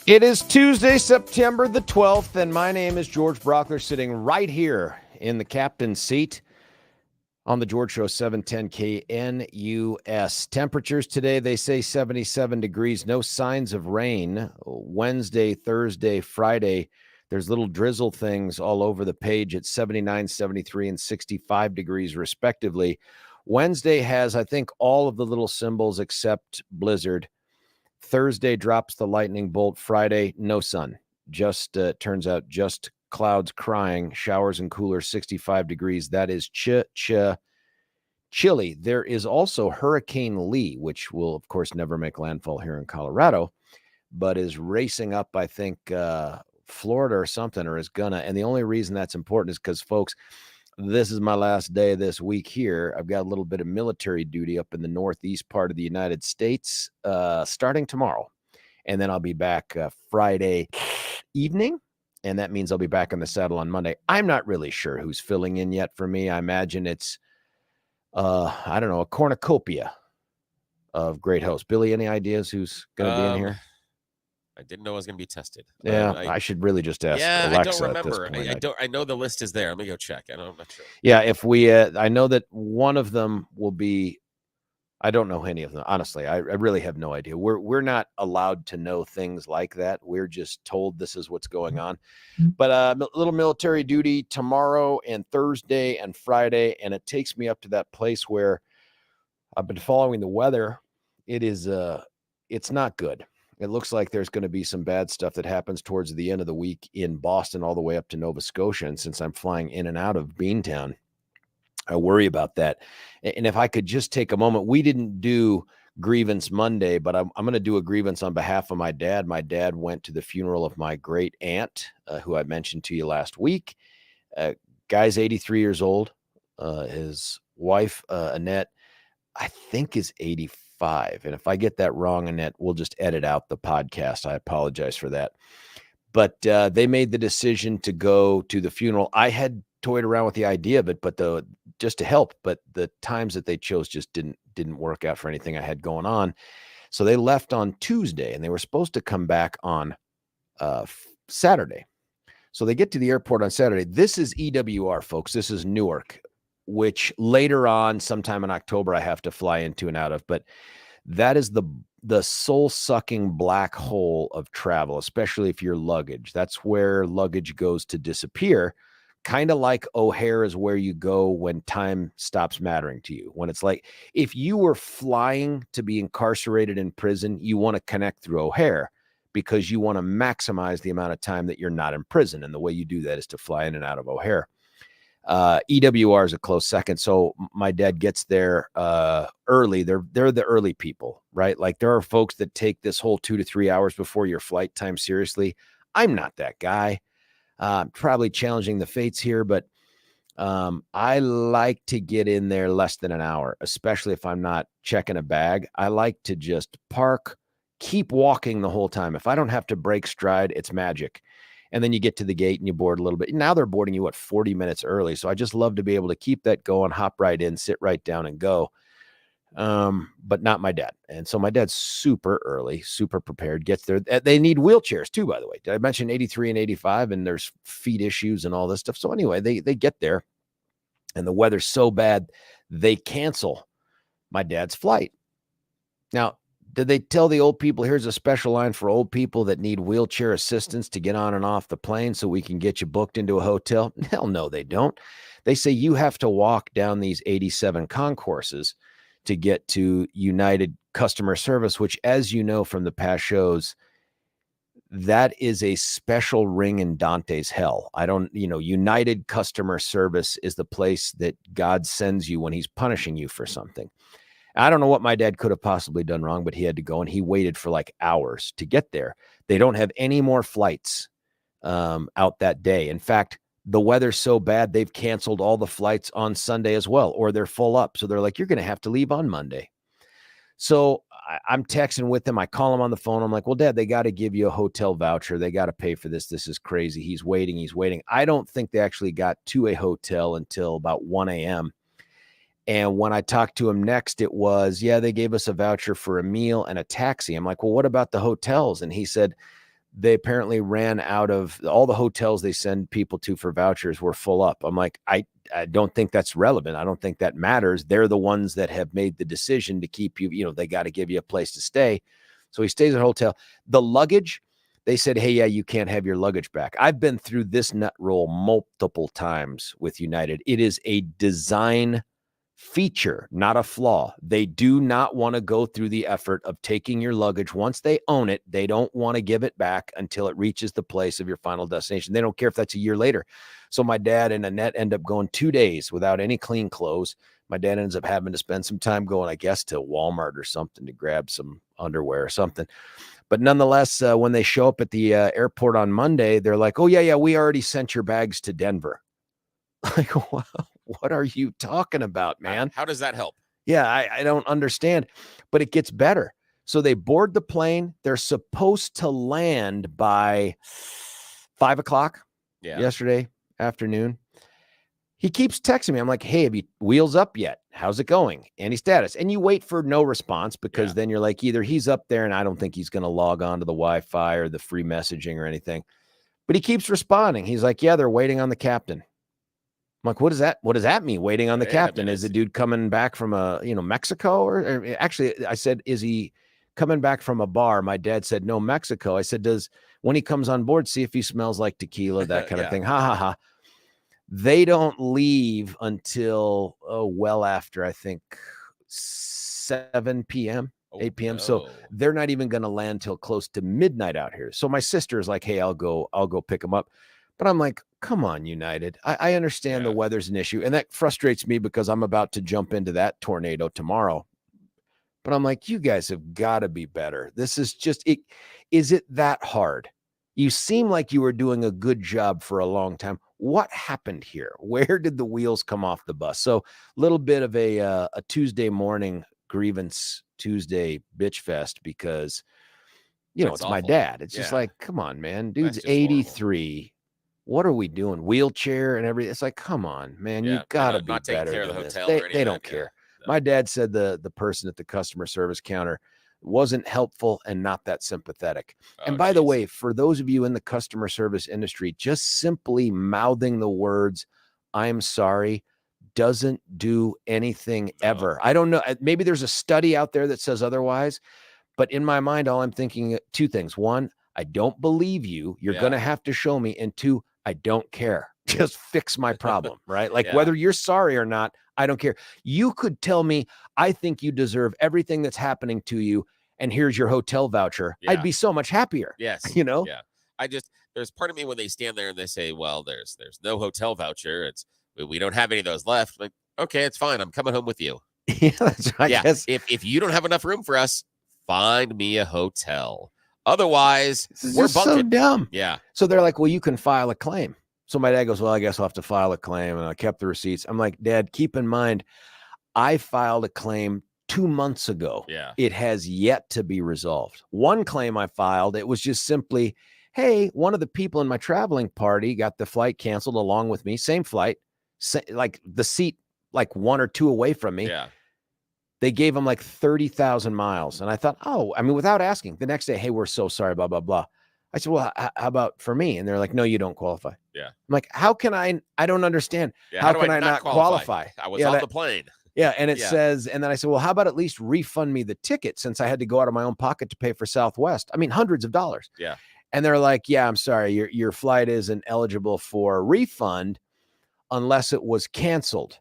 It is Tuesday, September the 12th, and my name is George Brauchler, sitting right here in the captain's seat on the George Show 710 KNUS. Temperatures today, they say 77 degrees, no signs of rain. Wednesday, Thursday, Friday, there's little drizzle things all over the page at 79, 73, and 65 degrees, respectively. Wednesday has, I think, all of the little symbols except blizzard. Thursday drops the lightning bolt. Friday, no sun. Just turns out just clouds crying, showers and cooler, 65 degrees. That is chilly. There is also Hurricane Lee, which will, of course, never make landfall here in Colorado, but is racing up, I think, Florida or something, or is gonna. And the only reason that's important is because, folks, this is my last day this week here. I've got a little bit of military duty up in the northeast part of the United States starting tomorrow. And then I'll be back Friday evening. And that means I'll be back on the saddle on Monday. I'm not really sure who's filling in yet for me. I imagine it's, I don't know, a cornucopia of great hosts. Billy, any ideas who's going to be in here? I didn't know I was going to be tested. Yeah, I should really just ask Alexa. I don't remember. At this point. I know the list is there. Let me go check. I'm not sure. Yeah, if we, I know that one of them will be. I don't know any of them, honestly. I really have no idea. We're not allowed to know things like that. We're just told this is what's going on. But a little military duty tomorrow and Thursday and Friday, and it takes me up to that place where I've been following the weather. It is, it's not good. It looks like there's going to be some bad stuff that happens towards the end of the week in Boston all the way up to Nova Scotia. And since I'm flying in and out of Beantown, I worry about that. And if I could just take a moment, we didn't do Grievance Monday, but I'm going to do a grievance on behalf of my dad. My dad went to the funeral of my great aunt, who I mentioned to you last week. Guy's 83 years old. His wife, Annette, I think is 85. And if I get that wrong, Annette, we'll just edit out the podcast. I apologize for that. But they made the decision to go to the funeral. I had toyed around with the idea of it, but just to help, but the times that they chose just didn't work out for anything I had going on. So they left on Tuesday, and they were supposed to come back on Saturday. So they get to the airport on Saturday. This is EWR, folks. This is Newark, which later on, sometime in October, I have to fly into and out of. But that is the soul-sucking black hole of travel, especially if you're luggage. That's where luggage goes to disappear. Kind of like O'Hare is where you go when time stops mattering to you. When it's like, if you were flying to be incarcerated in prison, you want to connect through O'Hare because you want to maximize the amount of time that you're not in prison. And the way you do that is to fly in and out of O'Hare. EWR is a close second. So my dad gets there early. They're the early people, right? Like there are folks that take this whole 2 to 3 hours before your flight time seriously. I'm not that guy. Probably challenging the fates here, but I like to get in there less than an hour, especially if I'm not checking a bag. I like to just park, keep walking the whole time. If I don't have to break stride, it's magic. And then you get to the gate and you board a little bit. Now they're boarding you 40 minutes early. So I just love to be able to keep that going, hop right in, sit right down and go. But not my dad. And so my dad's super early, super prepared, gets there. They need wheelchairs too, by the way. Did I mention 83 and 85 and there's feet issues and all this stuff? So anyway, they get there and the weather's so bad, they cancel my dad's flight. Now, did they tell the old people, here's a special line for old people that need wheelchair assistance to get on and off the plane so we can get you booked into a hotel? Hell no, they don't. They say you have to walk down these 87 concourses to get to United customer service, which, as you know from the past shows, that is a special ring in Dante's hell. United customer service is the place that God sends you when he's punishing you for something. I don't know what my dad could have possibly done wrong, but he had to go and he waited for like hours to get there. They don't have any more flights out that day. In fact, the weather's so bad, they've canceled all the flights on Sunday as well, or they're full up. So they're like, you're going to have to leave on Monday. So I'm texting with them. I call him on the phone. I'm like, well, Dad, they got to give you a hotel voucher. They got to pay for this. This is crazy. He's waiting. I don't think they actually got to a hotel until about 1 a.m. And when I talked to him next, it was, yeah, they gave us a voucher for a meal and a taxi. I'm like, well, what about the hotels? And he said, they apparently ran out of all the hotels they send people to for vouchers were full up. I'm like, I don't think that's relevant. I don't think that matters. They're the ones that have made the decision to keep you, they got to give you a place to stay. So he stays at a hotel. The luggage, they said, hey, yeah, you can't have your luggage back. I've been through this nut roll multiple times with United. It is a design feature, not a flaw. They do not want to go through the effort of taking your luggage. Once they own it, they don't want to give it back until it reaches the place of your final destination. They don't care if that's a year later. So my dad and Annette end up going 2 days without any clean clothes. My dad ends up having to spend some time going, I guess, to Walmart or something to grab some underwear or something. But nonetheless, when they show up at the airport on Monday, they're like, oh, yeah, we already sent your bags to Denver. Like, what are you talking about, man? How does that help? Yeah, I don't understand, but it gets better. So they board the plane. They're supposed to land by 5:00 yesterday afternoon. He keeps texting me. I'm like, hey, have you wheels up yet? How's it going? Any status? And you wait for no response because then you're like, either he's up there and I don't think he's going to log on to the Wi-Fi or the free messaging or anything. But he keeps responding. He's like, yeah, they're waiting on the captain. I'm like, what does that mean? Waiting on the captain? Is the dude coming back from Mexico? Or actually, I said, is he coming back from a bar? My dad said, no, Mexico. I said, when he comes on board, see if he smells like tequila, that kind of thing. Ha, ha, ha. They don't leave until well after, I think, 7 p.m., 8 p.m. No. So they're not even going to land till close to midnight out here. So my sister is like, hey, I'll go pick them up. But I'm like, come on, United. I understand the weather's an issue. And that frustrates me because I'm about to jump into that tornado tomorrow. But I'm like, you guys have got to be better. This is just it. Is it that hard? You seem like you were doing a good job for a long time. What happened here? Where did the wheels come off the bus? So a little bit of a Tuesday morning grievance Tuesday bitch fest because, it's awful. My dad. It's just like, come on, man. Dude's 83. Horrible. What are we doing? Wheelchair and everything. It's like, come on, man. You got to be better than this. They don't care. No. My dad said the person at the customer service counter wasn't helpful and not that sympathetic. And by the way, for those of you in the customer service industry, just simply mouthing the words, I'm sorry, doesn't do anything ever. I don't know. Maybe there's a study out there that says otherwise, but in my mind, all I'm thinking two things. One, I don't believe you. You're going to have to show me. And two, I don't care. Just fix my problem, right? Like whether you're sorry or not, I don't care. You could tell me, I think you deserve everything that's happening to you, and here's your hotel voucher. I'd be so much happier. Yes. Yeah. There's part of me when they stand there and they say, well, there's no hotel voucher. We don't have any of those left. Like, okay, it's fine. I'm coming home with you. Yeah, that's right. Yeah. If you don't have enough room for us, find me a hotel. Otherwise, we're bunking. So dumb. Yeah. So they're like, well, you can file a claim. So my dad goes, well, I guess I'll have to file a claim. And I kept the receipts. I'm like, Dad, keep in mind, I filed a claim 2 months ago. Yeah. It has yet to be resolved. One claim I filed, it was just simply, hey, one of the people in my traveling party got the flight canceled along with me. Same flight, like the seat, like 1 or 2 away from me. Yeah. They gave him like 30,000 miles. And I thought, without asking, the next day, hey, we're so sorry, blah, blah, blah. I said, well, how about for me? And they're like, no, you don't qualify. Yeah. I'm like, how can I don't understand. Yeah, how can I not qualify? I was on the plane. Yeah. And it says, and then I said, well, how about at least refund me the ticket since I had to go out of my own pocket to pay for Southwest? I mean, hundreds of dollars. Yeah. And they're like, yeah, I'm sorry. Your flight isn't eligible for a refund unless it was canceled.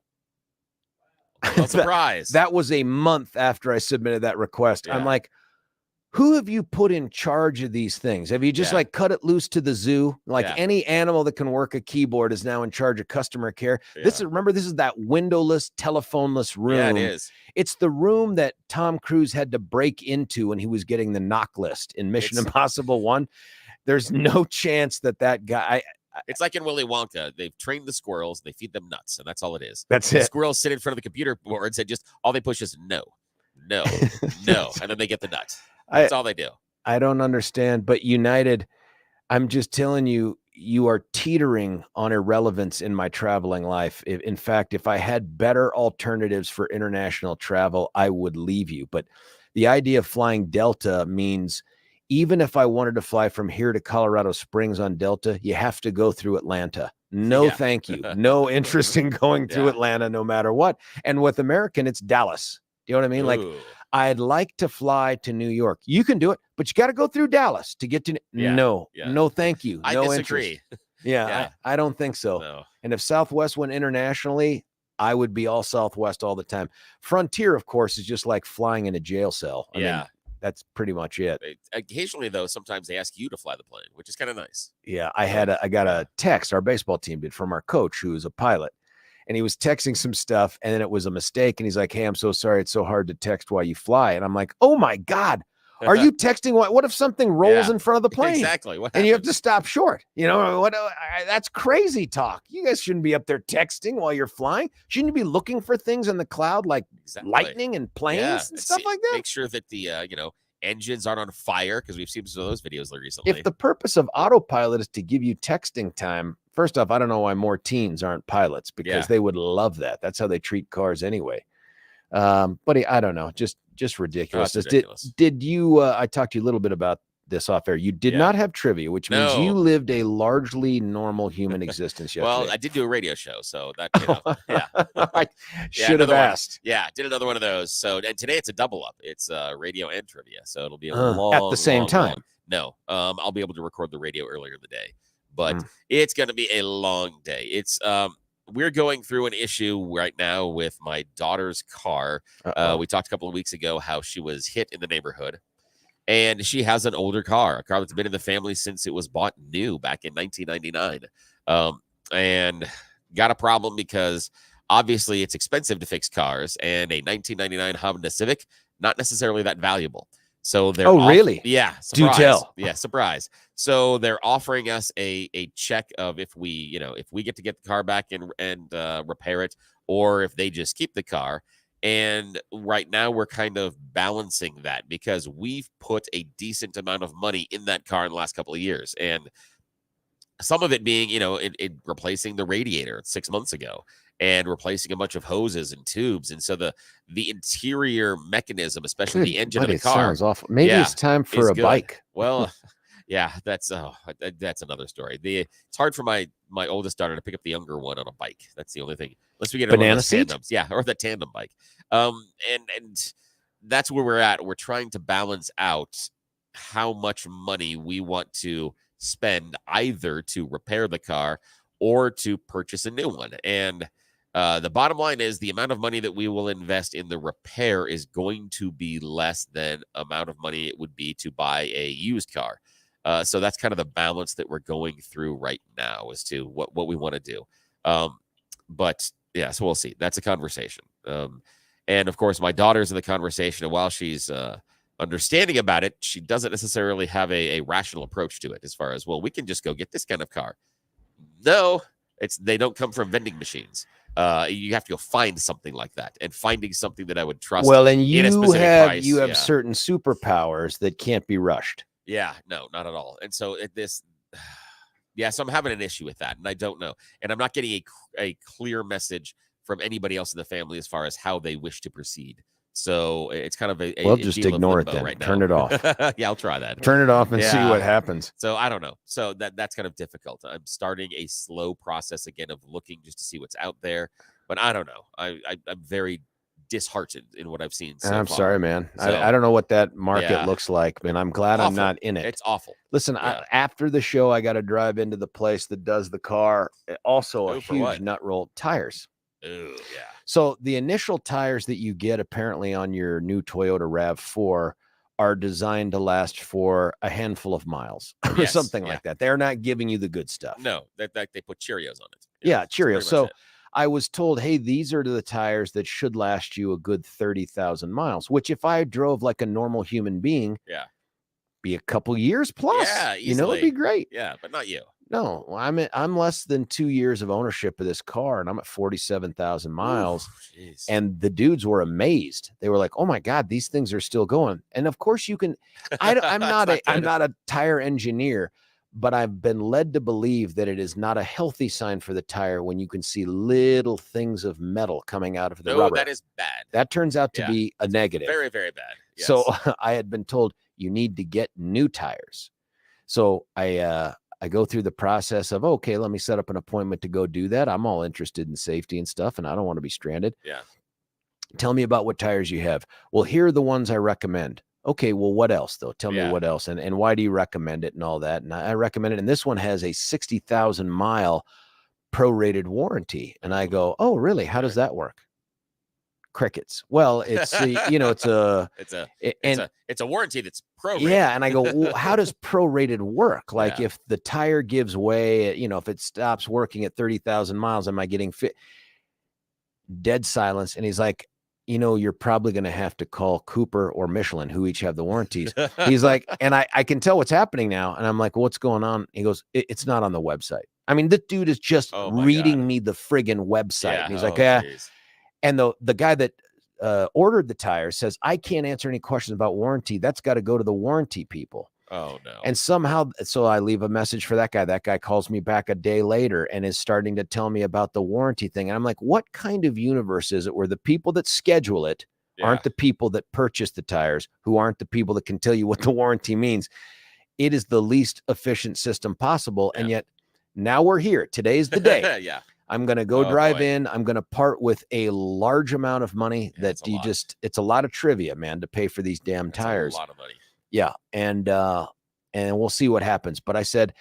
No surprise. That was a month after I submitted that request. Yeah. I'm like, who have you put in charge of these things? Have you just like cut it loose to the zoo? Like any animal that can work a keyboard is now in charge of customer care. Yeah. This is that windowless, telephoneless room. Yeah, it is. It's the room that Tom Cruise had to break into when he was getting the knock list in Mission Impossible 1. There's no chance that guy. It's like in Willy Wonka. They've trained the squirrels. They feed them nuts, and that's all it is. That's the it. Squirrels sit in front of the computer boards and just all they push is no, and then they get the nuts. That's all they do. I don't understand. But United, I'm just telling you, you are teetering on irrelevance in my traveling life. In fact, if I had better alternatives for international travel, I would leave you. But the idea of flying Delta means even if I wanted to fly from here to Colorado Springs on Delta, you have to go through Atlanta. No, thank you. No interest in going through Atlanta, no matter what. And with American, it's Dallas. You know what I mean? Ooh. Like, I'd like to fly to New York. You can do it, but you got to go through Dallas to get to. No, thank you. I no disagree. Interest. I don't think so. No. And if Southwest went internationally, I would be all Southwest all the time. Frontier, of course, is just like flying in a jail cell. I mean, that's pretty much it. Occasionally, though, sometimes they ask you to fly the plane, which is kind of nice. Yeah, I got a text, our baseball team did, from our coach, who is a pilot. And he was texting some stuff, and then it was a mistake. And he's like, "Hey, I'm so sorry. It's so hard to text while you fly." And I'm like, "Oh my God, are you texting? What if something rolls in front of the plane? Exactly. What and you have to stop short? You know what? That's crazy talk. You guys shouldn't be up there texting while you're flying. Shouldn't you be looking for things in the cloud like lightning and planes and stuff like that? Make sure that the engines aren't on fire, because we've seen some of those videos recently. If the purpose of autopilot is to give you texting time, first off, I don't know why more teens aren't pilots, because they would love that. That's how they treat cars anyway. But I don't know, just ridiculous. Did you? I talked to you a little bit about this off air. You did not have trivia, which means you lived a largely normal human existence yesterday. Well, I did do a radio show, so that I should have asked. Did another one of those. So, and today it's a double up. It's radio and trivia, so it'll be a long at the same time. No, I'll be able to record the radio earlier in the day, but it's going to be a long day. It's we're going through an issue right now with my daughter's car. We talked a couple of weeks ago how she was hit in the neighborhood. And she has an older car, a car that's been in the family since it was bought new back in 1999. And got a problem because obviously it's expensive to fix cars, and a 1999 Honda Civic, not necessarily that valuable. So they're really? Yeah. Surprise. Do tell. Yeah, surprise. So they're offering us a check of if we get to get the car back and repair it, or if they just keep the car. And right now we're kind of balancing that, because we've put a decent amount of money in that car in the last couple of years. And some of it being, it replacing the radiator 6 months ago, and replacing a bunch of hoses and tubes. And so the interior mechanism, especially the engine of the car, sounds awful. Maybe it's time for a bike. Well, yeah, that's another story. It's hard for my oldest daughter to pick up the younger one on a bike. That's the only thing. Unless we get banana seat, or the tandem bike. And that's where we're at. We're trying to balance out how much money we want to spend either to repair the car or to purchase a new one. And the bottom line is the amount of money that we will invest in the repair is going to be less than amount of money it would be to buy a used car. So that's kind of the balance that we're going through right now as to what we want to do. But yeah, so we'll see. That's a conversation. And of course, my daughter's in the conversation, and while she's understanding about it, she doesn't necessarily have a rational approach to it, as far as, well, we can just go get this kind of car. No, they don't come from vending machines. You have to go find something like that, and finding something that I would trust. Well, and you have certain superpowers that can't be rushed. Yeah, no, not at all. And so so I'm having an issue with that, and I don't know. And I'm not getting a clear message from anybody else in the family as far as how they wish to proceed. So it's kind of just ignore it then. Right now. Turn it off. Yeah, I'll try that. Turn it off and see what happens. So I don't know. So that's kind of difficult. I'm starting a slow process again of looking just to see what's out there. But I don't know. I'm very disheartened in what I've seen so I'm far. sorry, man. So, I don't know what that market looks like, man. I'm glad I'm not in it. It's awful. Listen, after the show, I got to drive into the place that does the car. Also a huge nut roll. Tires. Ooh, yeah. So the initial tires that you get apparently on your new Toyota RAV4 are designed to last for a handful of miles or something like that. They're not giving you the good stuff. No, they put Cheerios on it. Yeah, Cheerios. So I was told, hey, these are the tires that should last you a good 30,000 miles, which if I drove like a normal human being, be a couple years plus. Yeah, easily. It'd be great. Yeah, but not you. No, I'm less than 2 years of ownership of this car, and I'm at 47,000 miles. Ooh, and the dudes were amazed. They were like, "Oh my God, these things are still going." And of course, you can. I'm not a tire engineer, but I've been led to believe that it is not a healthy sign for the tire when you can see little things of metal coming out of the rubber. That is bad. That turns out to be a negative. Very, very bad. Yes. So I had been told, you need to get new tires. So I go through the process of, okay, let me set up an appointment to go do that. I'm all interested in safety and stuff, and I don't want to be stranded. Yeah. Tell me about what tires you have. Well, here are the ones I recommend. Okay, well, what else though? Tell me what else, and why do you recommend it and all that? And I recommend it. And this one has a 60,000 mile prorated warranty. And I go, oh, really? How does that work? Crickets. Well, it's it's a warranty that's prorated. Yeah, and I go, well, how does prorated work? Like if the tire gives way, if it stops working at 30,000 miles, am I getting fit? Dead silence. And he's like, you're probably going to have to call Cooper or Michelin, who each have the warranties. He's like, and I can tell what's happening now. And I'm like, what's going on? He goes, it's not on the website. I mean, the dude is just reading me the friggin' website. Yeah. And he's like, yeah. And the guy that ordered the tire says, I can't answer any questions about warranty. That's got to go to the warranty people. Oh, no. And somehow, so I leave a message for that guy. That guy calls me back a day later and is starting to tell me about the warranty thing. And I'm like, what kind of universe is it where the people that schedule it aren't the people that purchase the tires, who aren't the people that can tell you what the warranty means? It is the least efficient system possible. And yet now we're here. Today's the day. I'm going to go drive in. I'm going to part with a large amount of money that it's a lot of trivia, man, to pay for these damn tires. A lot of money. Yeah. And we'll see what happens. But I said,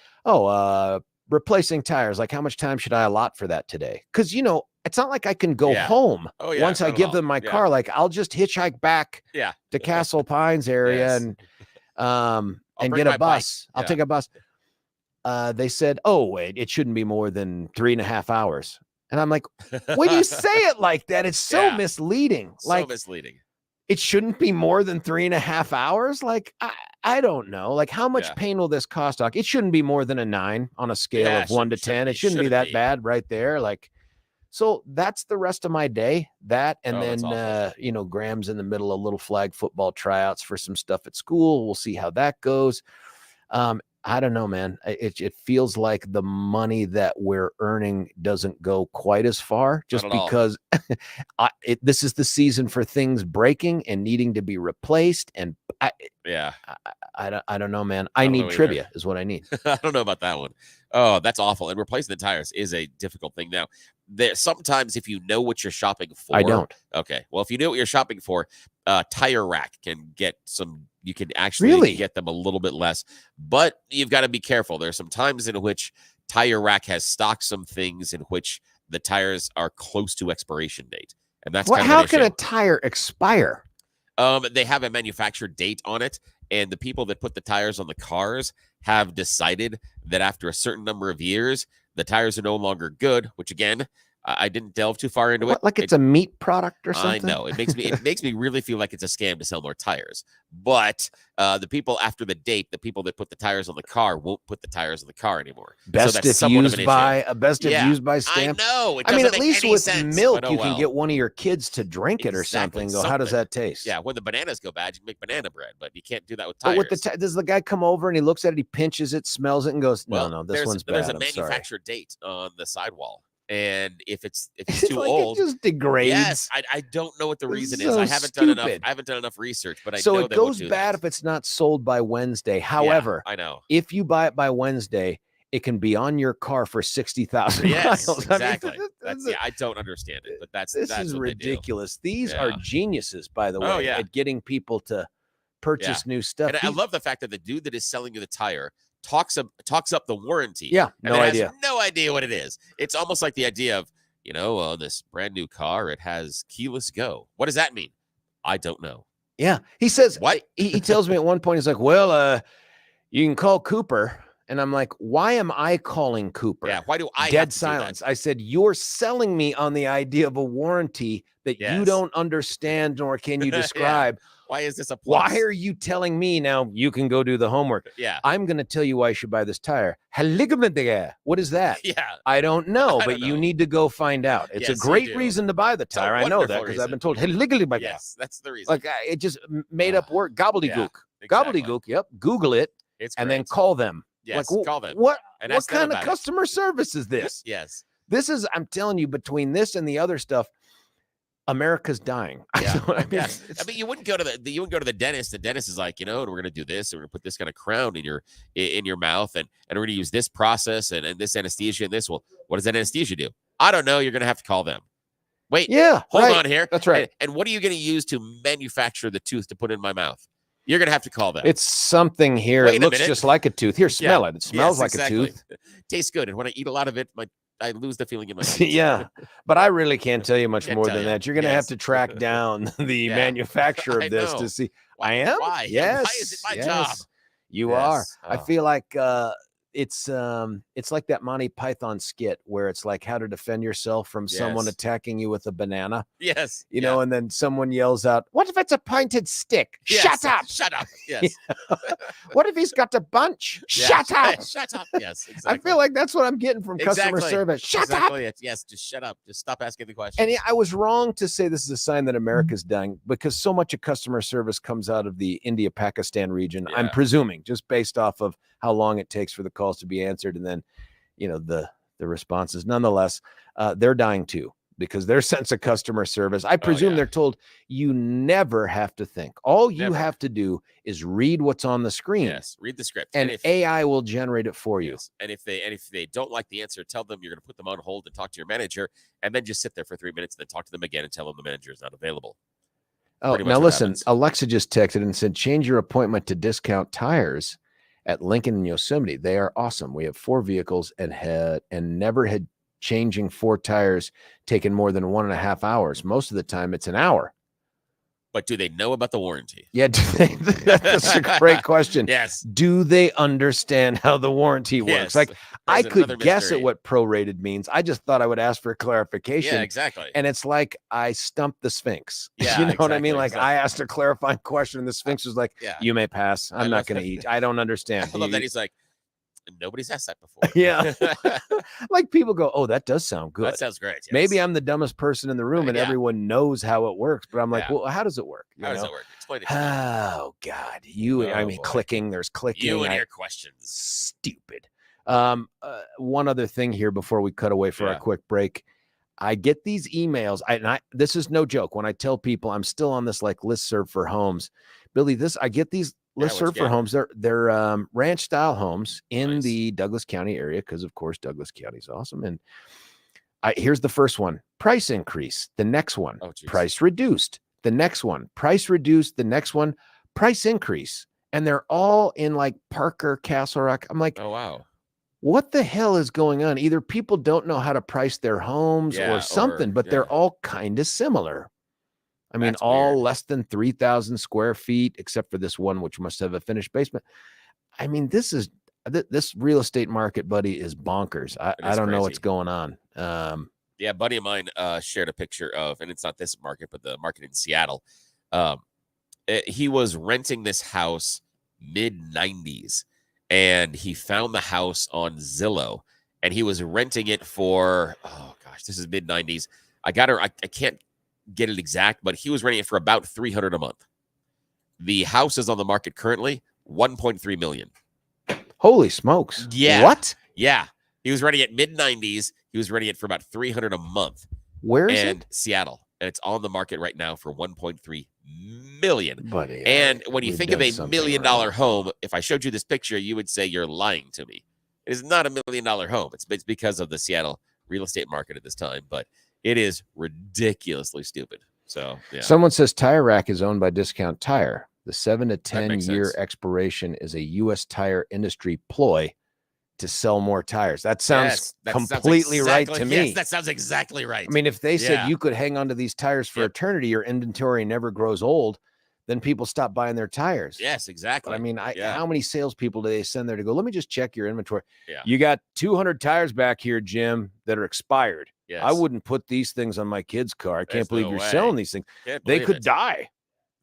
replacing tires, like how much time should I allot for that today? Because, it's not like I can go home once I give them my car. Like I'll just hitchhik back to Castle Pines area and get a bus. I'll take a bus. They said, wait, it shouldn't be more than 3.5 hours. And I'm like, when you say it like that, it's so misleading. So misleading. It shouldn't be more than 3.5 hours. Like, I don't know. Like, how much pain will this cost, Doc? It shouldn't be more than a 9 on a scale of 1 to 10. It shouldn't be that bad right there. Like, so that's the rest of my day. That, and then, Graham's in the middle of little flag football tryouts for some stuff at school. We'll see how that goes. I don't know, man. It feels like the money that we're earning doesn't go quite as far, just because this is the season for things breaking and needing to be replaced. And I don't know, man. I need trivia is what I need. I don't know about that one. Oh, that's awful. And replacing the tires is a difficult thing. Now, sometimes if you know what you're shopping for, I don't. Okay. Well, if you know what you're shopping for, Tire Rack can get some. You can actually get them a little bit less, but you've got to be careful. There's some times in which Tire Rack has stocked some things in which the tires are close to expiration date, and that's how can a tire expire? They have a manufacturer date on it, and the people that put the tires on the cars have decided that after a certain number of years, the tires are no longer good. Which again, I didn't delve too far into it. Like it's a meat product or something? I know. It makes me really feel like it's a scam to sell more tires. But the people after the date, the people that put the tires on the car won't put the tires on the car anymore. Best if used by stamp. I know. I mean, at least with milk, you can get one of your kids to drink it or something. Go, how does that taste? Yeah, when the bananas go bad, you can make banana bread, but you can't do that with tires. But does the guy come over and he looks at it, he pinches it, smells it, and goes, no, this one's bad. There's a manufacturer date on the sidewall. And if it's too old, it just degrades. Yes, I don't know what the reason is. I haven't done enough research, but I know it goes bad if it's not sold by Wednesday. However, I know if you buy it by Wednesday, it can be on your car for 60,000 miles. Exactly. I mean, I don't understand it, but that's ridiculous. These are geniuses, by the way, at getting people to purchase new stuff. And I love the fact that the dude that is selling you the tire talks up the warranty. Yeah, no idea. No idea what it is. It's almost like the idea of, this brand new car, it has keyless go. What does that mean? I don't know. Yeah. He says, what? He tells me at one point, he's like, well, you can call Cooper. And I'm like, why am I calling Cooper? Yeah, why do I Dead silence. I said, you're selling me on the idea of a warranty that you don't understand nor can you describe. Why is this a plus? Why are you telling me now you can go do the homework? Yeah. I'm going to tell you why you should buy this tire. What is that? Yeah. I don't know, but you need to go find out. It's a great reason to buy the tire. I know that because I've been told. Yes, that's the reason. Like it just made up word. Gobbledygook. Yeah, exactly. Gobbledygook. Yep. Google it. And then call them. Yes, call them. What kind of customer service is this? Yes. This is, I'm telling you, between this and the other stuff, America's dying. Yeah. I mean, Yes. I mean, you wouldn't go to the dentist. The dentist is like, we're going to do this. And we're going to put this kind of crown in your mouth, and we're going to use this process and this anesthesia and this. Well, what does that anesthesia do? I don't know. You're going to have to call them. Wait, yeah, hold right. on here. That's right. And what are you going to use to manufacture the tooth to put in my mouth? You're going to have to call them. It's something here. Wait it a looks minute. just like a tooth. Here, smell it. It smells like exactly. a tooth. Tastes good. And when I eat a lot of it, I lose the feeling in my teeth. Yeah, but I really can't tell you much more than that. You're going to have Yes. to track down the manufacturer I of this know. to see. Why? I am? Why? Yes. Why is it my yes. job? You Yes. are. I Oh. feel like it's like that Monty Python skit where it's like how to defend yourself from someone Yes. attacking you with a banana. Yes. You know, and then someone yells out, "What if it's a pointed stick? Yes. Shut up! Shut up. Yes. What if he's got a bunch? Yeah. Shut up!" Shut up. Yes. Exactly. I feel like that's what I'm getting from customer Exactly. service. Shut up! Exactly. Yes. Just shut up. Just stop asking the questions. And I was wrong to say this is a sign that America's dying because so much of customer service comes out of the India-Pakistan region. I'm Yeah. presuming just based off of how long it takes for the calls to be answered, and then, the responses. Nonetheless, they're dying too because their sense of customer service. I presume they're told you never have to think. All you have to do is read what's on the screen. Yes. Read the script, and if AI will generate it for you. Yes. And if they don't like the answer, tell them you're going to put them on hold and talk to your manager, and then just sit there for 3 minutes and then talk to them again and tell them the manager is not available. Oh, Pretty much now what listen, happens. Alexa just texted and said, change your appointment to Discount Tires at Lincoln and Yosemite. They are awesome. We have 4 vehicles and never had changing 4 tires taken more than 1.5 hours. Most of the time it's an hour. But do they know about the warranty? Yeah, that's a great question. Yes. Do they understand how the warranty works? Yes. Like, I There's could another guess mystery. at what prorated means. I just thought I would ask for clarification. Yeah, exactly. And it's like I stumped the Sphinx. Yeah, you know what I mean? exactly, Like exactly. I asked a clarifying question and the Sphinx was like, Yeah. you may pass. I'm not love going to that. eat. I don't understand. I love that he's like, nobody's asked that before. Yeah. Like people go, oh, that does sound good. That sounds great. Yes. Maybe I'm the dumbest person in the room and Yeah. everyone knows how it works. But I'm like, Yeah. well, how does it work? You How does know? it work? Explain it to me. Oh God, I Oh, mean, boy. clicking. There's clicking. You and your questions. Stupid. One other thing here before we cut away for our Yeah. quick break. I get these emails. This is no joke. When I tell people I'm still on this like listserv for homes, Billy, I get these Yeah, listserv what's for that? homes. They're ranch style homes in Nice. the Douglas County area because of course Douglas County is awesome. And here's the first one: price increase. The next one, Oh, geez. price reduced. The next one, price reduced. The next one, price increase. And they're all in like Parker, Castle Rock. I'm like, Oh, wow. what the hell is going on? Either people don't know how to price their homes Yeah, or something, but yeah. they're all kind of similar. I mean, That's all weird. less than 3,000 square feet, except for this one, which must have a finished basement. I mean, this real estate market, buddy, is bonkers. I is don't know what's crazy. going on. Yeah, a buddy of mine shared a picture of, and it's not this market, but the market in Seattle. He was renting this house mid-90s, and he found the house on Zillow, and he was renting it for, oh gosh, this is mid-90s. I can't get it exact, but he was renting it for about $300 a month. The house is on the market currently, $1.3 million. Holy smokes. Yeah. What? Yeah. He was renting it mid-90s. He was renting it for about $300 a month. Where is And it? Seattle. And it's on the market right now for $1.3 million. Buddy, And when you we've think of done $1 something million wrong. home, if I showed you this picture, you would say you're lying to me. It is not $1 million home. It's because of the Seattle real estate market at this time, but it is ridiculously stupid. So, yeah. Someone says Tire Rack is owned by Discount Tire. The 7 to 10 makes year sense. expiration is a U.S. tire industry ploy to sell more tires. That sounds Yes, that sounds completely right to me. Yes, that sounds exactly right. I mean, if they said Yeah. you could hang on to these tires for Yep. eternity, your inventory never grows old, then people stop buying their tires. Yes, exactly. But I mean, Yeah. how many salespeople do they send there to go, let me just check your inventory? Yeah. You got 200 tires back here, Jim, that are expired. Yes. I wouldn't put these things on my kid's car. I can't There's believe no you're way. selling these things. Can't They believe could it. die.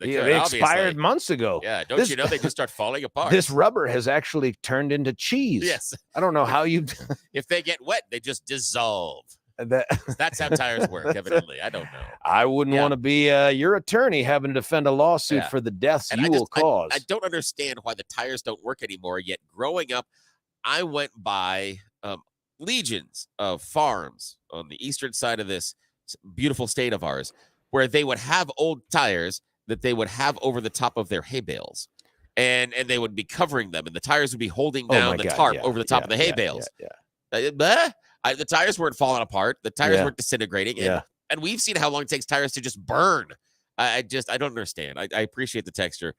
They Yeah, could, they obviously. expired months ago. Yeah, don't This- you know they just start falling apart? This rubber has actually turned into cheese. Yes. I don't know how you If they get wet, they just dissolve. that. That's how tires work, evidently. I don't know. I wouldn't Yeah. want to be your attorney having to defend a lawsuit Yeah. for the deaths And you will cause. I don't understand why the tires don't work anymore. Yet growing up, I went by legions of farms on the eastern side of this beautiful state of ours where they would have old tires that they would have over the top of their hay bales. And they would be covering them, and the tires would be holding down the tarp over the top of the hay bales. The tires weren't falling apart. The tires weren't disintegrating. And we've seen how long it takes tires to just burn. I don't understand. I appreciate the texture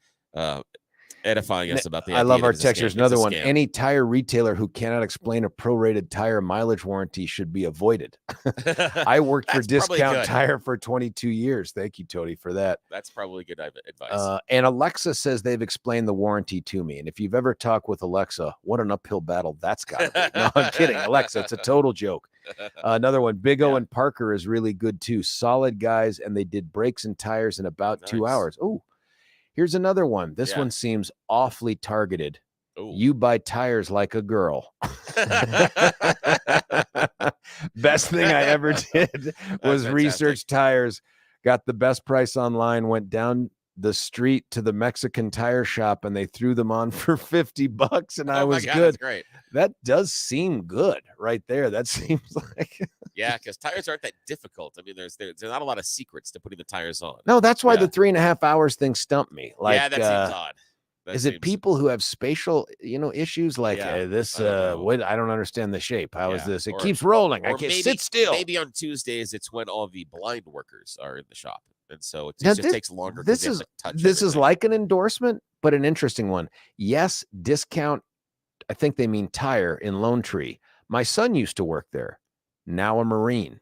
edifying us about the. I love our textures. Another one. Any tire retailer who cannot explain a prorated tire mileage warranty should be avoided. I worked for Discount Tire for 22 years. Thank you, Tony, for that. That's probably good advice. And Alexa says they've explained the warranty to me. And if you've ever talked with Alexa, what an uphill battle that's got to be. No, I'm kidding. Alexa, it's a total joke. Another one. Big O and Parker is really good too. Solid guys, and they did brakes and tires in about 2 hours. Oh. Here's another one. This one seems awfully targeted. Ooh. You buy tires like a girl. Best thing I ever did was research tires. Got the best price online, went down the street to the Mexican tire shop, and they threw them on for $50, and I was good. That's great. That does seem good right there. That seems like because tires aren't that difficult. I mean, there's not a lot of secrets to putting the tires on. No, that's why the 3.5 hours thing stumped me. Like, that seems odd. Is it people who have spatial, issues like this? I don't understand the shape. How is this? It keeps rolling. I can't sit still. Maybe on Tuesdays it's when all the blind workers are in the shop, and so it just takes longer. This is like an endorsement, but an interesting one. Yes, Discount. I think they mean tire in Lone Tree. My son used to work there. Now a Marine.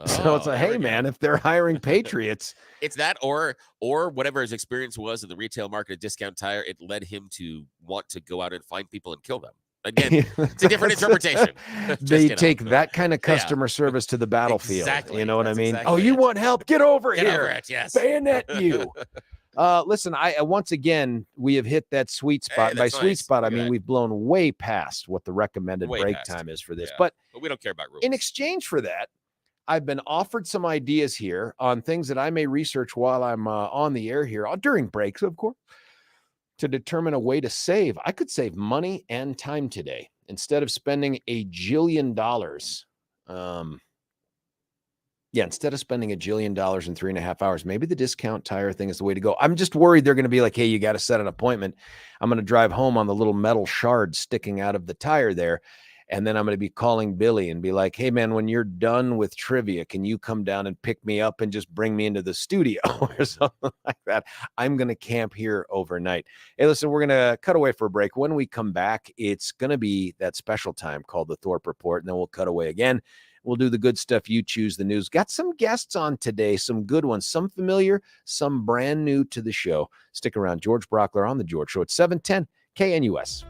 So it's like, hey, man, if they're hiring patriots, it's that or whatever his experience was in the retail market at Discount Tire, it led him to want to go out and find people and kill them. Again, it's a different interpretation. They take that kind of customer service to the battlefield. Exactly. You know what I mean? Exactly oh, you want help? Get over here. Over it, yes. Bayonet you. Listen, once again, we have hit that sweet spot. By sweet spot, I mean, we've blown way past what the recommended break time is for this. But we don't care about rules. In exchange for that, I've been offered some ideas here on things that I may research while I'm on the air here, during breaks, of course, to determine a way to save. I could save money and time today instead of spending $1 jillion. Instead of spending $1 jillion in 3.5 hours, maybe the Discount Tire thing is the way to go. I'm just worried they're going to be like, hey, you got to set an appointment. I'm going to drive home on the little metal shard sticking out of the tire there. And then I'm going to be calling Billy and be like, hey, man, when you're done with trivia, can you come down and pick me up and just bring me into the studio or something like that? I'm going to camp here overnight. Hey, listen, we're going to cut away for a break. When we come back, it's going to be that special time called the Thorpe Report, and then we'll cut away again. We'll do the good stuff. You choose the news. Got some guests on today, some good ones, some familiar, some brand new to the show. Stick around. George Brauchler on The George Show at 710 KNUS.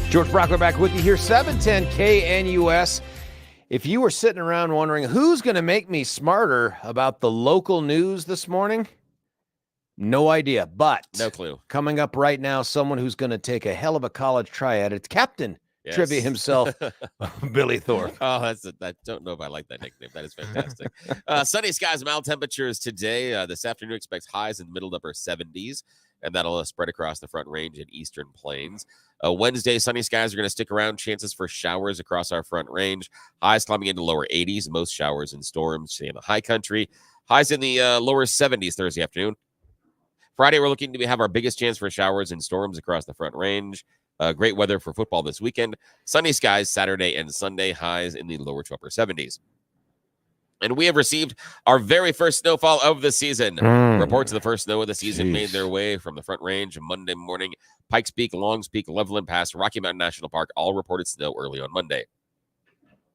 George Brauchler back with you here, 710 KNUS. If you were sitting around wondering who's going to make me smarter about the local news this morning, no idea. But no clue. Coming up right now, someone who's going to take a hell of a college try at it. It's Captain Trivia himself, Billy Thorpe. Oh, I don't know if I like that nickname. That is fantastic. Sunny skies, mild temperatures today. This afternoon expects highs in the middle to upper 70s, and that'll spread across the Front Range and Eastern Plains. Wednesday, sunny skies are going to stick around. Chances for showers across our Front Range. Highs climbing into lower 80s. Most showers and storms in the high country. Highs in the lower 70s Thursday afternoon. Friday, we're looking to have our biggest chance for showers and storms across the Front Range. Great weather for football this weekend. Sunny skies Saturday and Sunday. Highs in the lower to upper 70s. And we have received our very first snowfall of the season. Reports of the first snow of the season made their way from the Front Range Monday morning. Pikes Peak, Longs Peak, Loveland Pass, Rocky Mountain National Park all reported snow early on Monday.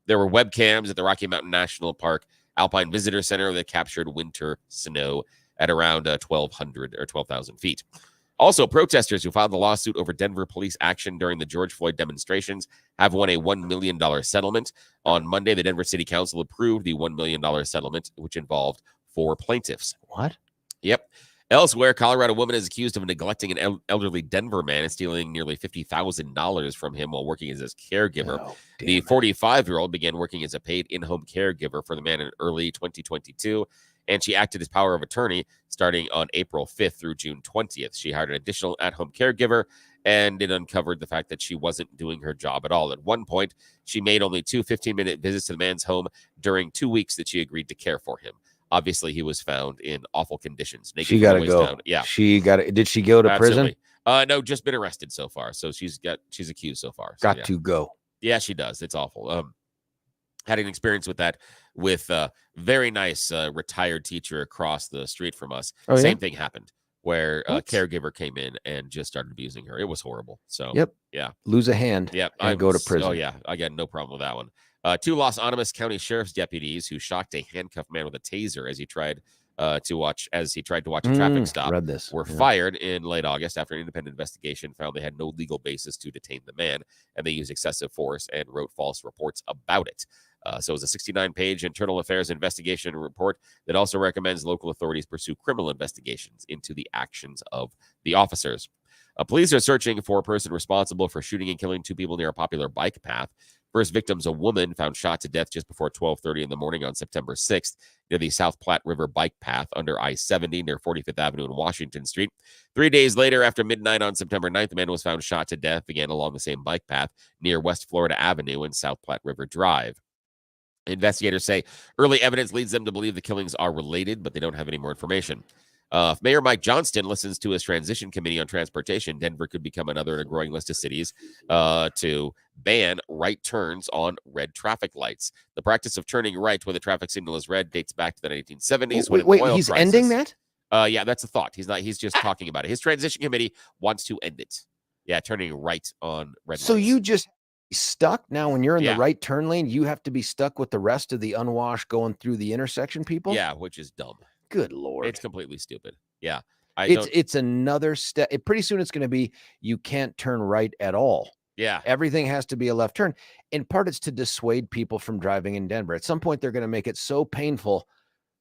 There were webcams at the Rocky Mountain National Park Alpine Visitor Center that captured winter snow at around 1,200 or 12,000 feet. Also, protesters who filed the lawsuit over Denver police action during the George Floyd demonstrations have won a $1 million settlement. On Monday, the Denver City Council approved the $1 million settlement, which involved 4 plaintiffs. What? Yep. Elsewhere, Colorado woman is accused of neglecting an elderly Denver man and stealing nearly $50,000 from him while working as his caregiver. The 45-year-old began working as a paid in-home caregiver for the man in early 2022, and she acted as power of attorney starting on April 5th through June 20th. She hired an additional at-home caregiver, and it uncovered the fact that she wasn't doing her job at all. At one point, she made only 2 15-minute visits to the man's home during 2 weeks that she agreed to care for him. Obviously, he was found in awful conditions. She got to go. Down. Yeah. Did she go to prison? No, just been arrested so far. So she's accused so far. So, to go. Yeah, she does. It's awful. Had an experience with that with a very nice retired teacher across the street from us. Same thing happened where a caregiver came in and just started abusing her. It was horrible. So, lose a hand. Yep. And go to prison. Oh, yeah. I got no problem with that one. 2 Los Alamos County Sheriff's deputies who shocked a handcuffed man with a taser as he tried to watch a traffic stop were fired in late August after an independent investigation found they had no legal basis to detain the man, and they used excessive force and wrote false reports about it. So it was a 69-page internal affairs investigation report that also recommends local authorities pursue criminal investigations into the actions of the officers. Police are searching for a person responsible for shooting and killing 2 people near a popular bike path. First victim's a woman found shot to death just before 12:30 in the morning on September 6th near the South Platte River bike path under I-70 near 45th Avenue and Washington Street. 3 days later, after midnight on September 9th, the man was found shot to death again along the same bike path near West Florida Avenue and South Platte River Drive. Investigators say early evidence leads them to believe the killings are related, but they don't have any more information. If Mayor Mike Johnston listens to his transition committee on transportation, Denver could become another in a growing list of cities to ban right turns on red traffic lights. The practice of turning right when the traffic signal is red dates back to the 1970s. Wait, he's ending that? Yeah, that's a thought. He's just talking about it. His transition committee wants to end it. Yeah, turning right on red lights. So you just stuck now when you're in the right turn lane, you have to be stuck with the rest of the unwashed going through the intersection people? Yeah, which is dumb. Good Lord. It's completely stupid. Yeah. It's another step. Pretty soon it's going to be you can't turn right at all. Yeah. Everything has to be a left turn. In part, it's to dissuade people from driving in Denver. At some point, they're going to make it so painful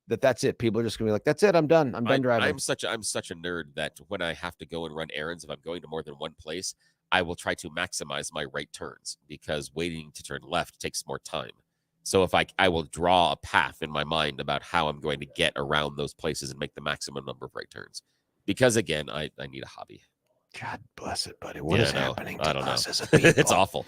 that's it. People are just going to be like, that's it. I'm done. I'm done driving. I'm such a nerd that when I have to go and run errands, if I'm going to more than one place, I will try to maximize my right turns because waiting to turn left takes more time. So if I will draw a path in my mind about how I'm going to get around those places and make the maximum number of right turns. Because again, I need a hobby. God bless it, buddy. What is happening to us as a people? It's awful.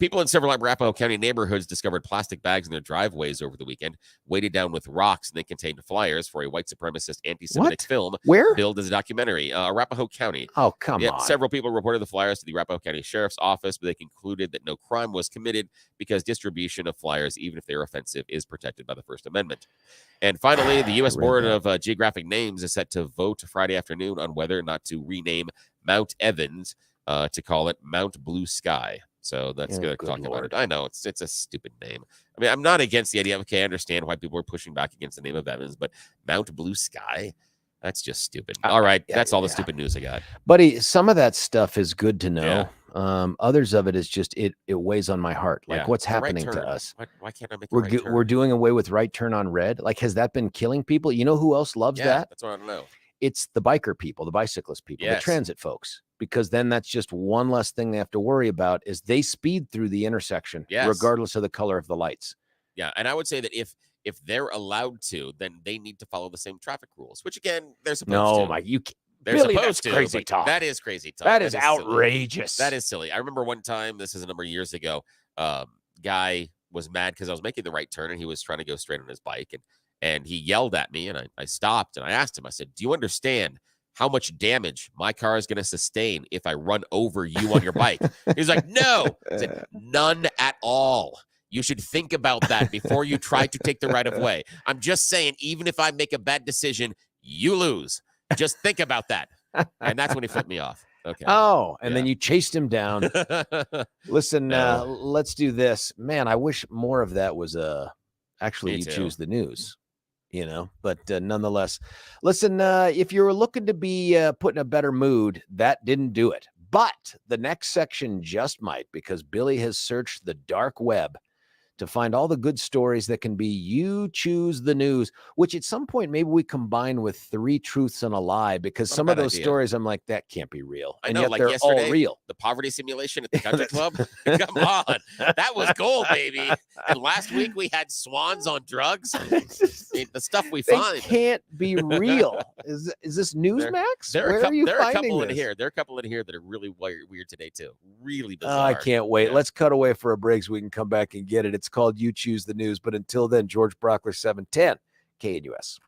People in several Arapahoe County neighborhoods discovered plastic bags in their driveways over the weekend, weighted down with rocks, and they contained flyers for a white supremacist anti-Semitic film. Where? Billed as a documentary. Arapahoe County. Oh, come on. Several people reported the flyers to the Arapahoe County Sheriff's Office, but they concluded that no crime was committed because distribution of flyers, even if they're offensive, is protected by the First Amendment. And finally, the U.S. Board of Geographic Names is set to vote Friday afternoon on whether or not to rename Mount Evans to call it Mount Blue Sky. So that's going to talk about it. I know it's a stupid name. I mean, I'm not against the idea of, I understand why people are pushing back against the name of Evans, but Mount Blue Sky, that's just stupid. All right. That's all the stupid news I got. Buddy, some of that stuff is good to know. Others of it is just it weighs on my heart. Like, Yeah, what's the right happening to turn. us? Why can't I make a right turn? We're doing away with right turn on red. Like, has that been killing people? You know who else loves Yeah, that? that's what I don't know. It's the biker people, the bicyclist people, the Yes. transit folks, because then that's just one less thing they have to worry about is they speed through the intersection, Yes. regardless of the color of the lights. Yeah, and I would say that if they're allowed to, then they need to follow the same traffic rules, which again, they're supposed to. No, Mike, They're Billy, supposed that's to. crazy but talk. That is crazy talk. That is silly. outrageous. That is silly. I remember one time, this is a number of years ago, guy was mad because I was making the right turn and he was trying to go straight on his bike, and he yelled at me, and I stopped and I asked him, I said, do you understand how much damage my car is going to sustain if I run over you on your bike? He's like, no. I said, none at all. You should think about that before you try to take the right of way. I'm just saying, even if I make a bad decision, you lose. Just think about that. And that's when he flipped me off. Okay. Oh, and then you chased him down. Listen, No. let's do this. Man, I wish more of that was actually Me you too. choose the news, but nonetheless, listen, if you were looking to be put in a better mood, that didn't do it. But the next section just might, because Billy has searched the dark web to find all the good stories that can be you choose the news, which at some point maybe we combine with 3 truths and a lie, because Not a some of bad those idea. stories I'm like, that can't be real. I And know, yet like they're yesterday, all real. the poverty simulation at the country club. Come on. That was gold, baby. And last week we had swans on drugs. I mean, the stuff we They find. can't be real. Is this Newsmax? There are a couple in this? here. There are a couple in here that are really weird today too. Really bizarre. Oh, I can't wait. Yeah. Let's cut away for a break so we can come back and get it. It's called You Choose the News. But until then, George Brauchler, 710 KNUS.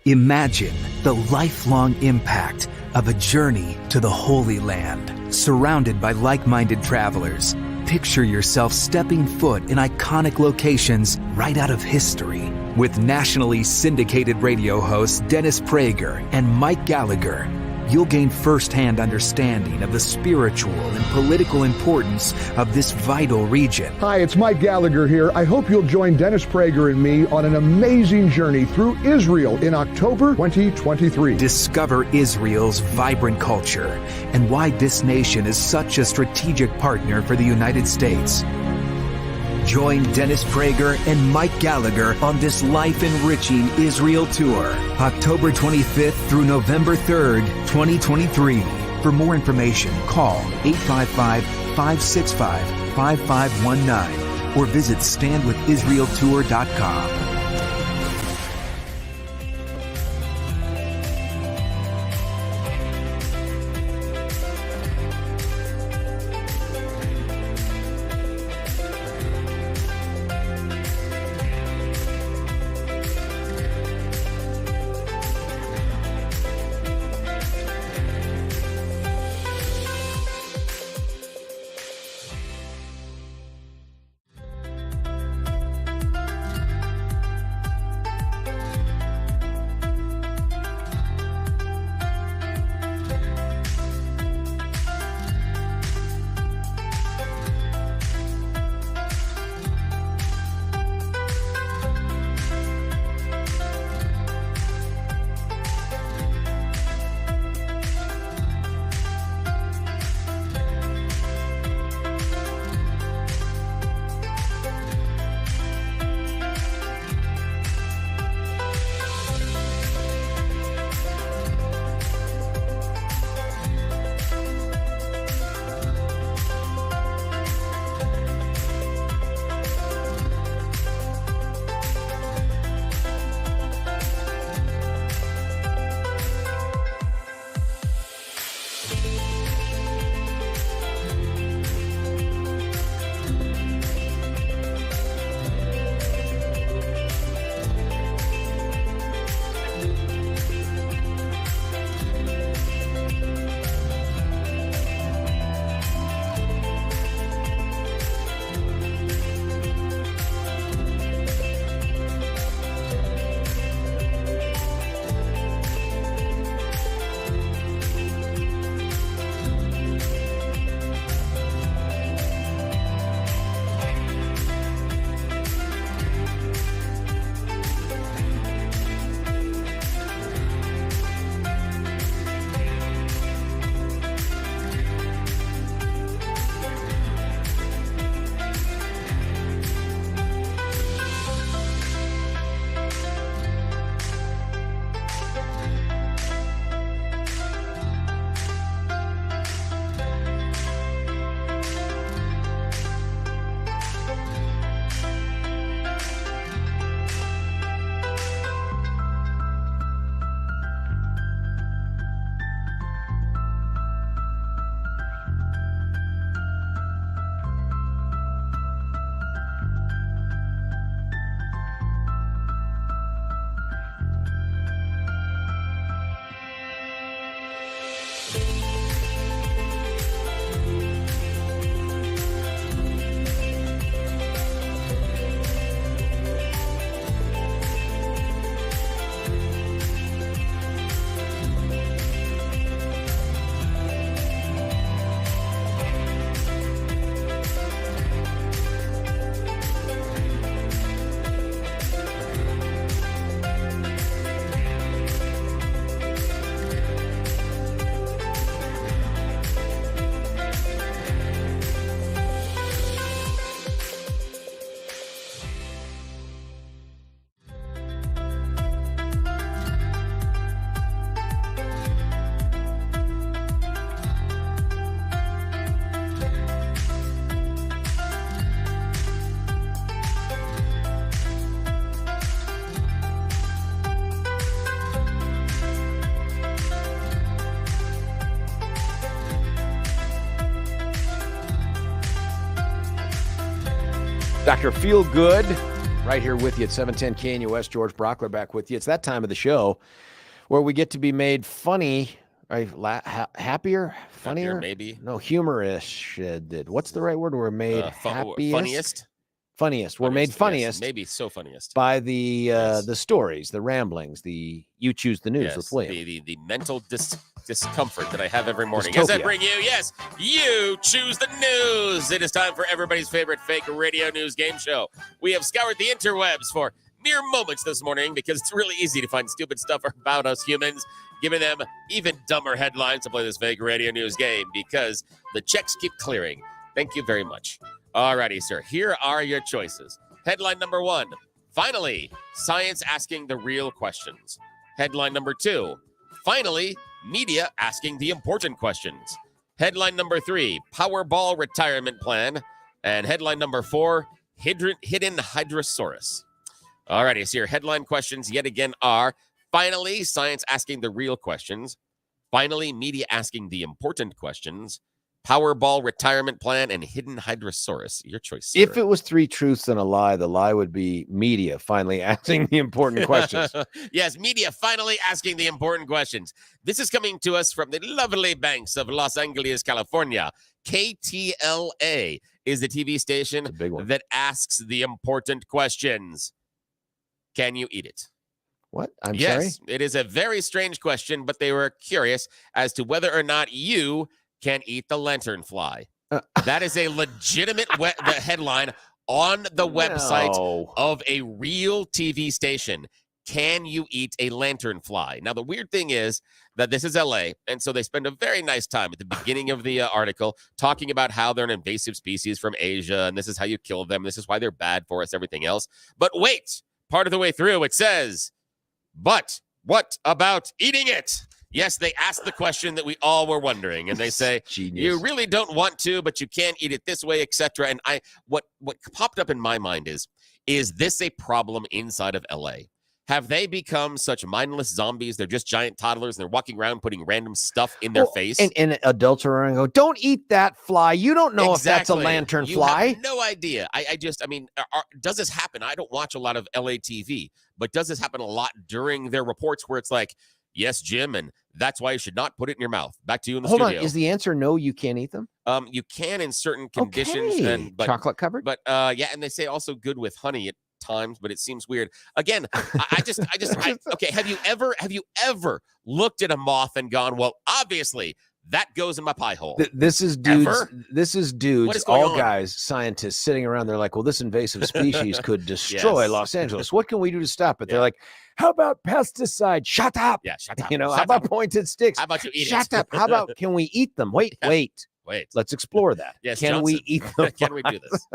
Imagine the lifelong impact of a journey to the Holy Land, surrounded by like-minded travelers. Picture yourself stepping foot in iconic locations right out of history. With nationally syndicated radio hosts Dennis Prager and Mike Gallagher, you'll gain firsthand understanding of the spiritual and political importance of this vital region. Hi, it's Mike Gallagher here. I hope you'll join Dennis Prager and me on an amazing journey through Israel in October 2023. Discover Israel's vibrant culture and why this nation is such a strategic partner for the United States. Join Dennis Prager and Mike Gallagher on this life-enriching Israel tour, October 25th through November 3rd, 2023. For more information, call 855-565-5519 or visit standwithisraeltour.com. Dr. Feel Good, right here with you at 710 KNUS. George Brauchler back with you. It's that time of the show where we get to be made funny, right? Happier, funnier, maybe. No, humorous. What's the right word? We're made happiest. Funniest. We're made funniest. Yes, maybe so funniest. By the stories, the ramblings, you choose the news with William. The mental discomfort that I have every morning. Dystopia. As I bring you choose the news. It is time for everybody's favorite fake radio news game show. We have scoured the interwebs for mere moments this morning because it's really easy to find stupid stuff about us humans, giving them even dumber headlines to play this fake radio news game because the checks keep clearing. Thank you very much. Alrighty, sir. Here are your choices. Headline number 1, finally, science asking the real questions. Headline number 2, finally, media asking the important questions. Headline number 3, Powerball retirement plan. And headline number 4, hidden hydrosaurus. Alrighty, so your headline questions yet again are, finally, science asking the real questions. Finally, media asking the important questions. Powerball retirement plan and hidden hydrosaurus. Your choice, sir. If it was 3 truths and a lie, the lie would be media finally asking the important questions. Yes, media finally asking the important questions. This is coming to us from the lovely banks of Los Angeles, California. KTLA is the TV station that asks the important questions. Can you eat it? What? I'm yes, sorry? It is a very strange question, but they were curious as to whether or not you can eat the lanternfly. That is a legitimate the headline on the website of a real TV station. Can you eat a lanternfly? Now, the weird thing is that this is LA, and so they spend a very nice time at the beginning of the article talking about how they're an invasive species from Asia, and this is how you kill them. This is why they're bad for us, everything else. But wait, part of the way through, it says, but what about eating it? Yes, they asked the question that we all were wondering, and they say, Genius. You really don't want to, but you can eat it this way, etc. And what popped up in my mind is this a problem inside of LA? Have they become such mindless zombies? They're just giant toddlers, and they're walking around putting random stuff in their face. And adults are around and go, don't eat that fly. You don't know if that's a lantern fly. You have no idea. Does this happen? I don't watch a lot of LA TV, but does this happen a lot during their reports where it's like, yes, Jim, and that's why you should not put it in your mouth. Back to you in the studio. Hold on. Is the answer no, you can't eat them? You can in certain conditions. Okay. But chocolate covered? But yeah, and they say also good with honey at times, but it seems weird. Again, okay, have you ever looked at a moth and gone, well, obviously that goes in my pie hole? This is dudes. Ever? This is dudes, all guys, scientists sitting around. They're like, well, this invasive species could destroy Los Angeles. What can we do to stop it? They're like, how about pesticide? Shut up. Yeah, shut up. How about pointed sticks? How about you eat Shut up. How about, can we eat them? Wait. Let's explore that. Yes, can we eat them? Can we do this?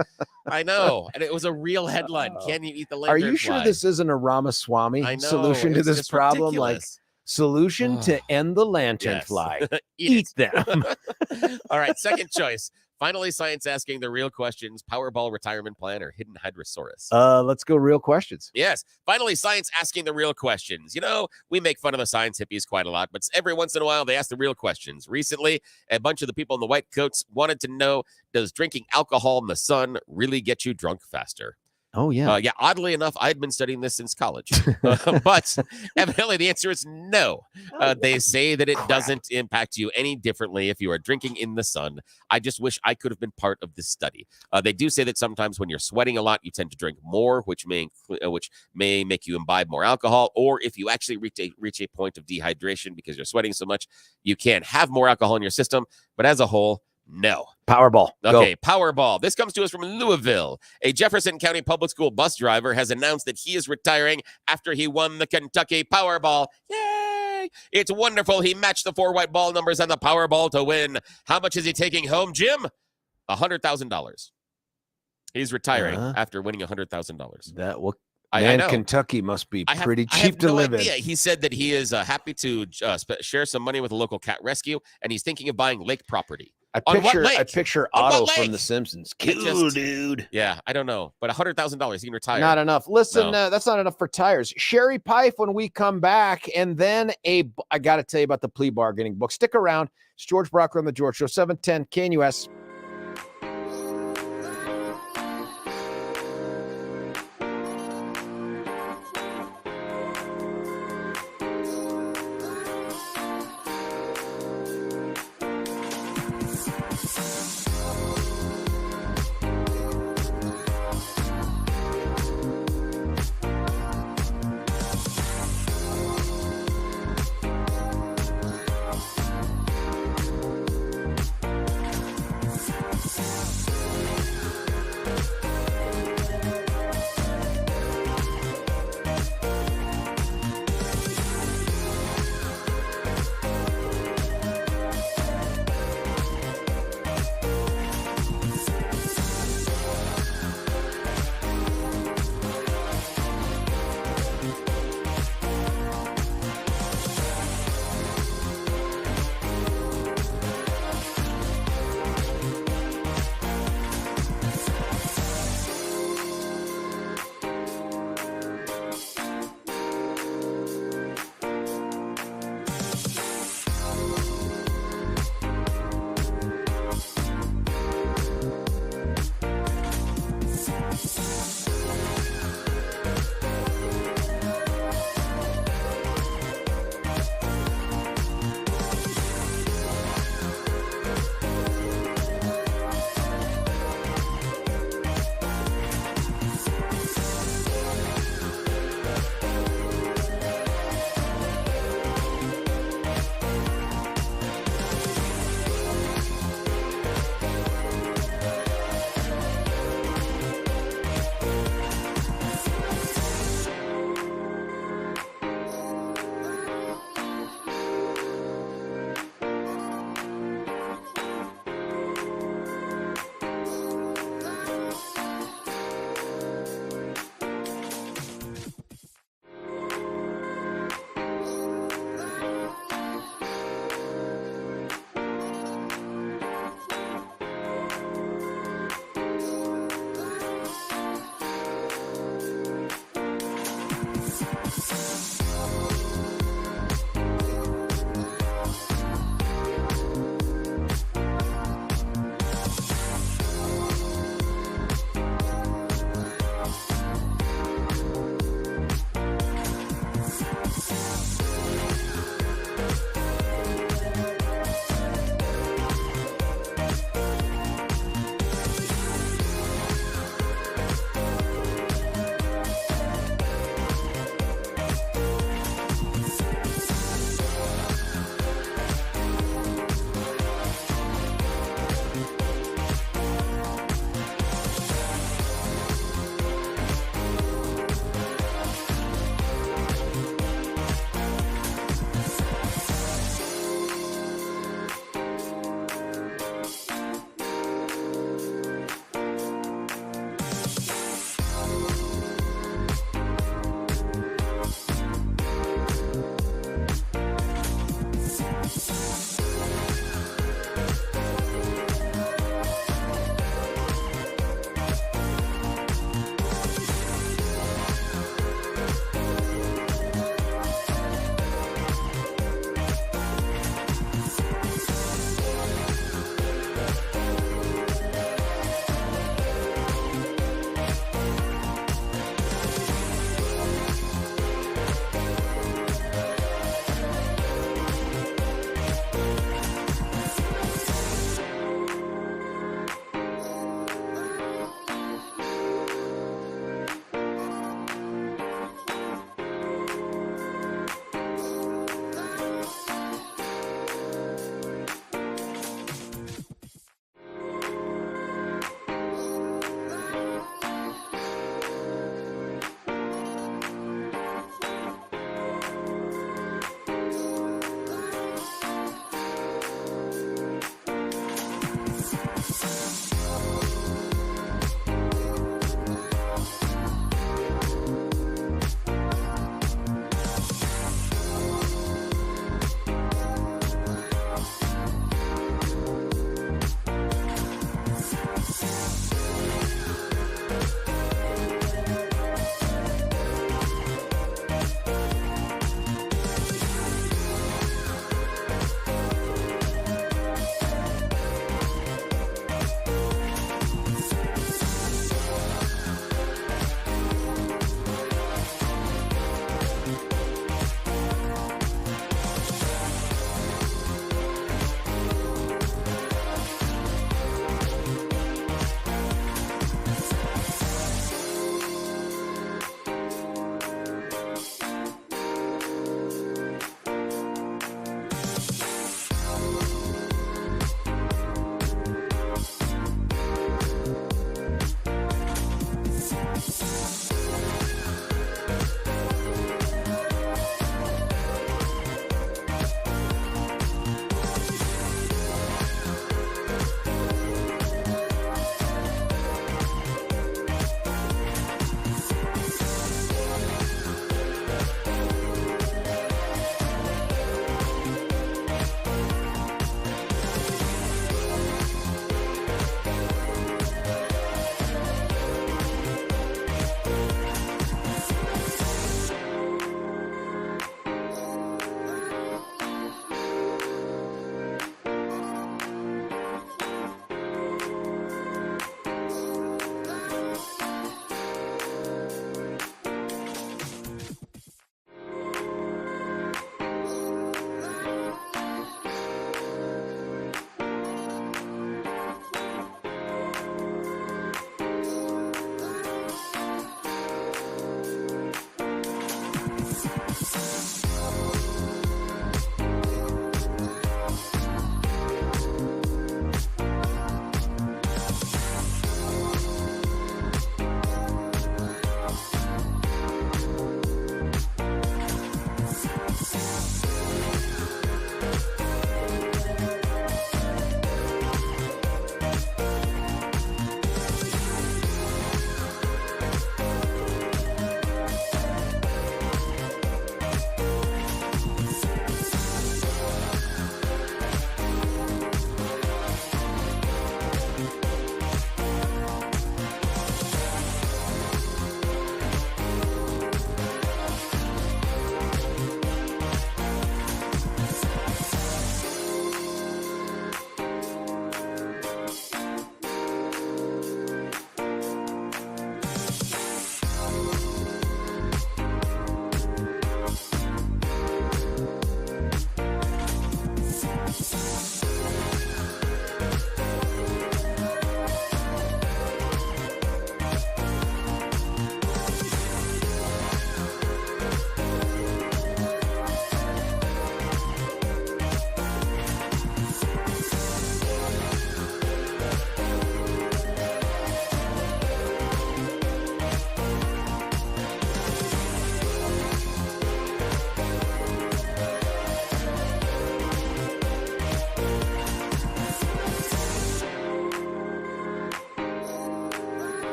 I know. And it was a real headline. Can you eat the lantern? Are you sure this isn't a Ramaswamy solution to this problem? Ridiculous. Like, solution to end the lantern fly. Eat them. All right, second choice. Finally, science asking the real questions. Powerball retirement plan or hidden hydrosaurus? Let's go real questions. Yes. Finally, science asking the real questions. You know, we make fun of the science hippies quite a lot, but every once in a while, they ask the real questions. Recently, a bunch of the people in the white coats wanted to know, does drinking alcohol in the sun really get you drunk faster? Oh, yeah. Oddly enough, I had been studying this since college. But evidently the answer is no. They say that it doesn't impact you any differently if you are drinking in the sun. I just wish I could have been part of this study. They do say that sometimes when you're sweating a lot, you tend to drink more, which may make you imbibe more alcohol. Or if you actually reach a point of dehydration because you're sweating so much, you can have more alcohol in your system. But as a whole, no. Powerball. Okay, go. Powerball. This comes to us from Louisville. A Jefferson County public school bus driver has announced that he is retiring after he won the Kentucky Powerball. Yay! It's wonderful. He matched the 4 white ball numbers on the Powerball to win. How much is he taking home, Jim? $100,000. He's retiring after winning $100,000. I know. Kentucky must be pretty cheap to live in. He said that he is happy to share some money with a local cat rescue, and he's thinking of buying lake property. I picture Otto from The Simpsons. Cool, dude. Yeah, I don't know. But $100,000, he can retire. Not enough. Listen, that's not enough for tires. Sherie Peif when we come back. And then I got to tell you about the plea bargaining book. Stick around. It's George Brauchler on The George Show, 710 KNUS.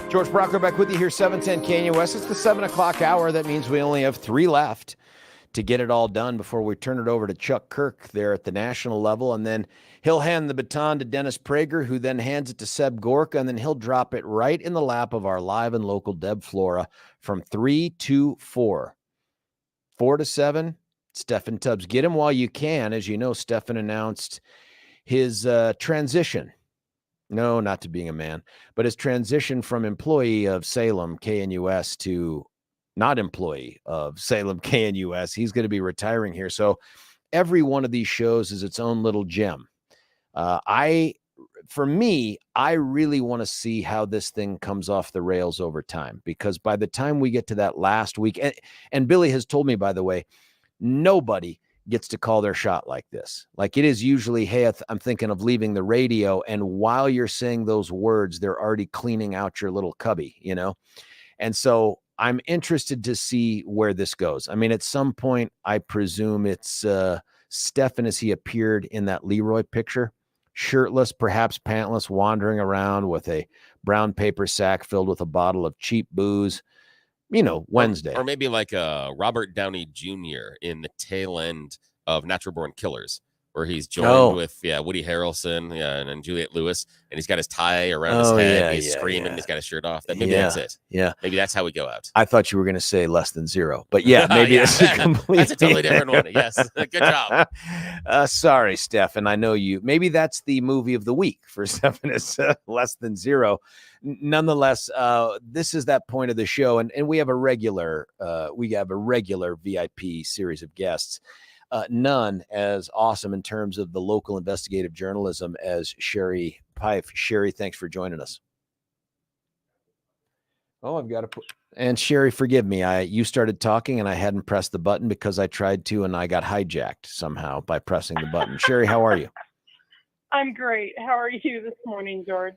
George Brauchler back with you here, 710 KNUS. It's the 7 o'clock hour. That means we only have 3 left to get it all done before we turn it over to Chuck Kirk there at the national level. And then he'll hand the baton to Dennis Prager, who then hands it to Seb Gorka, and then he'll drop it right in the lap of our live and local Deb Flora from 3 to 4. 4 to 7, Stephen Tubbs. Get him while you can. As you know, Stephen announced his transition. No, not to being a man, but his transition from employee of Salem KNUS to not employee of Salem KNUS. He's going to be retiring here. So every one of these shows is its own little gem. For me, I really want to see how this thing comes off the rails over time, because by the time we get to that last week, and Billy has told me, by the way, nobody gets to call their shot like this. Like, it is usually, hey, I'm thinking of leaving the radio. And while you're saying those words, they're already cleaning out your little cubby, you know? And so I'm interested to see where this goes. I mean, at some point, I presume it's Stephen as he appeared in that Leroy picture, shirtless, perhaps pantless, wandering around with a brown paper sack filled with a bottle of cheap booze, you know, Wednesday. Or maybe like Robert Downey Jr. in the tail end of Natural Born Killers, where he's joined with Woody Harrelson and Juliette Lewis, and he's got his tie around his head, and he's screaming, he's got his shirt off. Maybe that's it. Yeah. Maybe that's how we go out. I thought you were going to say Less Than Zero, but maybe it's a complete. That's a totally different one. Yes. Good job. Sorry, Stephen. I know you. Maybe that's the movie of the week for Stephen. Is Less Than Zero. Nonetheless, this is that point of the show, and we have a regular VIP series of guests. None as awesome in terms of the local investigative journalism as Sherie Peif. Sherie, thanks for joining us. Oh, I've got to put. And Sherie, forgive me. You started talking and I hadn't pressed the button because I tried to, and I got hijacked somehow by pressing the button. Sherie, how are you? I'm great. How are you this morning, George?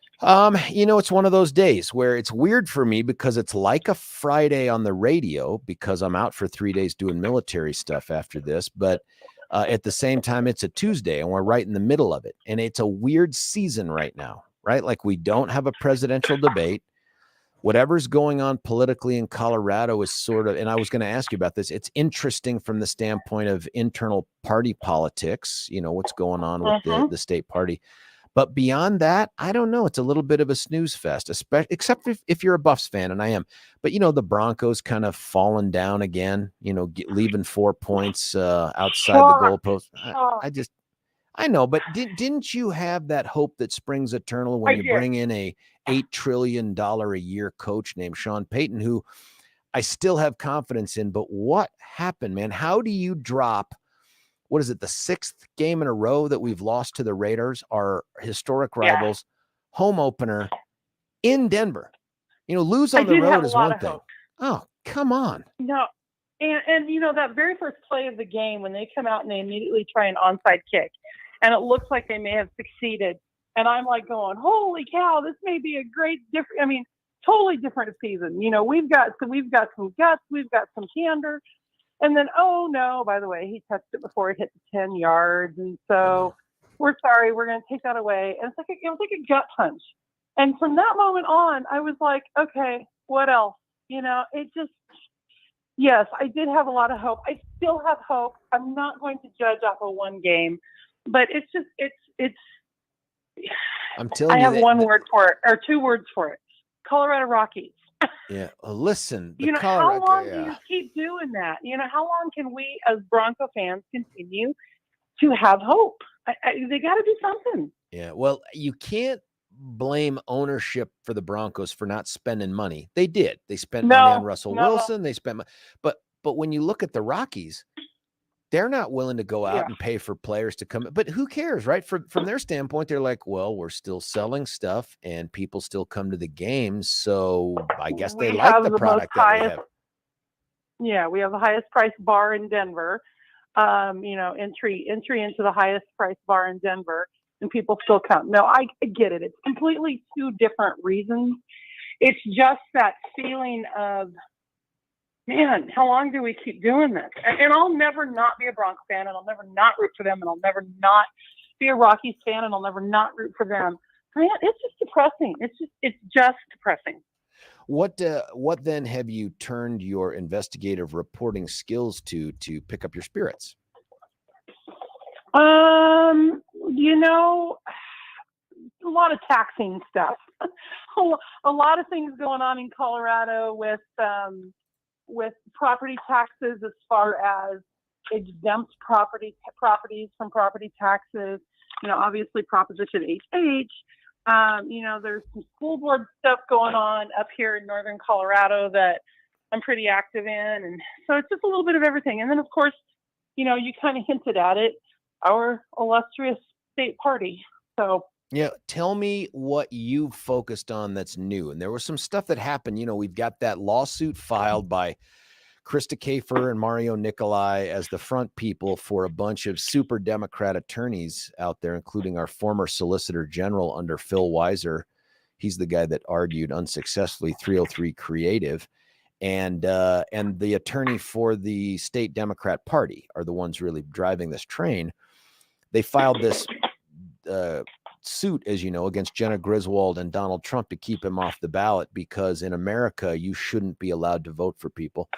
You know, it's one of those days where it's weird for me because it's like a Friday on the radio because I'm out for 3 days doing military stuff after this. But at the same time, it's a Tuesday and we're right in the middle of it. And it's a weird season right now, right? Like, we don't have a presidential debate. Whatever's going on politically in Colorado is sort of, and I was going to ask you about this, it's interesting from the standpoint of internal party politics, you know, what's going on with the state party. But beyond that, I don't know. It's a little bit of a snooze fest, except if you're a Buffs fan, and I am. But, you know, the Broncos kind of fallen down again, you know, leaving 4 points outside the goalpost. I know, but didn't you have that hope that springs eternal when you bring in a $8 trillion a year coach named Sean Payton, who I still have confidence in? But what happened, man? How do you drop, what is it, the 6th game in a row that we've lost to the Raiders, our historic rivals, home opener in Denver? You know, lose on the road is one thing. Oh, come on. No. And you know, that very first play of the game, when they come out and they immediately try an onside kick, and it looks like they may have succeeded. And I'm like going, holy cow, this may be a great different. I mean, totally different season. You know, we've got some guts, we've got some candor. And then, oh no, by the way, he touched it before it hit the 10 yards. And so we're sorry, we're going to take that away. And it was like a gut punch. And from that moment on, I was like, okay, what else? You know, yes, I did have a lot of hope. I still have hope. I'm not going to judge off of one game. But it's just, it's. I'm telling you, I have one word for it, or 2 words for it: Colorado Rockies. Yeah, listen. You know, how long do you keep doing that? You know, how long can we, as Bronco fans, continue to have hope? They got to do something. Yeah, well, you can't blame ownership for the Broncos for not spending money. They did. They spent money on Russell Wilson. They spent, but when you look at the Rockies, they're not willing to go out and pay for players to come. But who cares, right? From their standpoint, they're like, well, we're still selling stuff and people still come to the games. So I guess they like the product that we have. Yeah, we have the highest priced bar in Denver. You know, entry into the highest priced bar in Denver, and people still come. No, I get it. It's completely 2 different reasons. It's just that feeling of, man, how long do we keep doing this? And I'll never not be a Bronx fan, and I'll never not root for them, and I'll never not be a Rockies fan, and I'll never not root for them. Man, it's just depressing. It's just depressing. What then have you turned your investigative reporting skills to pick up your spirits? A lot of taxing stuff. A lot of things going on in Colorado with property taxes, as far as exempt properties from property taxes. Obviously Proposition HH. There's some school board stuff going on up here in northern Colorado that I'm pretty active in, and so it's just a little bit of everything. And then, of course, you kind of hinted at it, our illustrious state party. So. Yeah, tell me what you focused on that's new. And there was some stuff that happened. We've got that lawsuit filed by Krista Kafer and Mario Nicolai as the front people for a bunch of super Democrat attorneys out there, including our former Solicitor General under Phil Weiser. He's the guy that argued unsuccessfully 303 Creative. And the attorney for the state Democrat Party are the ones really driving this train. They filed this suit, as you know, against Jenna Griswold and Donald Trump to keep him off the ballot, because in America, you shouldn't be allowed to vote for people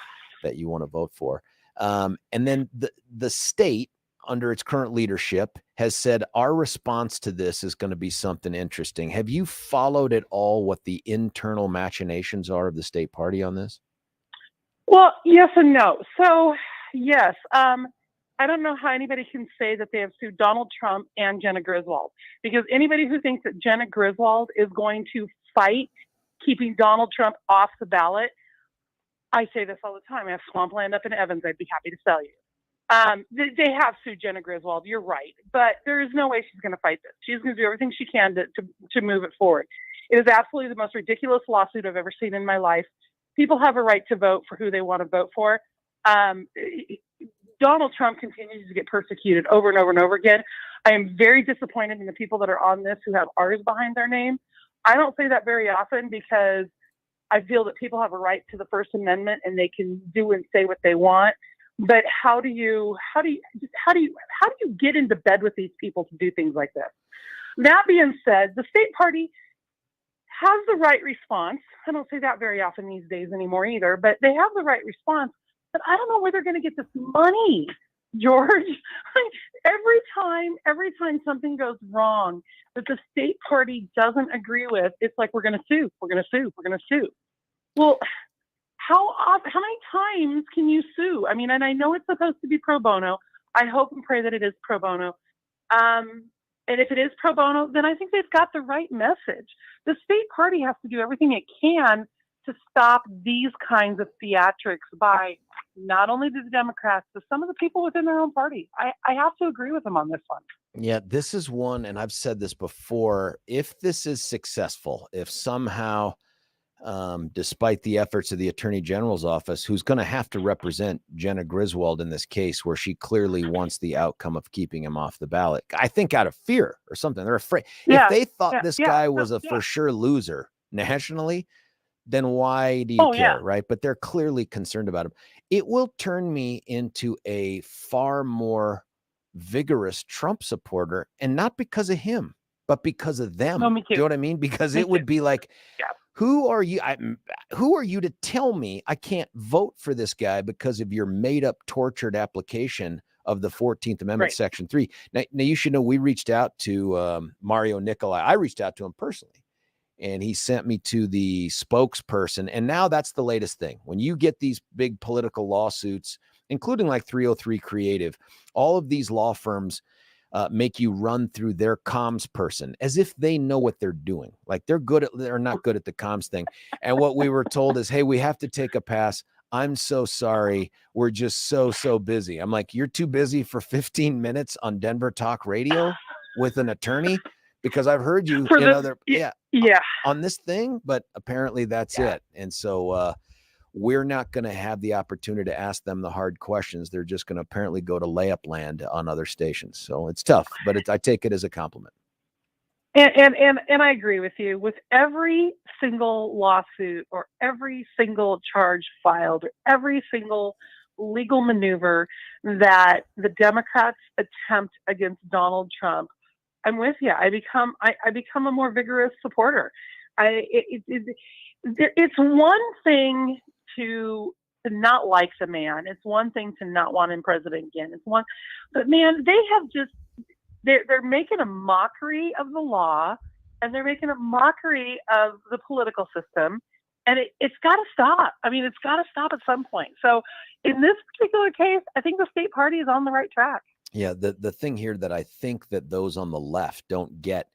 that you want to vote for. And then the state, under its current leadership, has said our response to this is going to be something interesting. Have you followed at all what the internal machinations are of the state party on this? Well, yes and no. So, yes. I don't know how anybody can say that they have sued Donald Trump and Jenna Griswold, because anybody who thinks that Jenna Griswold is going to fight keeping Donald Trump off the ballot, I say this all the time. I have swampland up in Evans. I'd be happy to sell you. They have sued Jenna Griswold. You're right. But there is no way she's going to fight this. She's going to do everything she can to move it forward. It is absolutely the most ridiculous lawsuit I've ever seen in my life. People have a right to vote for who they want to vote for. Donald Trump continues to get persecuted over and over and over again. I am very disappointed in the people that are on this who have R's behind their name. I don't say that very often, because I feel that people have a right to the First Amendment and they can do and say what they want. But how do you get into bed with these people to do things like this? That being said, the state party has the right response. I don't say that very often these days anymore either, but they have the right response. But I don't know where they're going to get this money, George. Every time something goes wrong that the state party doesn't agree with, it's like, we're going to sue. Well, how many times can you sue? I mean, and I know it's supposed to be pro bono. I hope and pray that it is pro bono. And if it is pro bono, then I think they've got the right message. The state party has to do everything it can to stop these kinds of theatrics by not only the Democrats, but some of the people within their own party. I have to agree with them on this one. Yeah, this is one, and I've said this before, if this is successful, if somehow, despite the efforts of the Attorney General's office, who's going to have to represent Jenna Griswold in this case, where she clearly wants the outcome of keeping him off the ballot, I think out of fear or something, they're afraid. Yeah, if they thought this guy was a for sure loser nationally, then why do you care, right? But they're clearly concerned about him. It will turn me into a far more vigorous Trump supporter, and not because of him, but because of them. No, me too. Do you know what I mean? Because it would be like, who are you? Who are you to tell me I can't vote for this guy because of your made up, tortured application of the 14th Amendment, Section 3? Now, you should know we reached out to Mario Nicolai. I reached out to him personally, and he sent me to the spokesperson. And now that's the latest thing. When you get these big political lawsuits, including like 303 Creative, all of these law firms make you run through their comms person as if they know what they're doing. Like they're not good at the comms thing. And what we were told is, hey, we have to take a pass. I'm so sorry. We're just so busy. I'm like, you're too busy for 15 minutes on Denver Talk Radio with an attorney? Because I've heard you on this thing, but apparently that's it. And so we're not going to have the opportunity to ask them the hard questions. They're just going to apparently go to layup land on other stations. So it's tough, but I take it as a compliment. And I agree with you. With every single lawsuit or every single charge filed or every single legal maneuver that the Democrats attempt against Donald Trump, I'm with you. I become a more vigorous supporter. it's one thing to not like the man. It's one thing to not want him president again. But man, they have just, they're making a mockery of the law, and they're making a mockery of the political system. And it's got to stop. I mean, it's got to stop at some point. So in this particular case, I think the state party is on the right track. Yeah. The thing here that I think that those on the left don't get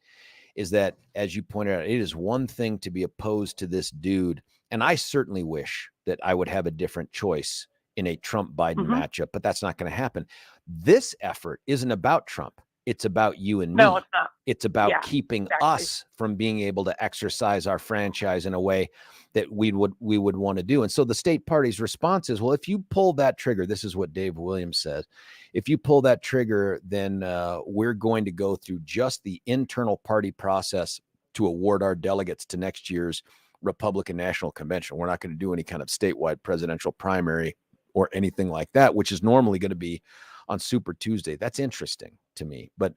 is that, as you pointed out, it is one thing to be opposed to this dude. And I certainly wish that I would have a different choice in a Trump-Biden matchup, but that's not going to happen. This effort isn't about Trump. It's about you and me. No, it's not. It's about keeping us from being able to exercise our franchise in a way that we would want to do. And so the state party's response is, well, if you pull that trigger, this is what Dave Williams says, if you pull that trigger, then we're going to go through just the internal party process to award our delegates to next year's Republican National Convention. We're not going to do any kind of statewide presidential primary or anything like that, which is normally going to be on Super Tuesday. That's interesting to me, but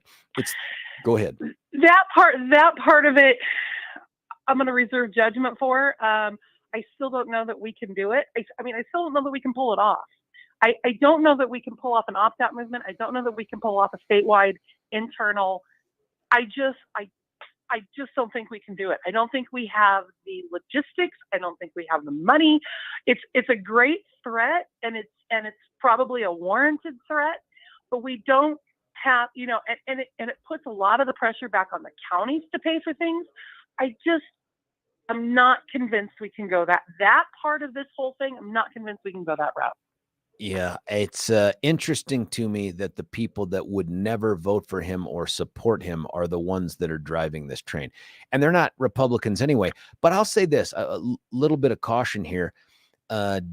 go ahead. That part of it, I'm going to reserve judgment for. I still don't know that we can do it. I still don't know that we can pull it off. I don't know that we can pull off an opt-out movement. I don't know that we can pull off a statewide internal. I just don't think we can do it. I don't think we have the logistics. I don't think we have the money. It's a great threat, and it's probably a warranted threat, but we don't have, and it puts a lot of the pressure back on the counties to pay for things. I'm not convinced we can go that part of this whole thing. I'm not convinced we can go that route. Yeah, it's interesting to me that the people that would never vote for him or support him are the ones that are driving this train. And they're not Republicans anyway. But I'll say this, a little bit of caution here.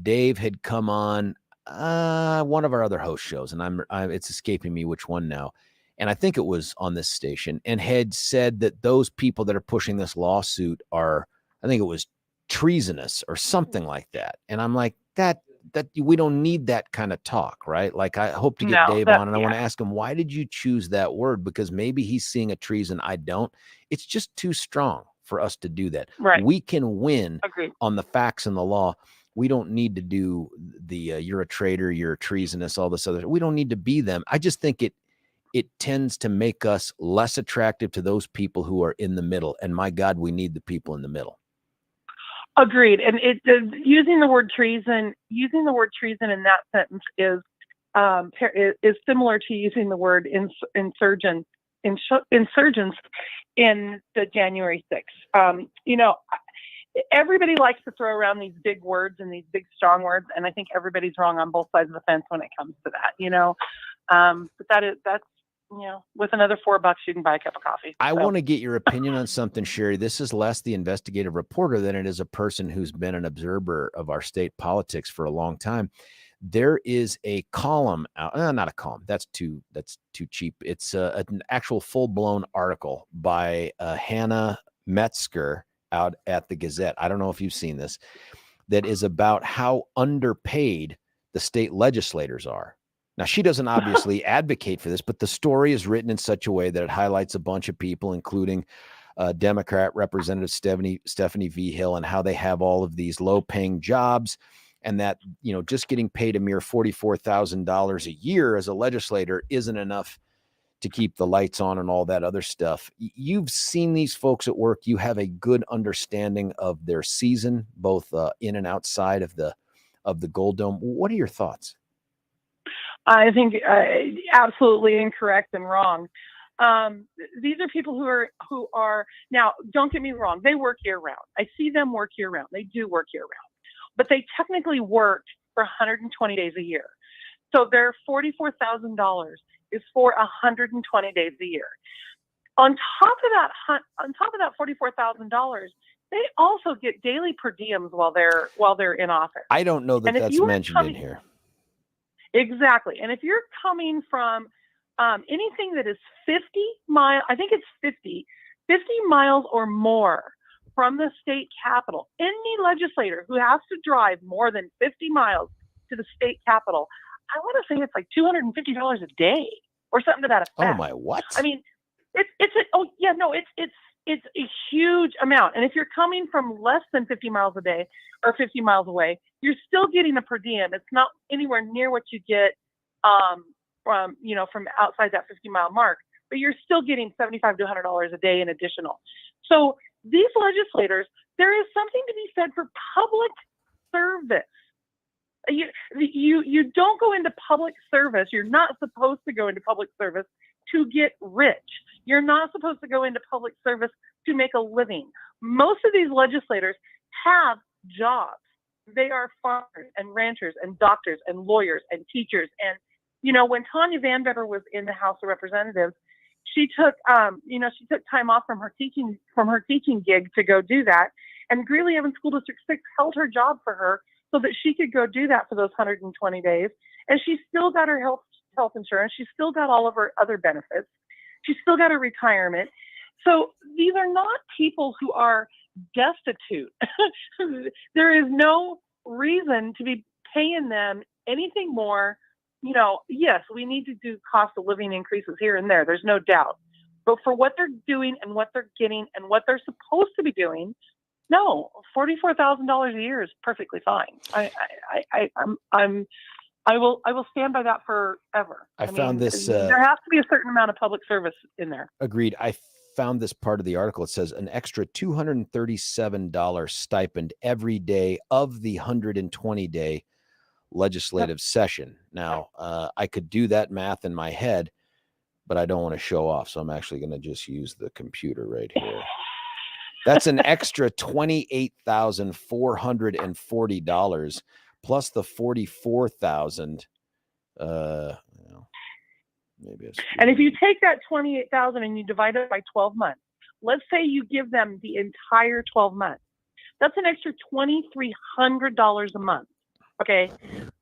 Dave had come on one of our other host shows, and it's escaping me which one now. And I think it was on this station, and had said that those people that are pushing this lawsuit are, I think it was treasonous or something like that. And I'm like, that we don't need that kind of talk, right? Like, I hope to get Dave on, and I want to ask him, why did you choose that word? Because maybe he's seeing a treason. I don't. It's just too strong for us to do that. Right. We can win Agreed. on the facts and the law. We don't need to do the you're a traitor, you're treasonous, all this other. We don't need to be them. I just think it tends to make us less attractive to those people who are in the middle. And my God, we need the people in the middle. Agreed. And using the word treason in that sentence is similar to using the word insurgents in the January 6th. Everybody likes to throw around these big words and these big strong words, and I think everybody's wrong on both sides of the fence when it comes to that. But that's with another $4 you can buy a cup of coffee. I want to get your opinion on something, Sherie. This is less the investigative reporter than it is a person who's been an observer of our state politics for a long time. There is a column out, not a column. That's too cheap. It's an actual full-blown article by Hannah Metzger out at the Gazette. I don't know if you've seen this, that is about how underpaid the state legislators are. Now, she doesn't obviously advocate for this, but the story is written in such a way that it highlights a bunch of people, including Democrat Representative Stephanie V. Hill, and how they have all of these low-paying jobs, and that, just getting paid a mere $44,000 a year as a legislator isn't enough to keep the lights on and all that other stuff. You've seen these folks at work. You have a good understanding of their season, both in and outside of the Gold Dome. What are your thoughts? I think absolutely incorrect and wrong. These are people who are now, don't get me wrong, they work year round. I see them work year round. They do work year round, but they technically worked for 120 days a year. So their $44,000 is for 120 days a year. On top of that $44,000, they also get daily per diems while they're in office. I don't know that that's mentioned in here. Exactly. And if you're coming from anything that is 50 miles, I think it's 50 miles or more from the state capitol, any legislator who has to drive more than 50 miles to the state capitol, I want to say it's like $250 a day or something to that effect. Oh my, what? I mean, it's It's a huge amount. And if you're coming from less than 50 miles a day or 50 miles away, you're still getting a per diem. It's not anywhere near what you get from outside that 50-mile mark, but you're still getting $75 to $100 a day in additional. So these legislators, there is something to be said for public service. You don't go into public service. You're not supposed to go into public service to get rich. You're not supposed to go into public service to make a living. Most of these legislators have jobs. They are farmers and ranchers and doctors and lawyers and teachers. And, when Tanya Vanbetter was in the House of Representatives, she took time off from her teaching gig to go do that. And Greeley-Evans School District 6 held her job for her so that she could go do that for those 120 days. And she still got her health insurance. She still got all of her other benefits. She still got her retirement. So these are not people who are destitute. There is no reason to be paying them anything more. Yes, we need to do cost of living increases here and there. There's no doubt. But for what they're doing and what they're getting and what they're supposed to be doing, no, $44,000 a year is perfectly fine. I will stand by that forever. I found this. There has to be a certain amount of public service in there. Agreed. I found this part of the article. It says an extra $237 stipend every day of the 120-day legislative session. Now, I could do that math in my head, but I don't want to show off. So I'm actually going to just use the computer right here. That's an extra $28,440 plus the $44,000. Maybe it's. And if you take that $28,000 and you divide it by 12 months, let's say you give them the entire 12 months. That's an extra $2,300 a month. Okay,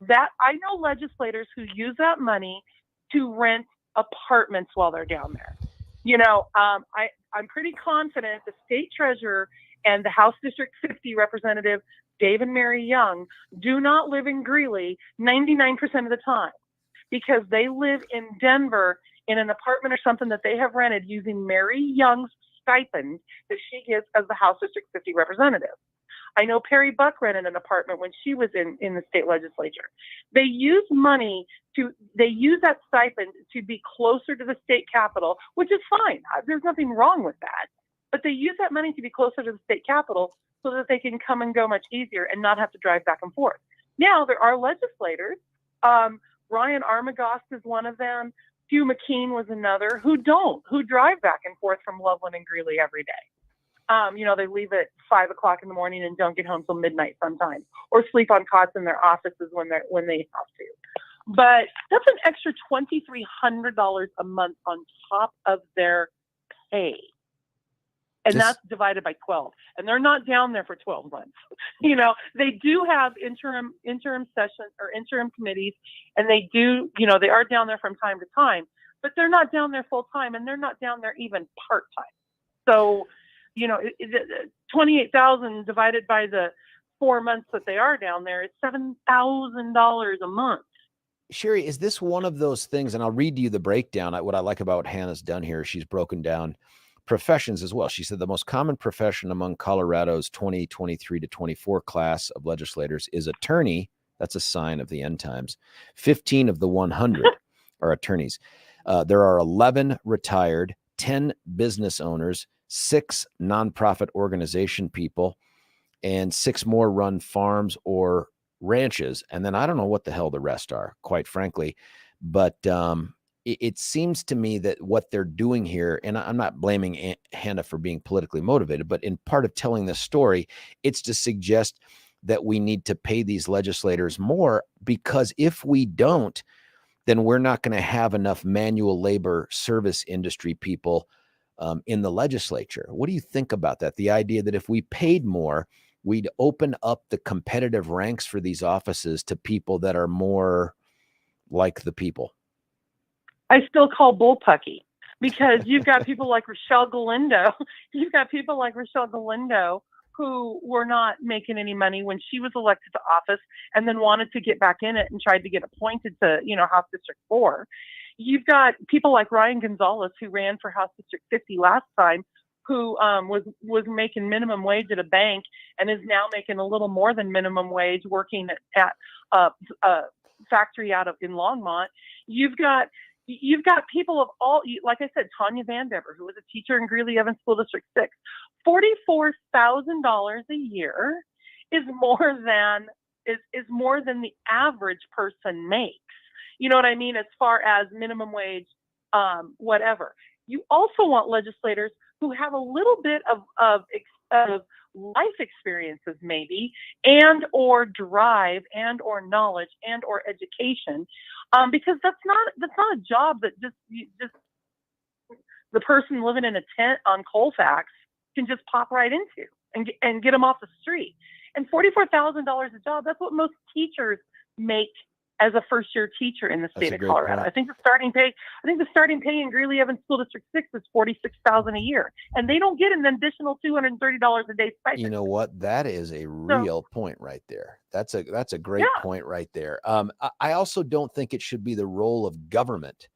that I know legislators who use that money to rent apartments while they're down there. I'm pretty confident the state treasurer and the House District 50 representative, Dave and Mary Young, do not live in Greeley 99% of the time because they live in Denver in an apartment or something that they have rented using Mary Young's stipend that she gets as the House District 50 representative. I know Perry Buck rented an apartment when she was in the state legislature. They use that stipend to be closer to the state capitol, which is fine. There's nothing wrong with that. But they use that money to be closer to the state capitol so that they can come and go much easier and not have to drive back and forth. Now, there are legislators. Ryan Armagost is one of them. Hugh McKean was another who drive back and forth from Loveland and Greeley every day. They leave at 5 o'clock in the morning and don't get home till midnight sometimes, or sleep on cots in their offices when they have to. But that's an extra $2,300 a month on top of their pay. And that's divided by 12. And they're not down there for 12 months. They do have interim sessions or interim committees, and they do, they are down there from time to time, but they're not down there full time, and they're not down there even part time. So, 28,000 divided by the 4 months that they are down there, it's $7,000 a month. Sherie, is this one of those things? And I'll read you the breakdown. What I like about what Hannah's done here, she's broken down professions as well. She said the most common profession among Colorado's 2023 to 24 class of legislators is attorney. That's a sign of the end times. 15 of the 100 are attorneys. There are 11 retired, 10 business owners, 6 nonprofit organization people, and 6 more run farms or ranches. And then I don't know what the hell the rest are, quite frankly. But it seems to me that what they're doing here, and I'm not blaming Hannah for being politically motivated, but in part of telling this story, it's to suggest that we need to pay these legislators more, because if we don't, then we're not going to have enough manual labor service industry people in the legislature. What do you think about that? The idea that if we paid more, we'd open up the competitive ranks for these offices to people that are more like the people. I still call bullpucky, because you've got people like Rochelle Galindo. You've got people like Rochelle Galindo who were not making any money when she was elected to office and then wanted to get back in it and tried to get appointed to, House District 4. You've got people like Ryan Gonzalez, who ran for House District 50 last time, who was making minimum wage at a bank and is now making a little more than minimum wage working at a factory in Longmont. You've got people of all, like I said, Tanya Vandever, who was a teacher in Greeley Evans School District 6. $44,000 a year is more than the average person makes. You know what I mean? As far as minimum wage, whatever. You also want legislators who have a little bit of life experiences, maybe, and or drive, and or knowledge, and or education, because that's not a job that just the person living in a tent on Colfax can just pop right into and get them off the street. And $44,000 a job, that's what most teachers make as a first-year teacher in the state of Colorado. I think the starting pay in Greeley Evans School District 6 is $46,000 a year, and they don't get an additional $230 a day stipend. You know what? That is a real point right there. That's a great point right there. I also don't think it should be the role of government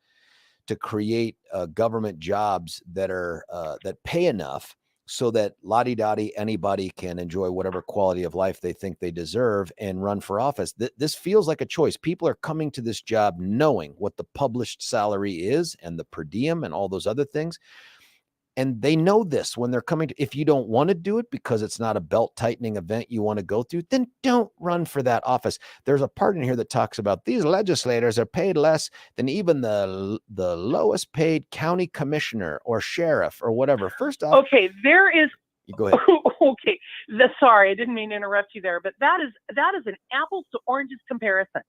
to create government jobs that are that pay enough so that la-di-da-di anybody can enjoy whatever quality of life they think they deserve and run for office. This feels like a choice. People are coming to this job knowing what the published salary is and the per diem and all those other things. And they know this when they're coming to, if you don't want to do it because it's not a belt tightening event you want to go through, then don't run for that office. There's a part in here that talks about these legislators are paid less than even the lowest paid county commissioner or sheriff or whatever. First off, okay, there is. You go ahead. Okay, sorry, I didn't mean to interrupt you there, but that is an apples to oranges comparison.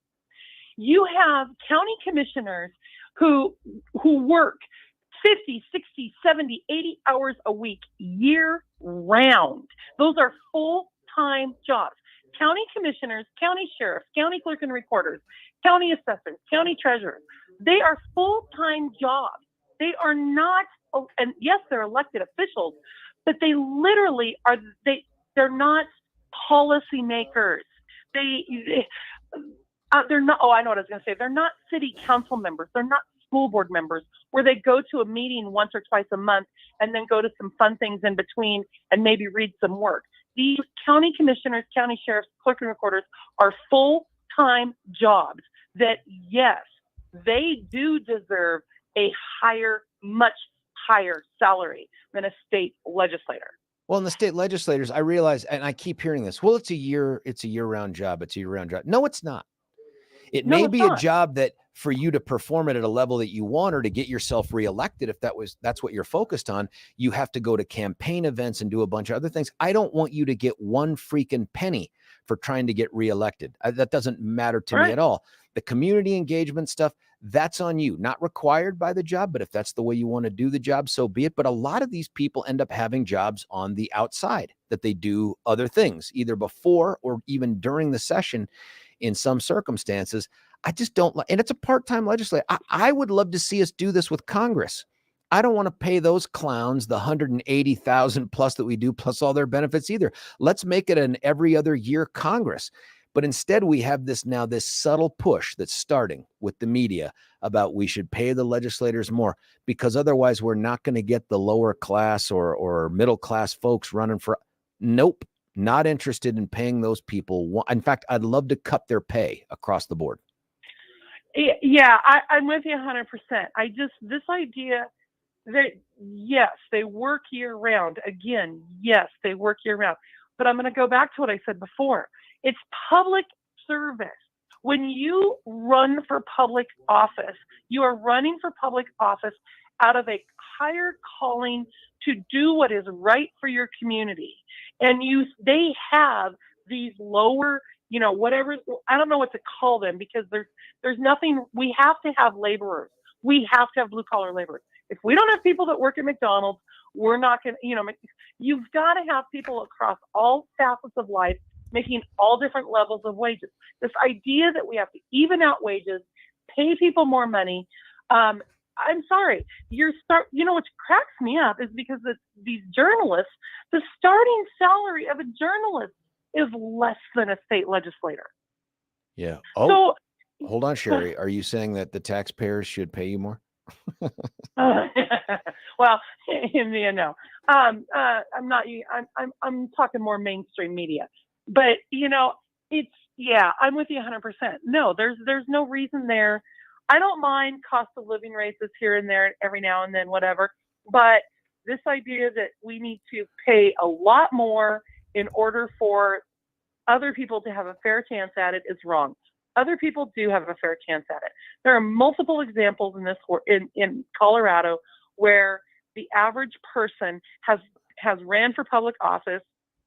You have county commissioners who work 50, 60, 70, 80 hours a week, year round. Those are full-time jobs. County commissioners, county sheriffs, county clerk and recorders, county assessors, county treasurers, they are full-time jobs. They are not, and yes, they're elected officials, but they literally are, they're not policymakers. They're not, I know what I was going to say. They're not city council members. They're not school board members where they go to a meeting once or twice a month and then go to some fun things in between and maybe read some work. These county commissioners, county sheriffs, clerk and recorders are full-time jobs that, yes, they do deserve a much higher salary than a state legislator. Well, in the state legislators, I realize, and I keep hearing this, well, it's a year-round job. It's a year-round job. No, it's not. It may be a job that for you to perform it at a level that you want or to get yourself reelected, if that's what you're focused on, you have to go to campaign events and do a bunch of other things. I don't want you to get one freaking penny for trying to get reelected. That doesn't matter to me at all. The community engagement stuff, that's on you. Not required by the job, but if that's the way you want to do the job, so be it. But a lot of these people end up having jobs on the outside that they do other things, either before or even during the session. In some circumstances, I just don't like, and it's a part-time legislator. I would love to see us do this with Congress. I don't want to pay those clowns the $180,000 plus that we do, plus all their benefits either. Let's make it an every other year Congress. But instead, we have this subtle push that's starting with the media about we should pay the legislators more because otherwise we're not going to get the lower class or middle class folks running for. Nope. Not interested in paying those people. In fact, I'd love to cut their pay across the board. Yeah, I'm with you 100%. This idea that, yes, they work year round. Again, yes, they work year round. But I'm going to go back to what I said before. It's public service. When you run for public office, you are running for public office out of a higher calling to do what is right for your community. And they have these lower, whatever, I don't know what to call them because there's nothing, we have to have laborers. We have to have blue collar laborers. If we don't have people that work at McDonald's, we're not going to, you've got to have people across all facets of life making all different levels of wages. This idea that we have to even out wages, pay people more money, I'm sorry. What cracks me up is because these journalists, the starting salary of a journalist is less than a state legislator. Yeah. Oh, so, hold on, Sherie. Are you saying that the taxpayers should pay you more? Well, no. I'm not. I'm talking more mainstream media, but I'm with you 100%. No, there's no reason there. I don't mind cost of living raises here and there, every now and then, whatever. But this idea that we need to pay a lot more in order for other people to have a fair chance at it is wrong. Other people do have a fair chance at it. There are multiple examples in Colorado where the average person has ran for public office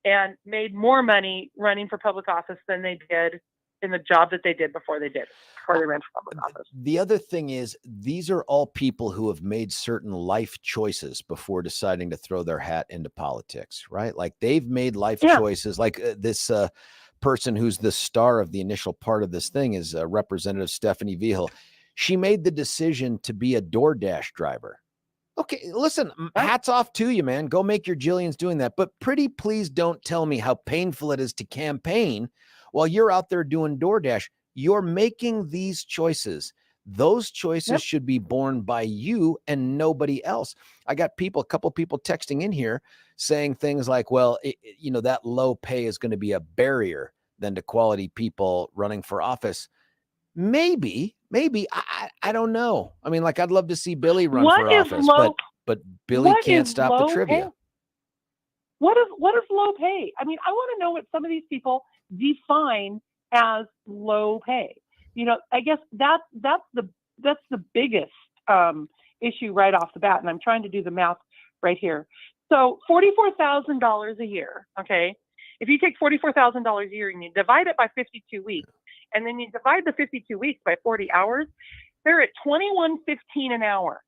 and made more money running for public office than they did in the job that they did before they ran for public office. The other thing is, these are all people who have made certain life choices before deciding to throw their hat into politics, right? Like they've made life choices. Like this person who's the star of the initial part of this thing is Representative Stephanie Vigil. She made the decision to be a DoorDash driver. Okay, listen, hats off to you, man. Go make your jillions doing that. But pretty please don't tell me how painful it is to campaign while you're out there doing DoorDash. You're making these choices. Those choices should be borne by you and nobody else. I got a couple people texting in here saying things like, well, that low pay is going to be a barrier then to quality people running for office. Maybe, I don't know. I mean, like, I'd love to see Billy run for office, but Billy can't stop the trivia. Pay? What is low pay? I mean, I want to know what some of these people define as low pay. I guess that's the biggest issue right off the bat, and I'm trying to do the math right here. So $44,000 a year. Okay, if you take $44,000 a year and you divide it by 52 weeks, and then you divide the 52 weeks by 40 hours, they're at $21.15 an hour.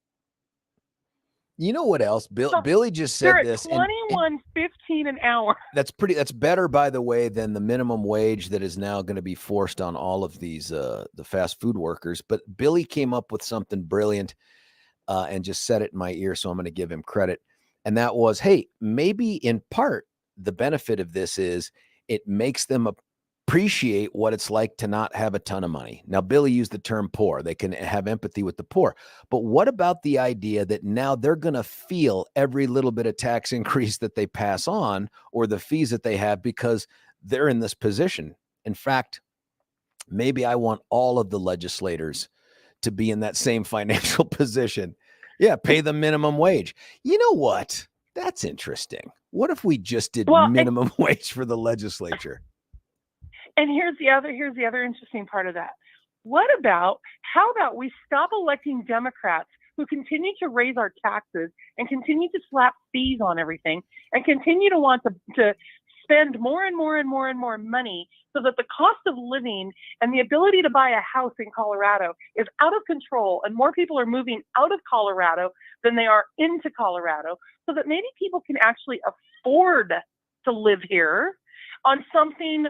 You know what else? Billy just said this. $21.15 an hour. That's better, by the way, than the minimum wage that is now going to be forced on all of these the fast food workers. But Billy came up with something brilliant and just said it in my ear, so I'm going to give him credit. And that was, hey, maybe in part the benefit of this is it makes them appreciate what it's like to not have a ton of money. Now, Billy used the term poor. They can have empathy with the poor. But what about the idea that now they're going to feel every little bit of tax increase that they pass on or the fees that they have because they're in this position? In fact, maybe I want all of the legislators to be in that same financial position. Yeah, pay the minimum wage. You know what? That's interesting. What if we just did minimum wage for the legislature? And here's the other interesting part of that. How about we stop electing Democrats who continue to raise our taxes and continue to slap fees on everything and continue to want to spend more and more and more and more money so that the cost of living and the ability to buy a house in Colorado is out of control and more people are moving out of Colorado than they are into Colorado, so that maybe people can actually afford to live here on something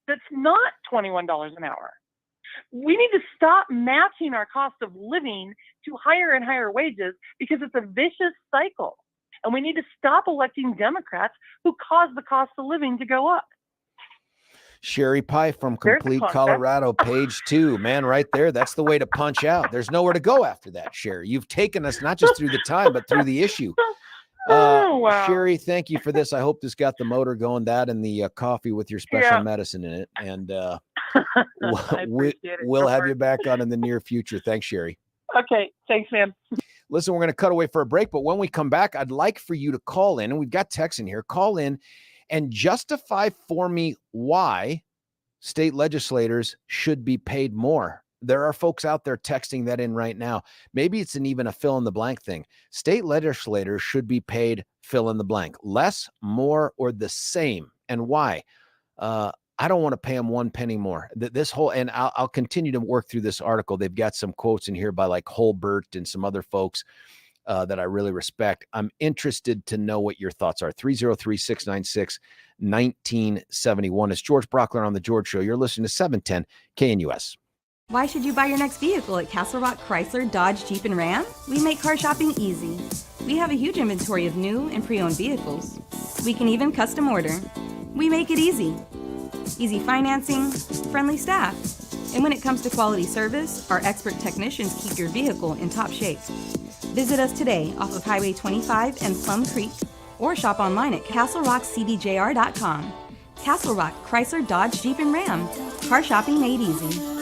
that's not $21 an hour. We need to stop matching our cost of living to higher and higher wages because it's a vicious cycle. And we need to stop electing Democrats who cause the cost of living to go up. Sherie Peif from Complete Colorado, page 2. Man, right there. That's the way to punch out. There's nowhere to go after that, Sherie. You've taken us not just through the time, but through the issue. Wow. Sherie, thank you for this. I hope this got the motor going, that and the coffee with your special medicine in it. And we'll have you back on in the near future. Thanks, Sherie. Okay. Thanks, man. Listen, we're going to cut away for a break, but when we come back, I'd like for you to call in, and we've got texts in here, call in and justify for me why state legislators should be paid more. There are folks out there texting that in right now. Maybe it's even a fill in the blank thing. State legislators should be paid fill in the blank, less, more, or the same. And why? I don't want to pay them one penny more. This whole, and I'll continue to work through this article. They've got some quotes in here by like Holbert and some other folks that I really respect. I'm interested to know what your thoughts are. 303-696-1971. It's George Brauchler on The George Show. You're listening to 710 KNUS. Why should you buy your next vehicle at Castle Rock Chrysler, Dodge, Jeep, and Ram? We make car shopping easy. We have a huge inventory of new and pre-owned vehicles. We can even custom order. We make it easy. Easy financing, friendly staff, And when it comes to quality service, our expert technicians keep your vehicle in top shape. Visit us today off of Highway 25 and Plum Creek, or shop online at CastleRockCDJR.com. Castle Rock Chrysler Dodge Jeep and Ram. Car shopping made easy.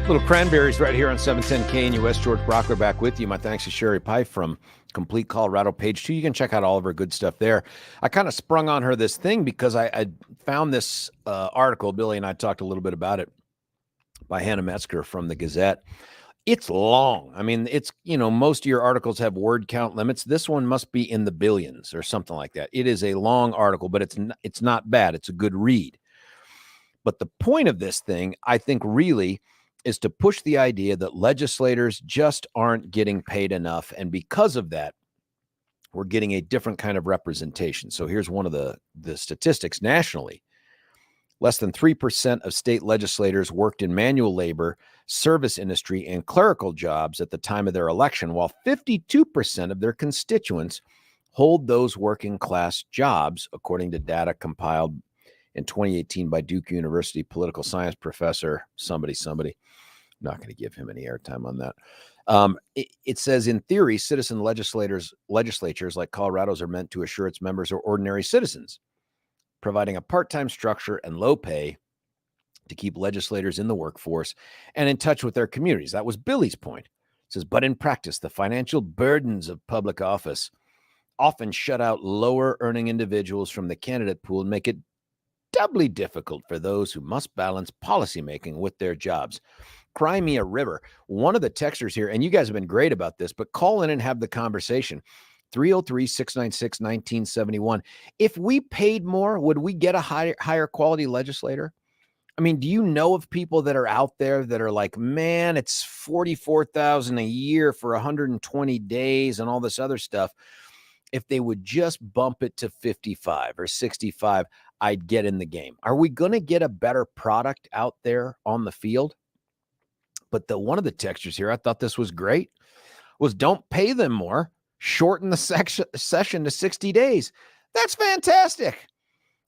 Little Cranberries right here on 710 KNUS. George Brauchler back with you. My thanks to Sherie Peif from Complete Colorado, page 2. You can check out all of her good stuff there. I kind of sprung on her this thing because I found this article. Billy and I talked a little bit about it, by Hannah Metzger from the Gazette. It's long. I mean, it's, most of your articles have word count limits. This one must be in the billions or something like that. It is a long article, but it's not bad. It's a good read. But the point of this thing, I think, really is to push the idea that legislators just aren't getting paid enough. And because of that, we're getting a different kind of representation. So here's one of the statistics nationally. Less than 3% of state legislators worked in manual labor, service industry, and clerical jobs at the time of their election, while 52% of their constituents hold those working class jobs, according to data compiled in 2018 by Duke University political science professor, somebody. Not going to give him any airtime on that. It says, in theory, citizen legislatures like Colorado's are meant to assure its members are ordinary citizens, providing a part-time structure and low pay to keep legislators in the workforce and in touch with their communities. That was Billy's point. It says, but in practice, the financial burdens of public office often shut out lower-earning individuals from the candidate pool and make it doubly difficult for those who must balance policymaking with their jobs. Cry me a river. One of the texters here, and you guys have been great about this, but call in and have the conversation. 303-696-1971. If we paid more, would we get a higher quality legislator? I mean, do you know of people that are out there that are like, man, it's $44,000 a year for 120 days and all this other stuff. If they would just bump it to 55 or 65, I'd get in the game. Are we going to get a better product out there on the field? But one of the textures here, I thought this was great, was don't pay them more, shorten the session to 60 days. That's fantastic.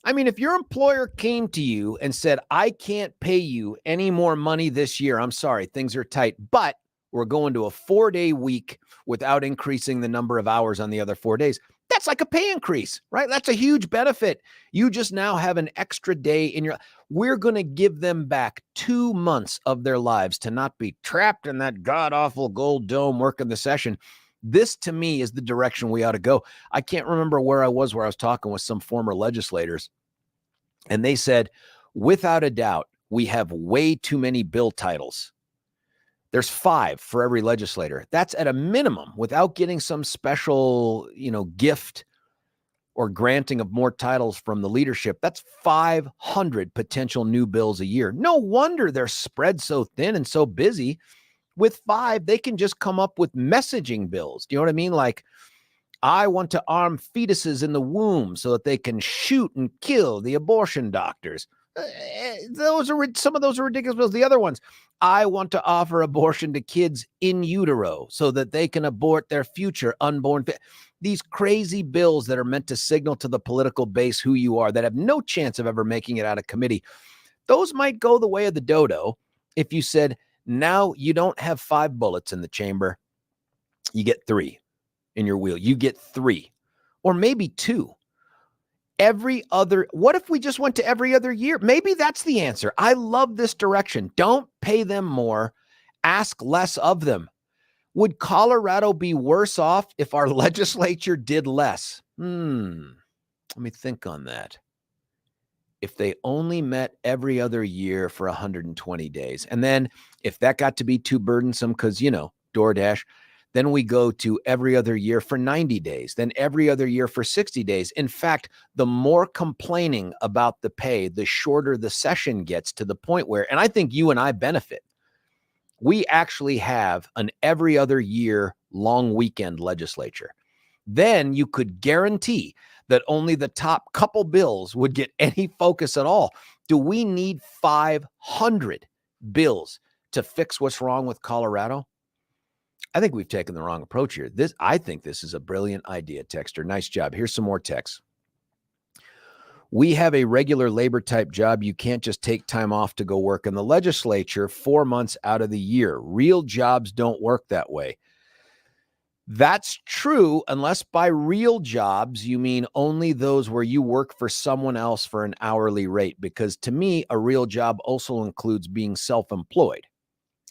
I mean, if your employer came to you and said, I can't pay you any more money this year, I'm sorry, things are tight, but we're going to a 4-day week without increasing the number of hours on the other 4 days. That's like a pay increase, right? That's a huge benefit. You just now have an extra day in your, we're going to give them back 2 months of their lives to not be trapped in that god-awful gold dome working the session. This, to me, is the direction we ought to go. I can't remember where I was talking with some former legislators, and they said, without a doubt, we have way too many bill titles. There's 5 for every legislator. That's at a minimum, without getting some special, gift or granting of more titles from the leadership. That's 500 potential new bills a year. No wonder they're spread so thin and so busy. With 5, they can just come up with messaging bills. Do you know what I mean? Like, I want to arm fetuses in the womb so that they can shoot and kill the abortion doctors. Some of those are ridiculous bills. The other ones, I want to offer abortion to kids in utero so that they can abort their future unborn. These crazy bills that are meant to signal to the political base who you are, that have no chance of ever making it out of committee. Those might go the way of the dodo if you said, now you don't have 5 bullets in the chamber. You get 3 in your wheel. You get 3 or maybe 2. What if we just went to every other year? Maybe that's the answer. I love this direction. Don't pay them more. Ask less of them. Would Colorado be worse off if our legislature did less? Let me think on that. If they only met every other year for 120 days. And then if that got to be too burdensome because, DoorDash, then we go to every other year for 90 days, then every other year for 60 days. In fact, the more complaining about the pay, the shorter the session gets, to the point where, and I think you and I benefit, we actually have an every other year long weekend legislature. Then you could guarantee that only the top couple bills would get any focus at all. Do we need 500 bills to fix what's wrong with Colorado? I think we've taken the wrong approach here. I think this is a brilliant idea, texter. Nice job. Here's some more texts. We have a regular labor type job. You can't just take time off to go work in the legislature 4 months out of the year. Real jobs don't work that way. That's true, unless by real jobs, you mean only those where you work for someone else for an hourly rate. Because to me, a real job also includes being self-employed.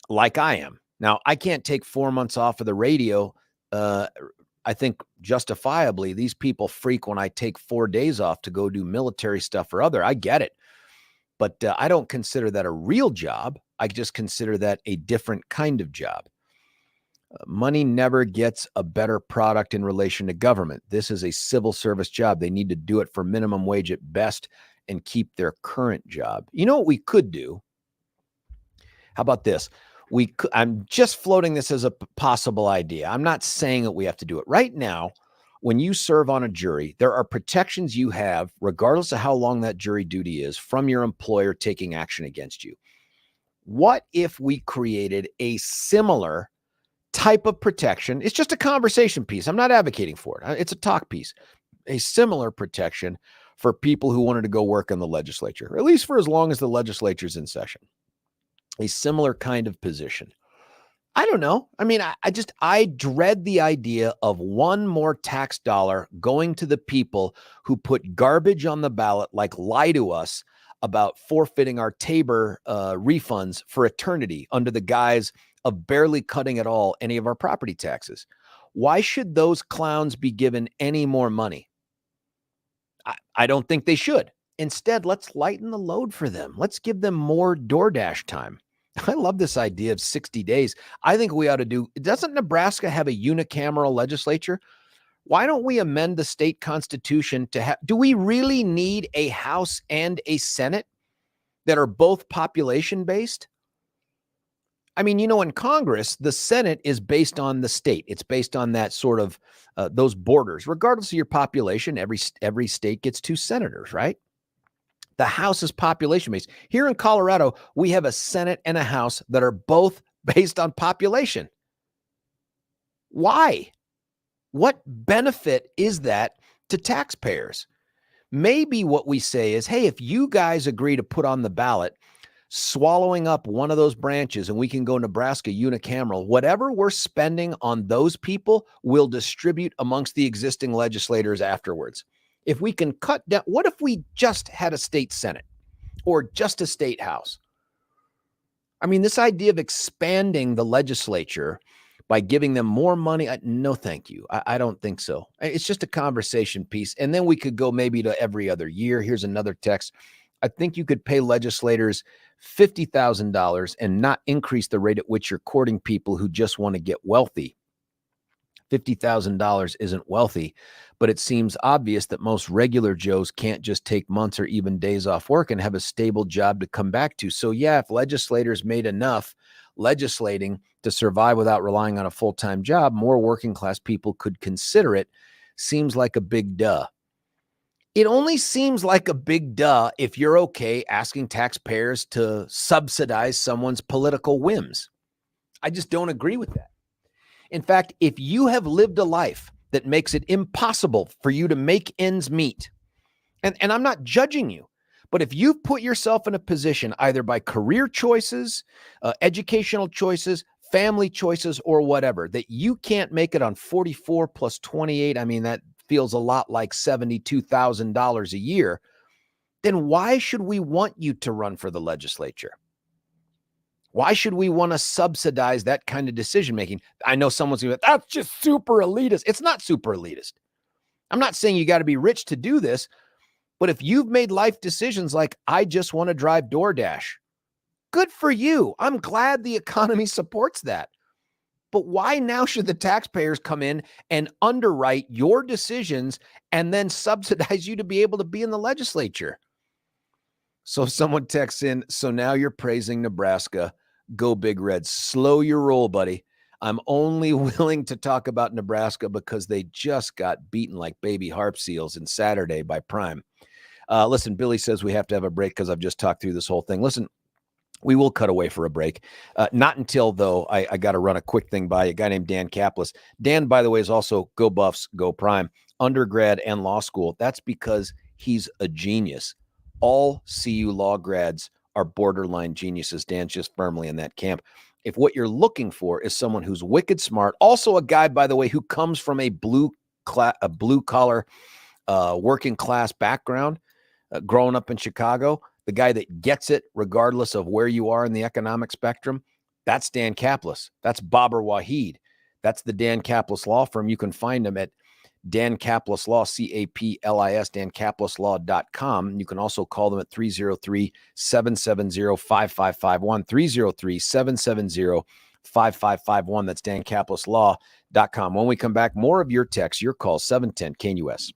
like I am. Now, I can't take 4 months off of the radio. I think justifiably, these people freak when I take 4 days off to go do military stuff or other. I get it. But I don't consider that a real job. I just consider that a different kind of job. Money never gets a better product in relation to government. This is a civil service job. They need to do it for minimum wage at best and keep their current job. You know what we could do? How about this? I'm just floating this as a possible idea. I'm not saying that we have to do it. Right now, when you serve on a jury, there are protections you have, regardless of how long that jury duty is, from your employer taking action against you. What if we created a similar type of protection? It's just a conversation piece. I'm not advocating for it. It's a talk piece. A similar protection for people who wanted to go work in the legislature, or at least for as long as the legislature's in session. A similar kind of position. I don't know. I mean, I dread the idea of one more tax dollar going to the people who put garbage on the ballot, like lie to us about forfeiting our Tabor refunds for eternity under the guise of barely cutting at all any of our property taxes. Why should those clowns be given any more money? I don't think they should. Instead, let's lighten the load for them. Let's give them more DoorDash time. I love this idea of 60 days. I think we ought to do, doesn't Nebraska have a unicameral legislature? Why don't we amend the state constitution to have, do we really need a House and a Senate that are both population based? I mean, you know, in Congress, the Senate is based on the state. It's based on that sort of, those borders. Regardless of your population, every state gets 2 senators, right? The House is population based. Here in Colorado, we have a Senate and a House that are both based on population. Why? What benefit is that to taxpayers? Maybe what we say is, hey, if you guys agree to put on the ballot swallowing up one of those branches and we can go Nebraska unicameral, whatever we're spending on those people, we'll distribute amongst the existing legislators afterwards. If we can cut down, what if we just had a state Senate or just a state House? I mean, this idea of expanding the legislature by giving them more money, no, thank you. I don't think so. It's just a conversation piece. And then we could go maybe to every other year. Here's another text. I think you could pay legislators $50,000 and not increase the rate at which you're courting people who just want to get wealthy. $50,000 isn't wealthy, but it seems obvious that most regular Joes can't just take months or even days off work and have a stable job to come back to. So yeah, if legislators made enough legislating to survive without relying on a full-time job, more working class people could consider it. Seems like a big duh. It only seems like a big duh if you're okay asking taxpayers to subsidize someone's political whims. I just don't agree with that. In fact, if you have lived a life that makes it impossible for you to make ends meet, and I'm not judging you, but if you've put yourself in a position either by career choices, educational choices, family choices, or whatever, that you can't make it on 44 plus 28, I mean, that feels a lot like $72,000 a year, then why should we want you to run for the legislature? Why should we want to subsidize that kind of decision-making? I know someone's going to be, that's just super elitist. It's not super elitist. I'm not saying you got to be rich to do this, but if you've made life decisions like, I just want to drive DoorDash, good for you. I'm glad the economy supports that. But why now should the taxpayers come in and underwrite your decisions and then subsidize you to be able to be in the legislature? So someone texts in, so now you're praising Nebraska. Go Big Red. Slow your roll, buddy. I'm only willing to talk about Nebraska because they just got beaten like baby harp seals in Saturday by Prime. Listen, Billy says we have to have a break because I've just talked through this whole thing. Listen, we will cut away for a break. Not until, though, I got to run a quick thing by a guy named Dan Kaplis. Dan, by the way, is also Go Buffs, Go Prime, undergrad and law school. That's because he's a genius. All CU law grads are borderline geniuses. Dan's just firmly in that camp. If what you're looking for is someone who's wicked smart, also a guy, by the way, who comes from a blue collar, working class background, growing up in Chicago, the guy that gets it regardless of where you are in the economic spectrum, That's Dan Kaplis. That's Babar Waheed. That's the Dan Kaplis Law Firm. You can find them at Dan Kaplis Law, Caplis, dankaplis.com. You can also call them at 303-770-5551, 303-770-5551. That's dankaplis.law.com. When we come back, more of your texts, your calls, 710 KNUS.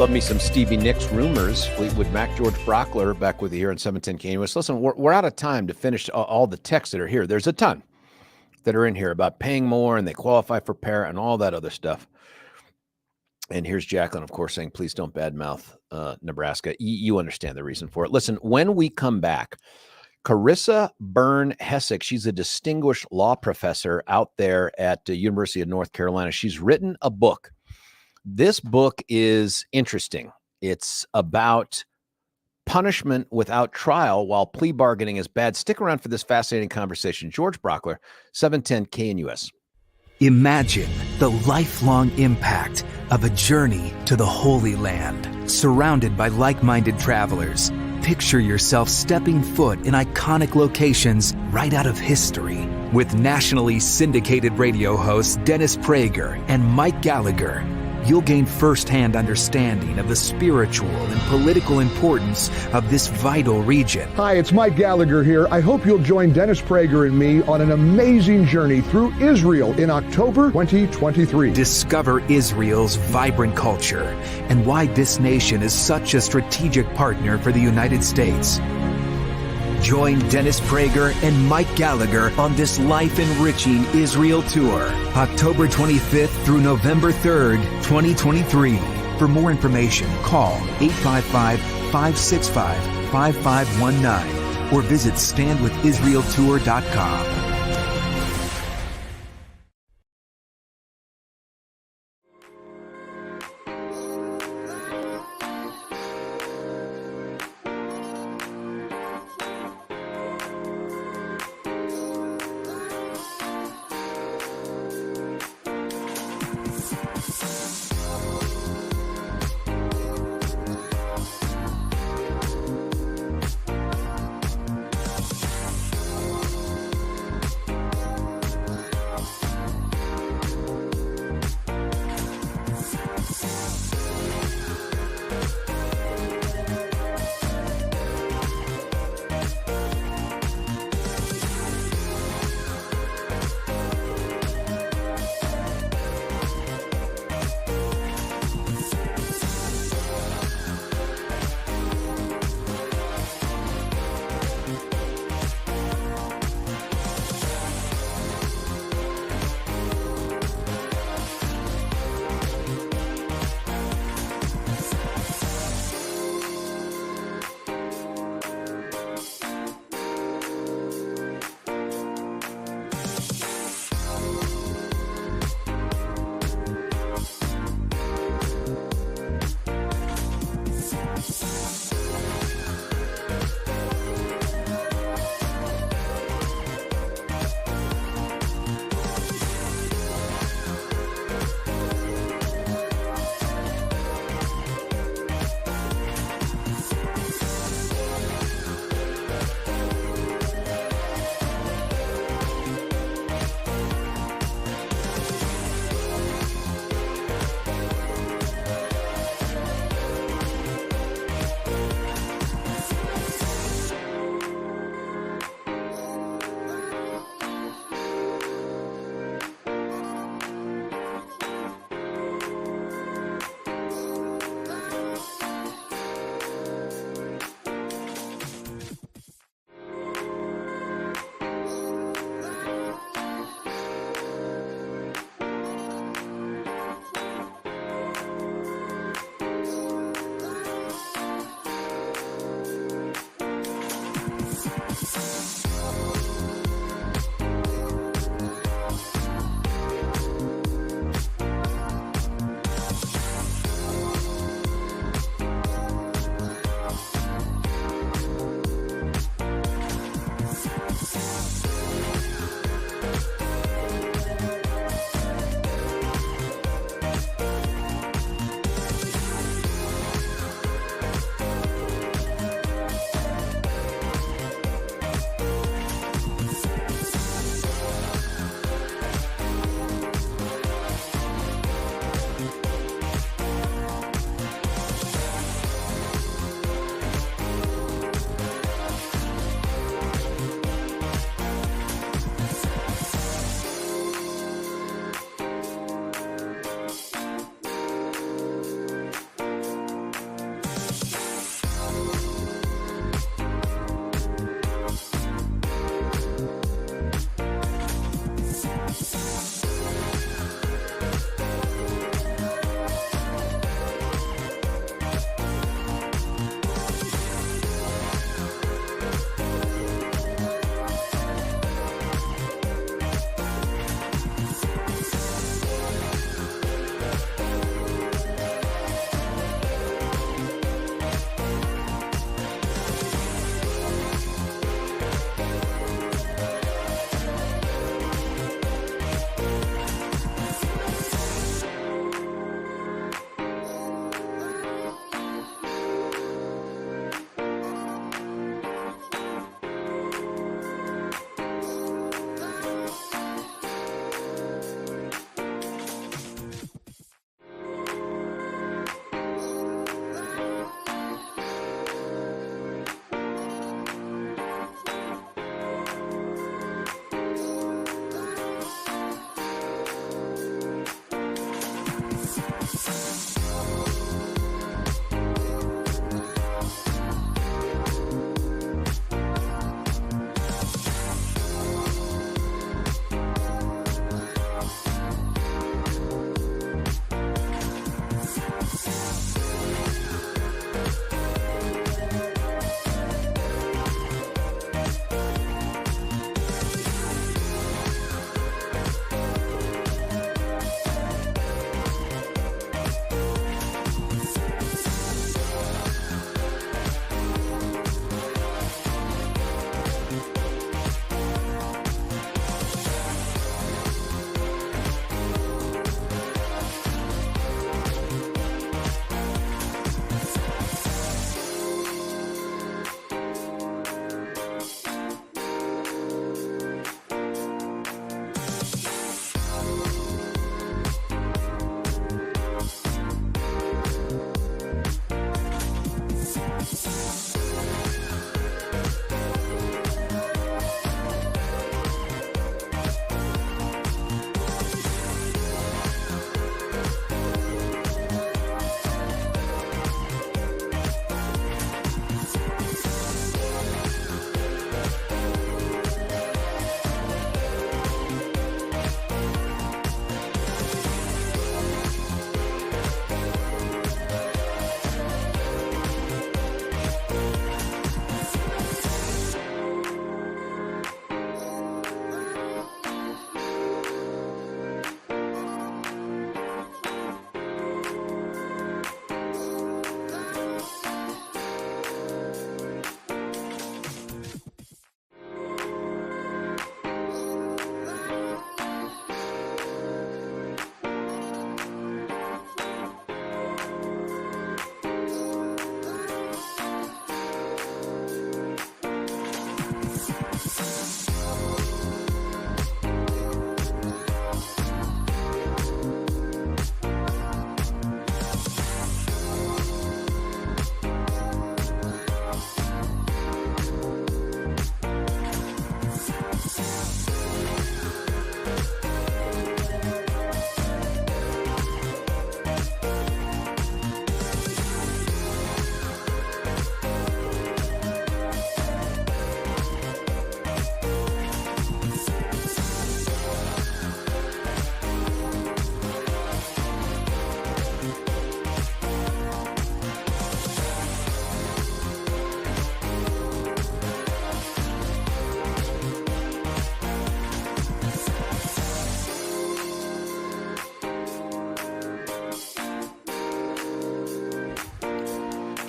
Love me some Stevie Nicks rumors. Fleetwood Mac, George Brauchler, back with you here on 710 KNUS. Listen, we're out of time to finish all the texts that are here. There's a ton that are in here about paying more and they qualify for PER and all that other stuff. And here's Jacqueline, of course, saying, please don't badmouth Nebraska. You understand the reason for it. Listen, when we come back, Carissa Byrne Hessick, she's a distinguished law professor out there at the University of North Carolina. She's written a book. This book is interesting. It's about punishment without trial while plea bargaining is bad. Stick around for this fascinating conversation. George Brauchler, 710 KNUS. Imagine the lifelong impact of a journey to the Holy Land, surrounded by like-minded travelers. Picture yourself stepping foot in iconic locations right out of history. With nationally syndicated radio hosts Dennis Prager and Mike Gallagher, you'll gain firsthand understanding of the spiritual and political importance of this vital region. Hi, it's Mike Gallagher here. I hope you'll join Dennis Prager and me on an amazing journey through Israel in October 2023. Discover Israel's vibrant culture and why this nation is such a strategic partner for the United States. Join Dennis Prager and Mike Gallagher on this life-enriching Israel tour, October 25th through November 3rd, 2023. For more information, call 855-565-5519 or visit standwithisraeltour.com.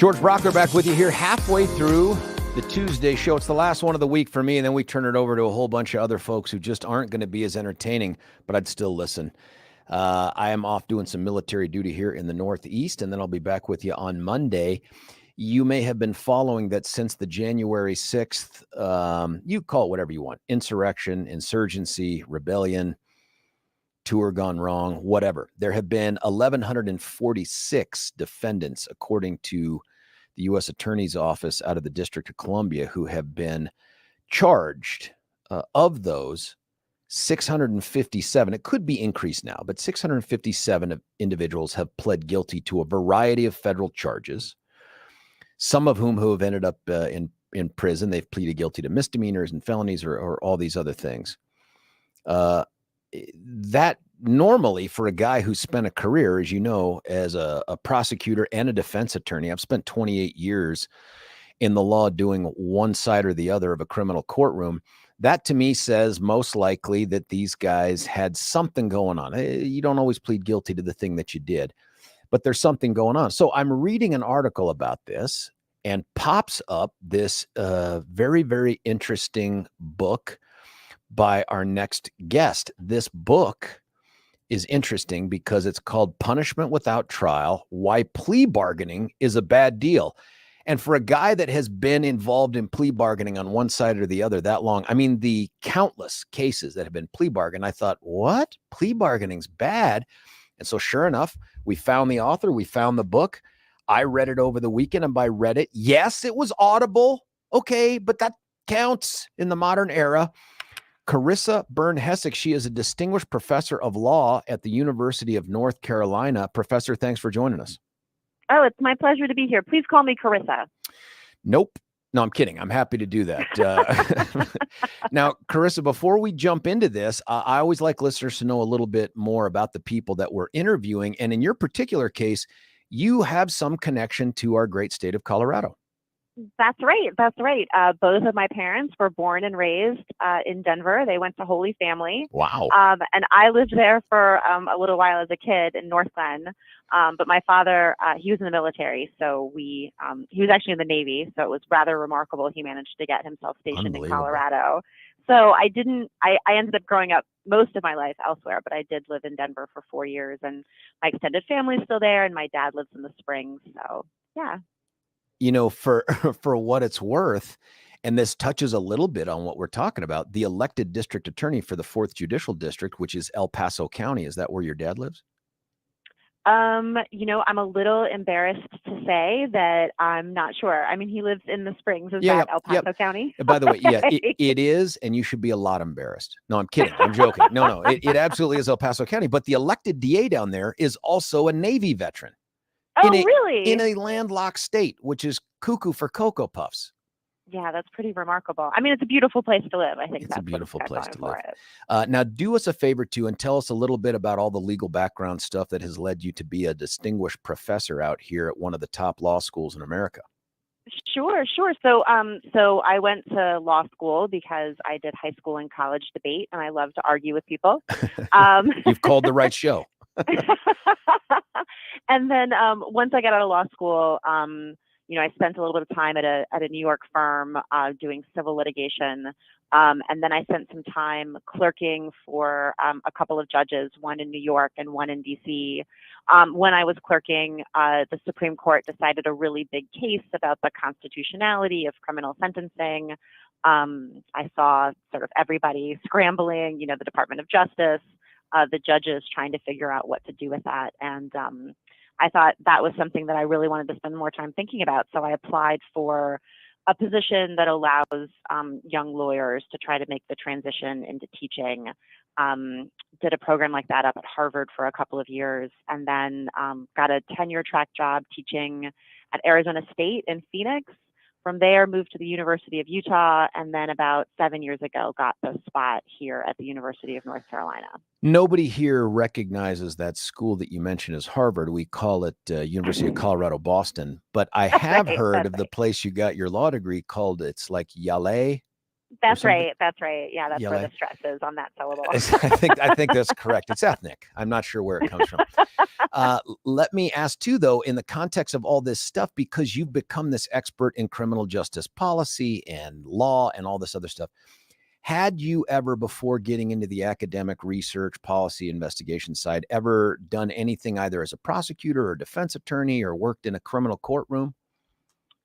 George Brauchler back with you here halfway through the Tuesday show. It's the last one of the week for me, and then we turn it over to a whole bunch of other folks who just aren't going to be as entertaining, but I'd still listen. I am off doing some military duty here in the Northeast, and then I'll be back with you on Monday. You may have been following that since the January 6th, you call it whatever you want, insurrection, insurgency, rebellion, tour gone wrong, whatever. There have been 1,146 defendants, according to the U.S. Attorney's Office out of the District of Columbia, who have been charged. Of those, 657, it could be increased now, but 657 individuals have pled guilty to a variety of federal charges, some of whom who have ended up in prison. They've pleaded guilty to misdemeanors and felonies or all these other things. That normally, for a guy who spent a career, as you know, as a prosecutor and a defense attorney, I've spent 28 years in the law doing one side or the other of a criminal courtroom. That to me says most likely that these guys had something going on. You don't always plead guilty to the thing that you did, but there's something going on. So I'm reading an article about this, and pops up this very, very interesting book by our next guest. This book is interesting because it's called Punishment Without Trial: Why Plea Bargaining is a Bad Deal. And for a guy that has been involved in plea bargaining on one side or the other that long, I mean, the countless cases that have been plea bargained, I thought, what? Plea bargaining's bad. And so sure enough, we found the author, we found the book. I read it over the weekend, and by read it, yes, it was Audible. Okay, but that counts in the modern era. Carissa Byrne Hessick. She is a distinguished professor of law at the University of North Carolina. Professor, thanks for joining us. Oh, it's my pleasure to be here. Please call me Carissa. Nope. No, I'm kidding. I'm happy to do that. Now, Carissa, before we jump into this, I always like listeners to know a little bit more about the people that we're interviewing. And in your particular case, you have some connection to our great state of Colorado. That's right. That's right. Both of my parents were born and raised in Denver. They went to Holy Family. Wow. And I lived there for a little while as a kid in North Glen. But my father, he was in the military. So he was actually in the Navy. So it was rather remarkable. He managed to get himself stationed in Colorado. So I ended up growing up most of my life elsewhere, but I did live in Denver for 4 years, and my extended family's still there, and my dad lives in the Springs. So yeah. You know, for what it's worth, and this touches a little bit on what we're talking about, the elected district attorney for the 4th Judicial District, which is El Paso County. Is that where your dad lives? You know, I'm a little embarrassed to say that I'm not sure. I mean, he lives in the Springs. Is that El Paso County? By the way, yeah, it is, and you should be a lot embarrassed. No, I'm kidding. I'm joking. No, it absolutely is El Paso County. But the elected DA down there is also a Navy veteran. Oh, really? In a landlocked state, which is cuckoo for Cocoa Puffs. Yeah, that's pretty remarkable. I mean, it's a beautiful place to live. I think it's a beautiful place to live. It. Now, do us a favor too, and tell us a little bit about all the legal background stuff that has led you to be a distinguished professor out here at one of the top law schools in America. Sure. So I went to law school because I did high school and college debate, and I love to argue with people. You've called the right show. And then once I got out of law school, you know, I spent a little bit of time at a New York firm doing civil litigation. And then I spent some time clerking for a couple of judges, one in New York and one in DC. When I was clerking, the Supreme Court decided a really big case about the constitutionality of criminal sentencing. I saw sort of everybody scrambling, you know, the Department of Justice, the judges trying to figure out what to do with that. And I thought that was something that I really wanted to spend more time thinking about. So I applied for a position that allows young lawyers to try to make the transition into teaching. Did a program like that up at Harvard for a couple of years, and then got a tenure track job teaching at Arizona State in Phoenix. From there, moved to the University of Utah, and then about 7 years ago, got the spot here at the University of North Carolina. Nobody here recognizes that school that you mentioned as Harvard. We call it University of Colorado, Boston. But I have heard of the place you got your law degree called, it's like Yale. That's right. Yeah, that's Yale. where the stress is on that syllable. I think that's correct. It's ethnic. I'm not sure where it comes from. Let me ask too, though, in the context of all this stuff, because you've become this expert in criminal justice policy and law and all this other stuff. Had you ever, before getting into the academic research, policy, investigation side, ever done anything either as a prosecutor or defense attorney or worked in a criminal courtroom?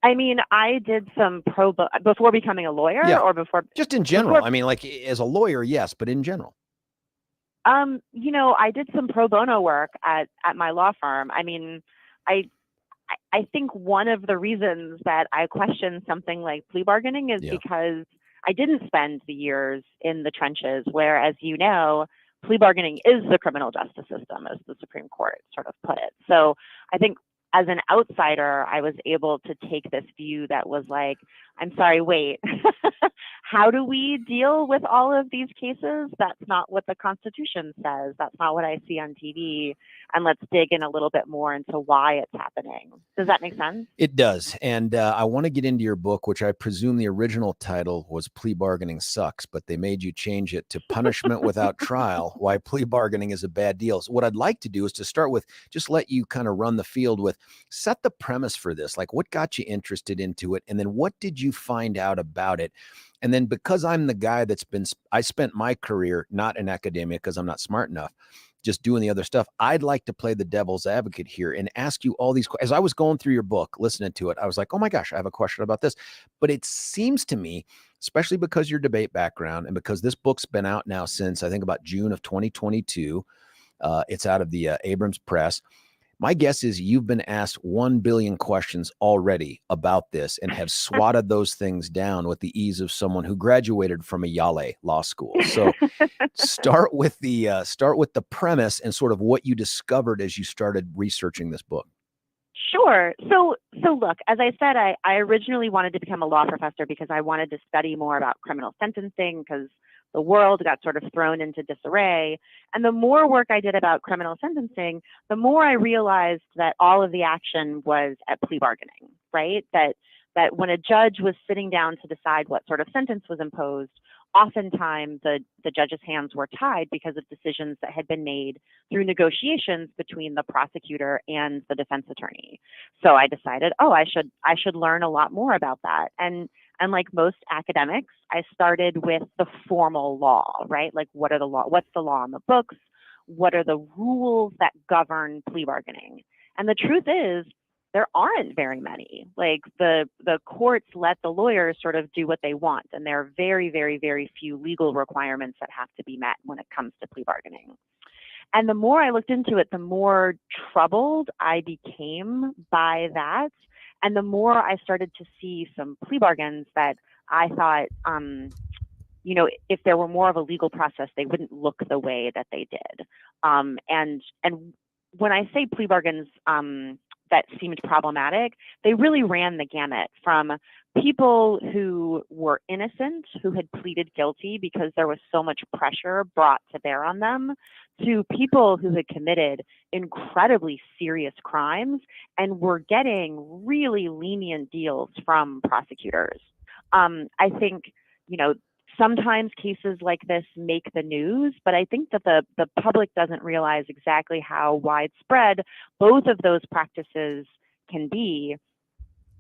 I mean, I did some before becoming a lawyer, or before just in general. I mean, like as a lawyer, yes, but in general. You know, I did some pro bono work at my law firm. I mean, I think one of the reasons that I question something like plea bargaining is because I didn't spend the years in the trenches, where, as you know, plea bargaining is the criminal justice system, as the Supreme Court sort of put it. So I think as an outsider, I was able to take this view that was like, I'm sorry, wait, how do we deal with all of these cases? That's not what the Constitution says. That's not what I see on TV. And let's dig in a little bit more into why it's happening. Does that make sense? It does. And I want to get into your book, which I presume the original title was Plea Bargaining Sucks, but they made you change it to Punishment Without Trial, Why Plea Bargaining is a Bad Deal. So what I'd like to do is to start with, just let you kind of run the field with, set the premise for this. Like, what got you interested into it? And then what did you find out about it? And then, because I'm the guy I spent my career not in academia because I'm not smart enough, just doing the other stuff, I'd like to play the devil's advocate here and ask you all these questions. As I was going through your book, listening to it, I was like, oh my gosh, I have a question about this. But it seems to me, especially because your debate background and because this book's been out now since I think about June of 2022, it's out of the Abrams Press. My guess is you've been asked 1 billion questions already about this and have swatted those things down with the ease of someone who graduated from a Yale law school. So start with the premise and sort of what you discovered as you started researching this book. Sure. So look, as I said, I originally wanted to become a law professor because I wanted to study more about criminal sentencing because the world got sort of thrown into disarray. And the more work I did about criminal sentencing, the more I realized that all of the action was at plea bargaining, right? That when a judge was sitting down to decide what sort of sentence was imposed, oftentimes the judge's hands were tied because of decisions that had been made through negotiations between the prosecutor and the defense attorney. So I decided, I should learn a lot more about that. And like most academics, I started with the formal law, right? Like what's the law in the books? What are the rules that govern plea bargaining? And the truth is, there aren't very many. Like the courts let the lawyers sort of do what they want. And there are very, very, very few legal requirements that have to be met when it comes to plea bargaining. And the more I looked into it, the more troubled I became by that. And the more I started to see some plea bargains that I thought, if there were more of a legal process, they wouldn't look the way that they did. And when I say plea bargains, that seemed problematic, they really ran the gamut from people who were innocent, who had pleaded guilty because there was so much pressure brought to bear on them, to people who had committed incredibly serious crimes and were getting really lenient deals from prosecutors. I think, sometimes cases like this make the news, but I think that the public doesn't realize exactly how widespread both of those practices can be.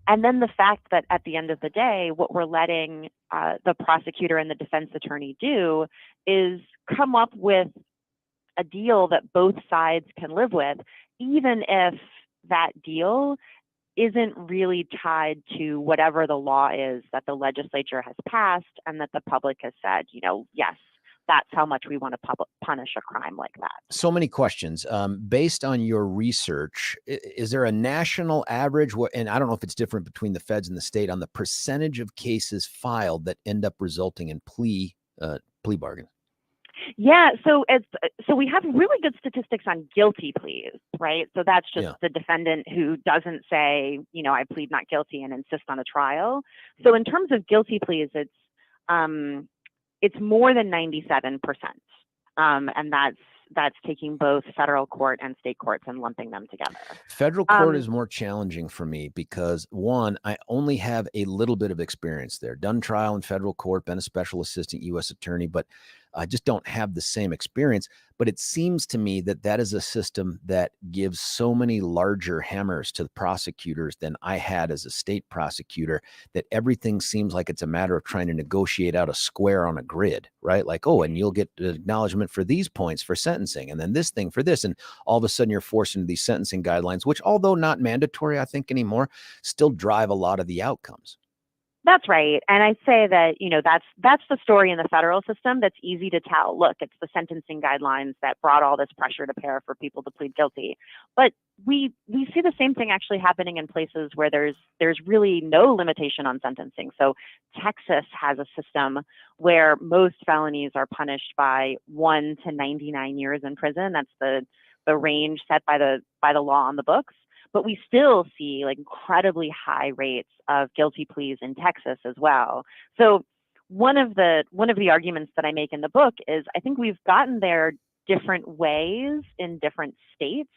And then the fact that at the end of the day, what we're letting the prosecutor and the defense attorney do is come up with a deal that both sides can live with, even if that deal isn't really tied to whatever the law is that the legislature has passed and that the public has said, yes, that's how much we want to punish a crime like that. So many questions. Based on your research, is there a national average? And I don't know if it's different between the feds and the state on the percentage of cases filed that end up resulting in plea bargains. Yeah, so we have really good statistics on guilty pleas, right? So that's just the defendant who doesn't say, I plead not guilty and insist on a trial. So in terms of guilty pleas, it's more than 97%, and that's taking both federal court and state courts and lumping them together. Federal court is more challenging for me because, one, I only have a little bit of experience there. Done trial in federal court, been a special assistant U.S. attorney, but I just don't have the same experience. But it seems to me that is a system that gives so many larger hammers to the prosecutors than I had as a state prosecutor, that everything seems like it's a matter of trying to negotiate out a square on a grid, right? Like, and you'll get acknowledgement for these points for sentencing, and then this thing for this. And all of a sudden you're forced into these sentencing guidelines, which, although not mandatory, I think anymore, still drive a lot of the outcomes. That's right. And I'd say that, that's the story in the federal system that's easy to tell. Look, it's the sentencing guidelines that brought all this pressure to bear for people to plead guilty. But we see the same thing actually happening in places where there's really no limitation on sentencing. So Texas has a system where most felonies are punished by 1 to 99 years in prison. That's the range set by the law on the books. But we still see like incredibly high rates of guilty pleas in Texas as well. So one of the arguments that I make in the book is I think we've gotten there different ways in different states,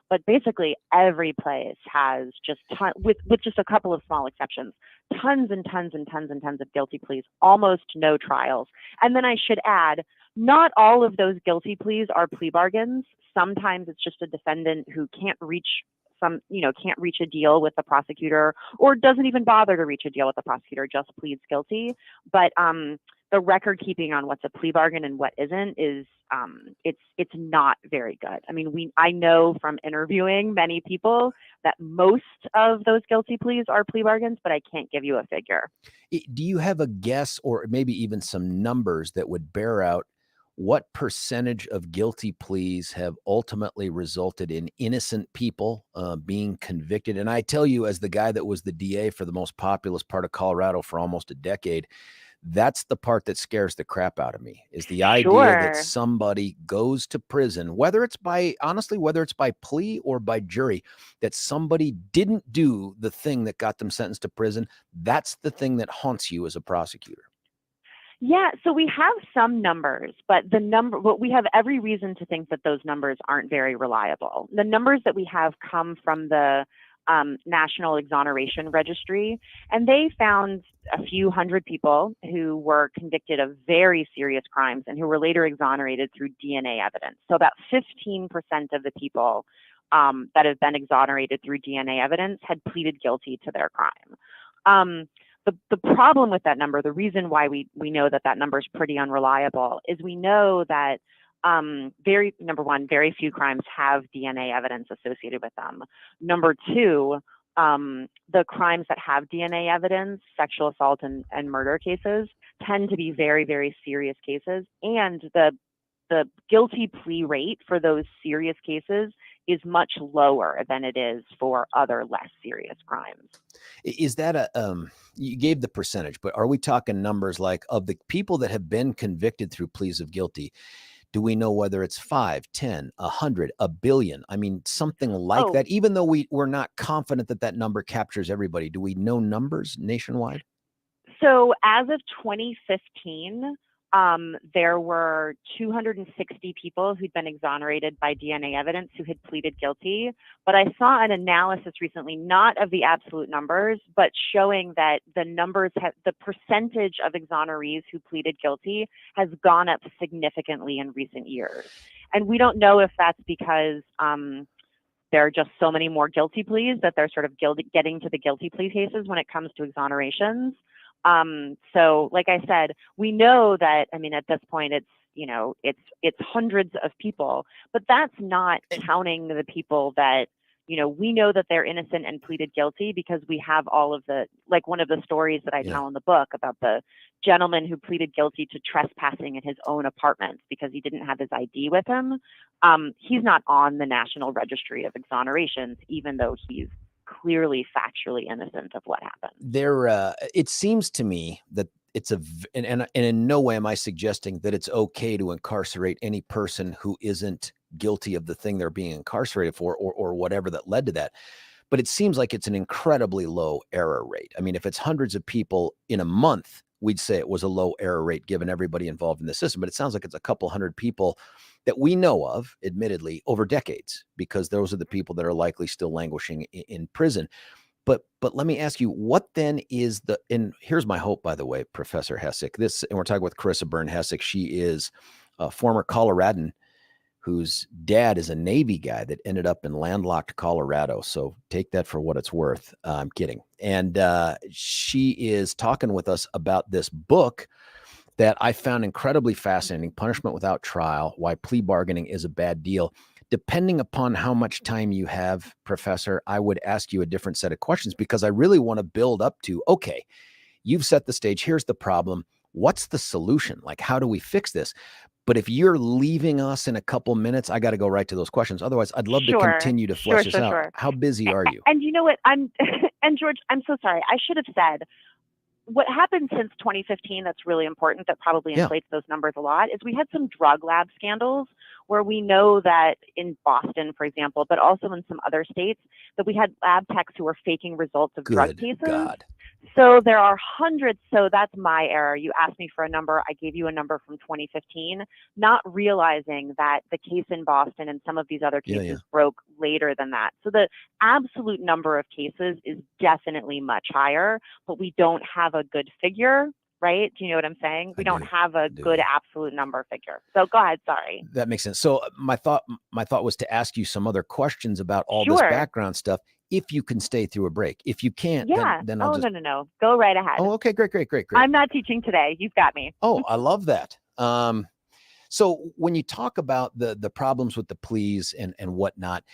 but basically every place has just with just a couple of small exceptions, tons and tons and tons and tons of guilty pleas, almost no trials. And then I should add, not all of those guilty pleas are plea bargains. Sometimes it's just a defendant who can't reach a deal with the prosecutor, or doesn't even bother to reach a deal with the prosecutor, just pleads guilty. But the record keeping on what's a plea bargain and what isn't is it's not very good. I mean, I know from interviewing many people that most of those guilty pleas are plea bargains, but I can't give you a figure. Do you have a guess or maybe even some numbers that would bear out what percentage of guilty pleas have ultimately resulted in innocent people being convicted? And I tell you, as the guy that was the DA for the most populous part of Colorado for almost a decade, that's the part that scares the crap out of me, is the idea that Sure. somebody goes to prison, whether it's by plea or by jury, that somebody didn't do the thing that got them sentenced to prison. That's the thing that haunts you as a prosecutor. Yeah, so we have some numbers, but we have every reason to think that those numbers aren't very reliable. The numbers that we have come from the National Exoneration Registry, and they found a few hundred people who were convicted of very serious crimes and who were later exonerated through DNA evidence. So about 15% of the people that have been exonerated through DNA evidence had pleaded guilty to their crime. The problem with that number, the reason why we know that that number is pretty unreliable, is we know that number one, very few crimes have DNA evidence associated with them. Number two, the crimes that have DNA evidence, sexual assault and murder cases, tend to be very, very serious cases. And the guilty plea rate for those serious cases is much lower than it is for other less serious crimes. Is that you gave the percentage, but are we talking numbers like of the people that have been convicted through pleas of guilty? Do we know whether it's 5, 10, 100, a billion? I mean, something like that, even though we're not confident that that number captures everybody. Do we know numbers nationwide? So as of 2015, there were 260 people who'd been exonerated by DNA evidence who had pleaded guilty. But I saw an analysis recently, not of the absolute numbers, but showing that the percentage of exonerees who pleaded guilty has gone up significantly in recent years. And we don't know if that's because there are just so many more guilty pleas that they're sort of getting to the guilty plea cases when it comes to exonerations. So like I said, we know that, I mean, at this point, it's hundreds of people, but that's not counting the people that, we know that they're innocent and pleaded guilty because we have all of like one of the stories that I tell in the book about the gentleman who pleaded guilty to trespassing in his own apartment because he didn't have his ID with him. He's not on the National Registry of Exonerations, even though he's clearly factually innocent of what happened. It seems to me that it's and in no way am I suggesting that it's okay to incarcerate any person who isn't guilty of the thing they're being incarcerated for or whatever that led to that. But it seems like it's an incredibly low error rate. I mean, if it's hundreds of people in a month, we'd say it was a low error rate given everybody involved in the system. But it sounds like it's a couple hundred people that we know of, admittedly, over decades, because those are the people that are likely still languishing in prison. But let me ask you, what then is and here's my hope, by the way, Professor Hessick, and we're talking with Carissa Byrne Hessick. She is a former Coloradan whose dad is a Navy guy that ended up in landlocked Colorado. So take that for what it's worth. I'm kidding. And she is talking with us about this book that I found incredibly fascinating, Punishment Without Trial, Why Plea Bargaining is a Bad Deal. Depending upon how much time you have, Professor, I would ask you a different set of questions because I really want to build up to, okay, you've set the stage. Here's the problem. What's the solution? Like, how do we fix this? But if you're leaving us in a couple minutes, I got to go right to those questions. Otherwise, I'd love to continue to flesh this out. Sure. How busy are you? And you know what? and George, I'm so sorry. I should have said, what happened since 2015 that's really important, that probably inflates those numbers a lot, is we had some drug lab scandals where we know that in Boston, for example, but also in some other states, that we had lab techs who were faking results of drug cases. God. So there are hundreds. So that's my error. You asked me for a number. I gave you a number from 2015, not realizing that the case in Boston and some of these other cases broke later than that. So the absolute number of cases is definitely much higher, but we don't have a good figure, right? Do you know what I'm saying? We don't have a good absolute number figure. So go ahead. Sorry. That makes sense. So my thought was to ask you some other questions about all this background stuff. If you can stay through a break. If you can't, then I'll just... No. Go right ahead. Oh, okay. Great. I'm not teaching today. You've got me. Oh, I love that. So when you talk about the problems with the pleas and whatnot,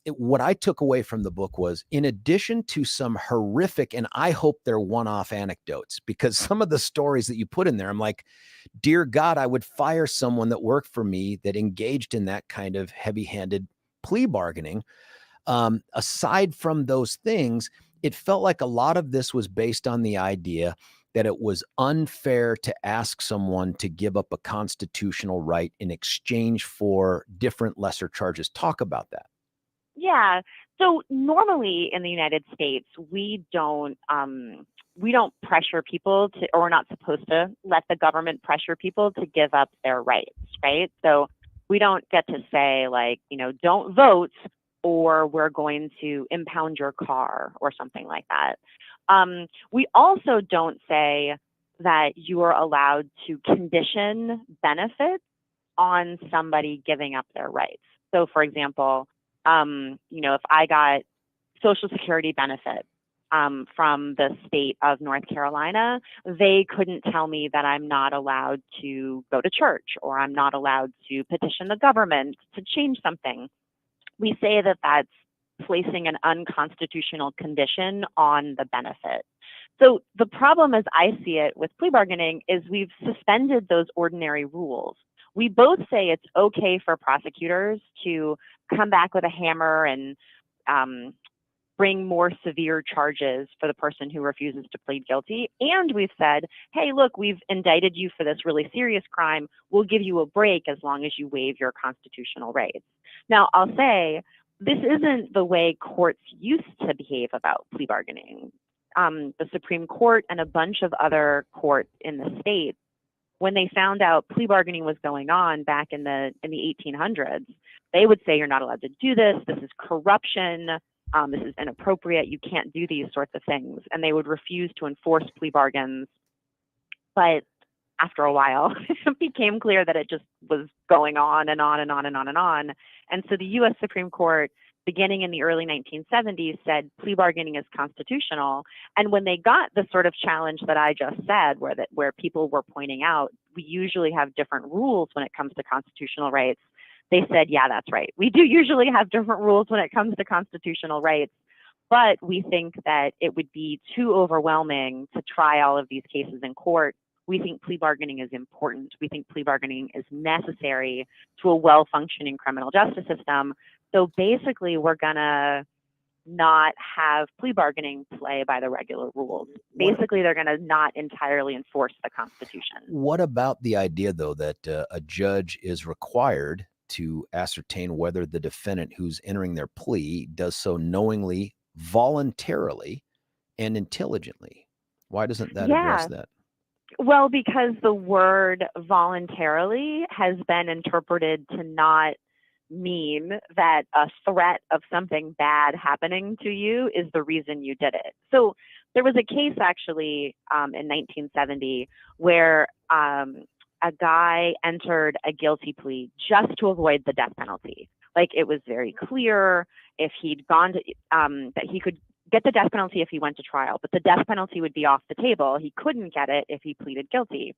what I took away from the book was, in addition to some horrific, and I hope they're one-off anecdotes, because some of the stories that you put in there, I'm like, dear God, I would fire someone that worked for me that engaged in that kind of heavy-handed plea bargaining. Aside from those things, it felt like a lot of this was based on the idea that it was unfair to ask someone to give up a constitutional right in exchange for different lesser charges. Talk about that. Yeah. So normally in the United States, we don't pressure people to, or we're not supposed to let the government pressure people to give up their rights, right? So we don't get to say, like, don't vote or we're going to impound your car or something like that. We also don't say that you are allowed to condition benefits on somebody giving up their rights. So for example, if I got Social Security benefit from the state of North Carolina, they couldn't tell me that I'm not allowed to go to church or I'm not allowed to petition the government to change something. We say that that's placing an unconstitutional condition on the benefit. So the problem, as I see it with plea bargaining, is we've suspended those ordinary rules. We both say it's okay for prosecutors to come back with a hammer and bring more severe charges for the person who refuses to plead guilty. And we've said, hey, look, we've indicted you for this really serious crime. We'll give you a break as long as you waive your constitutional rights. Now, I'll say, this isn't the way courts used to behave about plea bargaining. The Supreme Court and a bunch of other courts in the state, when they found out plea bargaining was going on back in the 1800s, they would say, you're not allowed to do this. This is corruption. This is inappropriate. You can't do these sorts of things. And they would refuse to enforce plea bargains. But after a while, it became clear that it just was going on and on and on and on and on. And so the U.S. Supreme Court, beginning in the early 1970s, said plea bargaining is constitutional. And when they got the sort of challenge that I just said, where people were pointing out, we usually have different rules when it comes to constitutional rights, they said, yeah, that's right. We do usually have different rules when it comes to constitutional rights, but we think that it would be too overwhelming to try all of these cases in court. We think plea bargaining is important. We think plea bargaining is necessary to a well-functioning criminal justice system. So basically, we're going to not have plea bargaining play by the regular rules. Basically, they're going to not entirely enforce the Constitution. What about the idea, though, that a judge is required to ascertain whether the defendant who's entering their plea does so knowingly, voluntarily, and intelligently? Why doesn't that address that? Well, because the word voluntarily has been interpreted to not mean that a threat of something bad happening to you is the reason you did it. So there was a case actually in 1970 where a guy entered a guilty plea just to avoid the death penalty. Like, it was very clear if he'd gone to that he could get the death penalty if he went to trial, but the death penalty would be off the table. He couldn't get it if he pleaded guilty.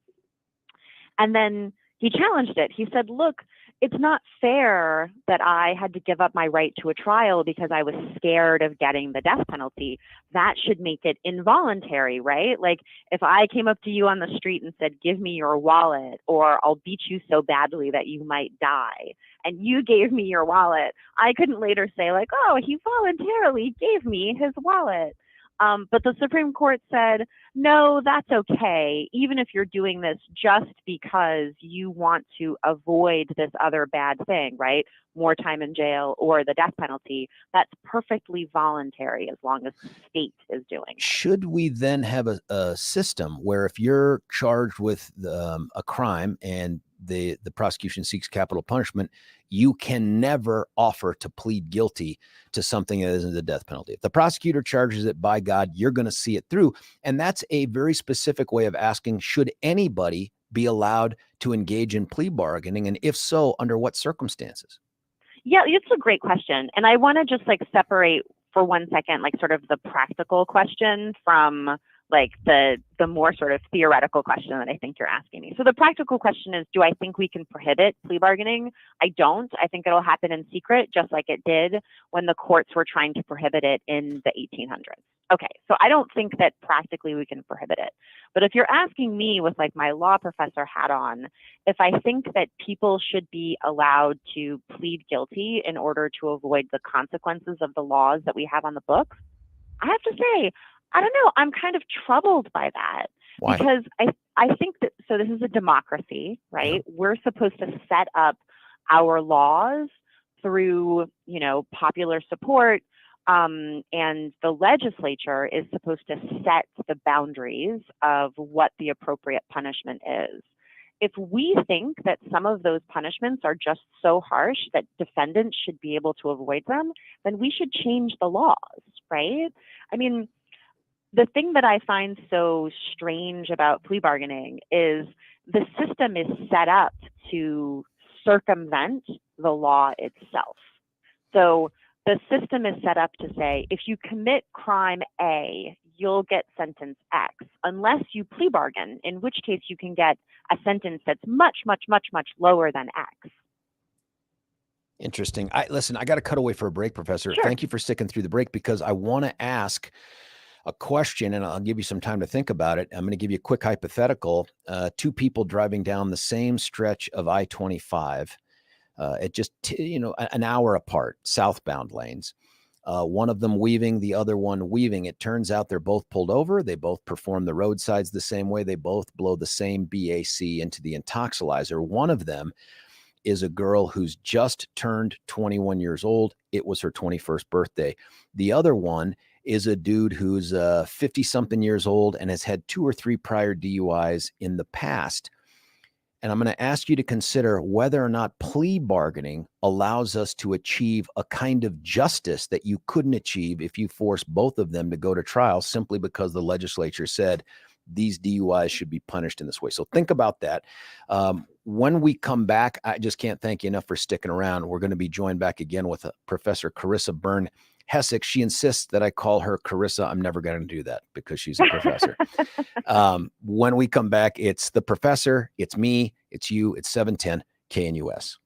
And then he challenged it. He said, look, it's not fair that I had to give up my right to a trial because I was scared of getting the death penalty. That should make it involuntary, right? Like, if I came up to you on the street and said, give me your wallet, or I'll beat you so badly that you might die, and you gave me your wallet, I couldn't later say, like, oh, he voluntarily gave me his wallet. But the Supreme Court said, no, that's okay, even if you're doing this just because you want to avoid this other bad thing, right? More time in jail or the death penalty. That's perfectly voluntary as long as the state is doing it. Should we then have a system where if you're charged with a crime and the prosecution seeks capital punishment, you can never offer to plead guilty to something that isn't the death penalty? If the prosecutor charges it, by God, you're going to see it through. And that's a very specific way of asking, should anybody be allowed to engage in plea bargaining? And if so, under what circumstances? Yeah, it's a great question. And I want to just separate for 1 second, sort of the practical question from like the more sort of theoretical question that I think you're asking me. So the practical question is, do I think we can prohibit plea bargaining? I don't. I think it'll happen in secret, just like it did when the courts were trying to prohibit it in the 1800s. Okay, so I don't think that practically we can prohibit it. But if you're asking me with like my law professor hat on, if I think that people should be allowed to plead guilty in order to avoid the consequences of the laws that we have on the books, I have to say, I don't know, I'm kind of troubled by that. Why? Because I think that, so this is a democracy, right? Yeah. We're supposed to set up our laws through, you know, popular support. And the legislature is supposed to set the boundaries of what the appropriate punishment is. If we think that some of those punishments are just so harsh that defendants should be able to avoid them, then we should change the laws, right? I mean, the thing that I find so strange about plea bargaining is the system is set up to circumvent the law itself. So the system is set up to say, if you commit crime A, you'll get sentence X, unless you plea bargain, in which case you can get a sentence that's much, much, much, much lower than X. Interesting. Listen, I got to cut away for a break, Professor. Sure. Thank you for sticking through the break, because I want to ask a question, and I'll give you some time to think about it. I'm going to give you a quick hypothetical. Two people driving down the same stretch of I-25 at just, an hour apart, southbound lanes. One of them weaving, the other one weaving. It turns out they're both pulled over. They both perform the roadsides the same way. They both blow the same BAC into the intoxilizer. One of them is a girl who's just turned 21 years old. It was her 21st birthday. The other one is a dude who's 50-something years old and has had 2 or 3 prior DUIs in the past. And I'm going to ask you to consider whether or not plea bargaining allows us to achieve a kind of justice that you couldn't achieve if you force both of them to go to trial simply because the legislature said these DUIs should be punished in this way. So think about that. When we come back, I just can't thank you enough for sticking around. We're going to be joined back again with Professor Carissa Byrne Hessick. She insists that I call her Carissa. I'm never going to do that because she's a professor. When we come back, it's the professor, it's me, it's you, it's 710 KNUS.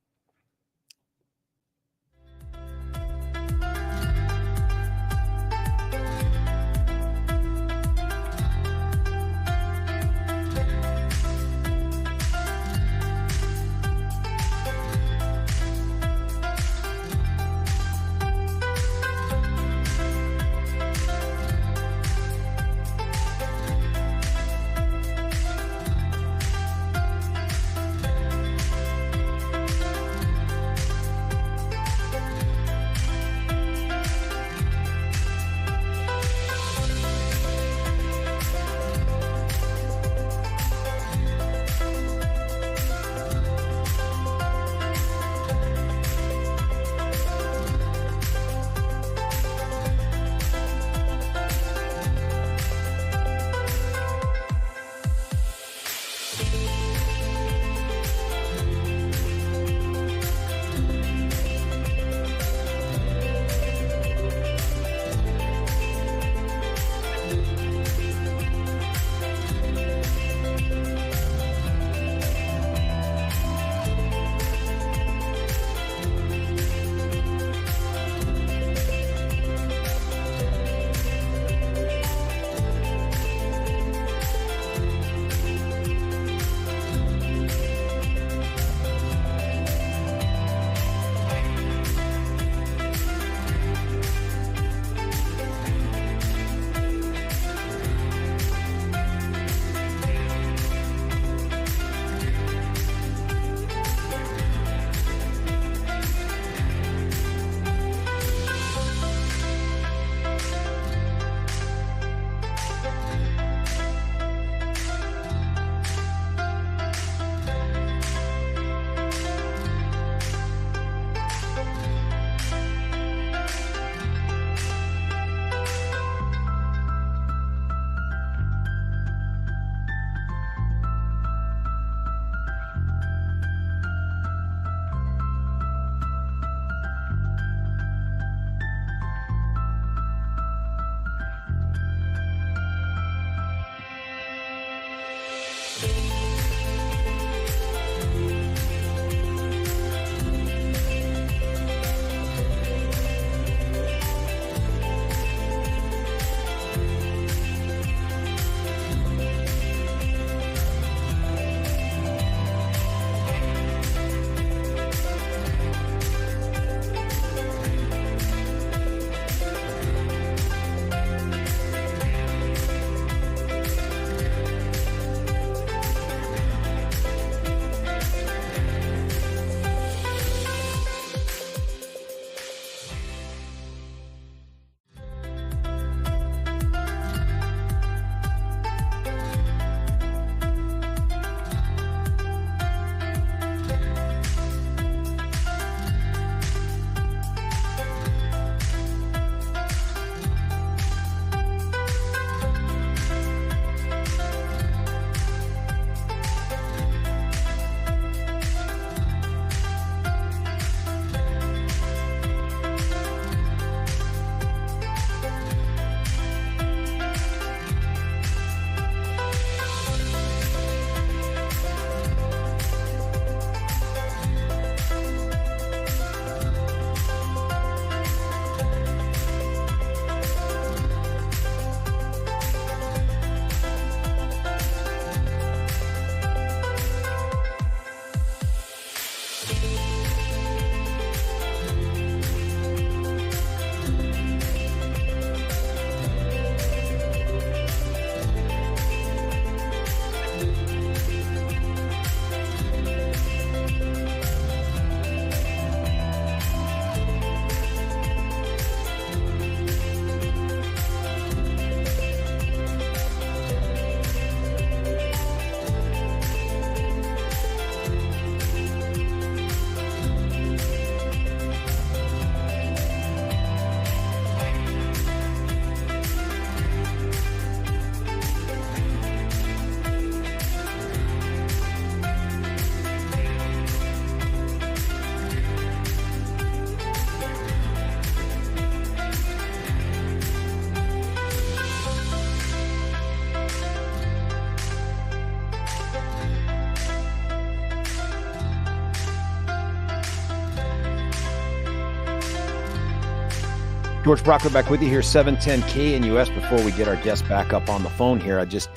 George Brauchler back with you here, 710 KNUS. Before we get our guest back up on the phone here, I just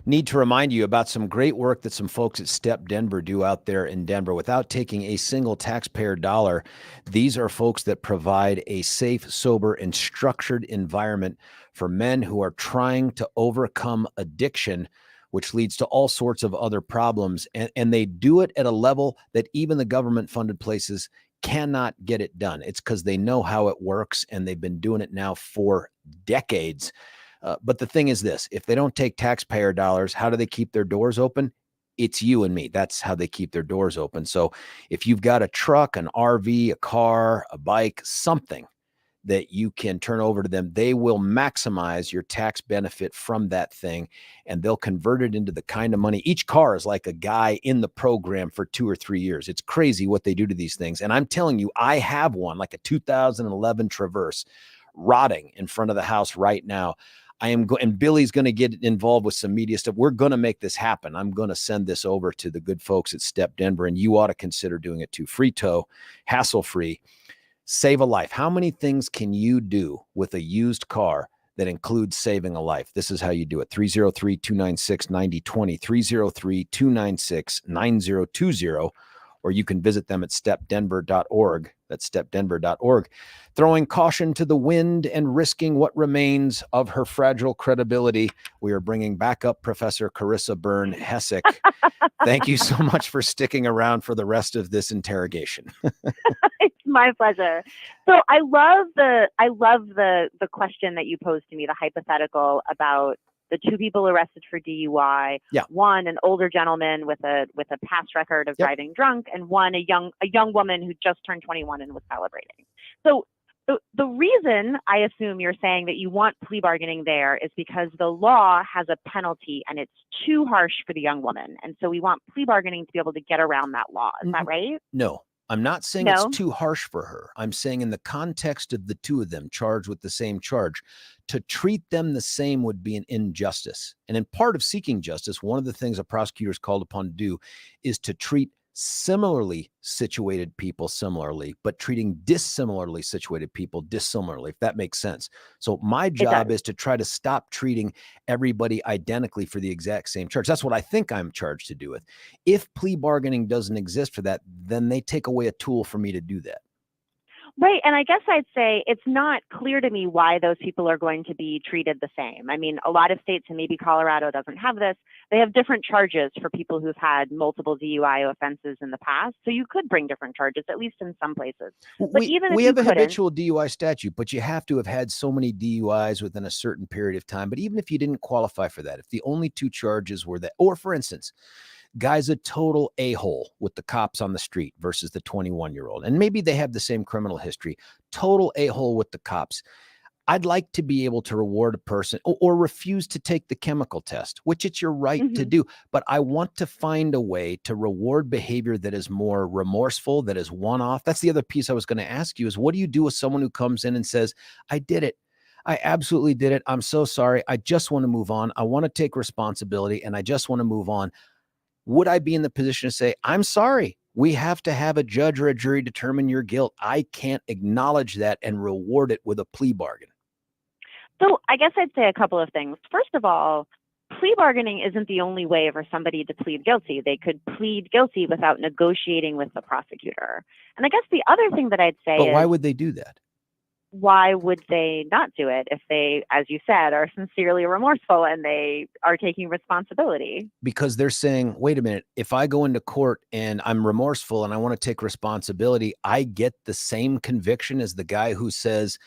need to remind you about some great work that some folks at Step Denver do out there in Denver without taking a single taxpayer dollar. These are folks that provide a safe, sober, and structured environment for men who are trying to overcome addiction, which leads to all sorts of other problems. And they do it at a level that even the government-funded places cannot get it done. It's because they know how it works, and they've been doing it now for decades. But the thing is this, if they don't take taxpayer dollars, how do they keep their doors open? It's you and me. That's how they keep their doors open. So if you've got a truck, an RV, a car, a bike, something that you can turn over to them, they will maximize your tax benefit from that thing, and they'll convert it into the kind of money. Each car is like a guy in the program for 2 or 3 years. It's crazy what they do to these things. And I'm telling you, I have one, like a 2011 Traverse, rotting in front of the house right now. And Billy's going to get involved with some media stuff. We're going to make this happen. I'm going to send this over to the good folks at Step Denver, and you ought to consider doing it too. Free tow, hassle-free, save a life. How many things can you do with a used car that includes saving a life? This is how you do it. 303-296-9020, 303-296-9020, or you can visit them at stepdenver.org. That's stepdenver.org. Throwing caution to the wind and risking what remains of her fragile credibility, we are bringing back up Professor Carissa Byrne Hessick. Thank you so much for sticking around for the rest of this interrogation. It's my pleasure. So I love the question that you posed to me, the hypothetical about the 2 people arrested for DUI. Yeah. One, an older gentleman with a past record of driving drunk, and one, a young woman who just turned 21 and was celebrating. So the reason I assume you're saying that you want plea bargaining there is because the law has a penalty and it's too harsh for the young woman. And so we want plea bargaining to be able to get around that law. Is that right? No, I'm not saying it's too harsh for her. I'm saying in the context of the 2 of them charged with the same charge, to treat them the same would be an injustice. And in part of seeking justice, one of the things a prosecutor is called upon to do is to treat similarly situated people similarly, but treating dissimilarly situated people dissimilarly, if that makes sense. So my job is to try to stop treating everybody identically for the exact same charge. That's what I think I'm charged to do with. If plea bargaining doesn't exist for that, then they take away a tool for me to do that. Right. And I guess I'd say it's not clear to me why those people are going to be treated the same. I mean, a lot of states, and maybe Colorado doesn't have this, they have different charges for people who've had multiple DUI offenses in the past. So you could bring different charges, at least in some places. But we have a habitual DUI statute, but you have to have had so many DUIs within a certain period of time. But even if you didn't qualify for that, if the only 2 charges were that, or for instance, guy's a total a-hole with the cops on the street versus the 21-year-old. And maybe they have the same criminal history. Total a-hole with the cops. I'd like to be able to reward a person or refuse to take the chemical test, which it's your right to do. But I want to find a way to reward behavior that is more remorseful, that is one-off. That's the other piece I was going to ask you is, what do you do with someone who comes in and says, I did it. I absolutely did it. I'm so sorry. I just want to move on. I want to take responsibility and I just want to move on. Would I be in the position to say, I'm sorry, we have to have a judge or a jury determine your guilt? I can't acknowledge that and reward it with a plea bargain. So I guess I'd say a couple of things. First of all, plea bargaining isn't the only way for somebody to plead guilty. They could plead guilty without negotiating with the prosecutor. And I guess the other thing that I'd say is, why would they do that? Why would they not do it if they, as you said, are sincerely remorseful and they are taking responsibility? Because they're saying, wait a minute, if I go into court and I'm remorseful and I want to take responsibility, I get the same conviction as the guy who says,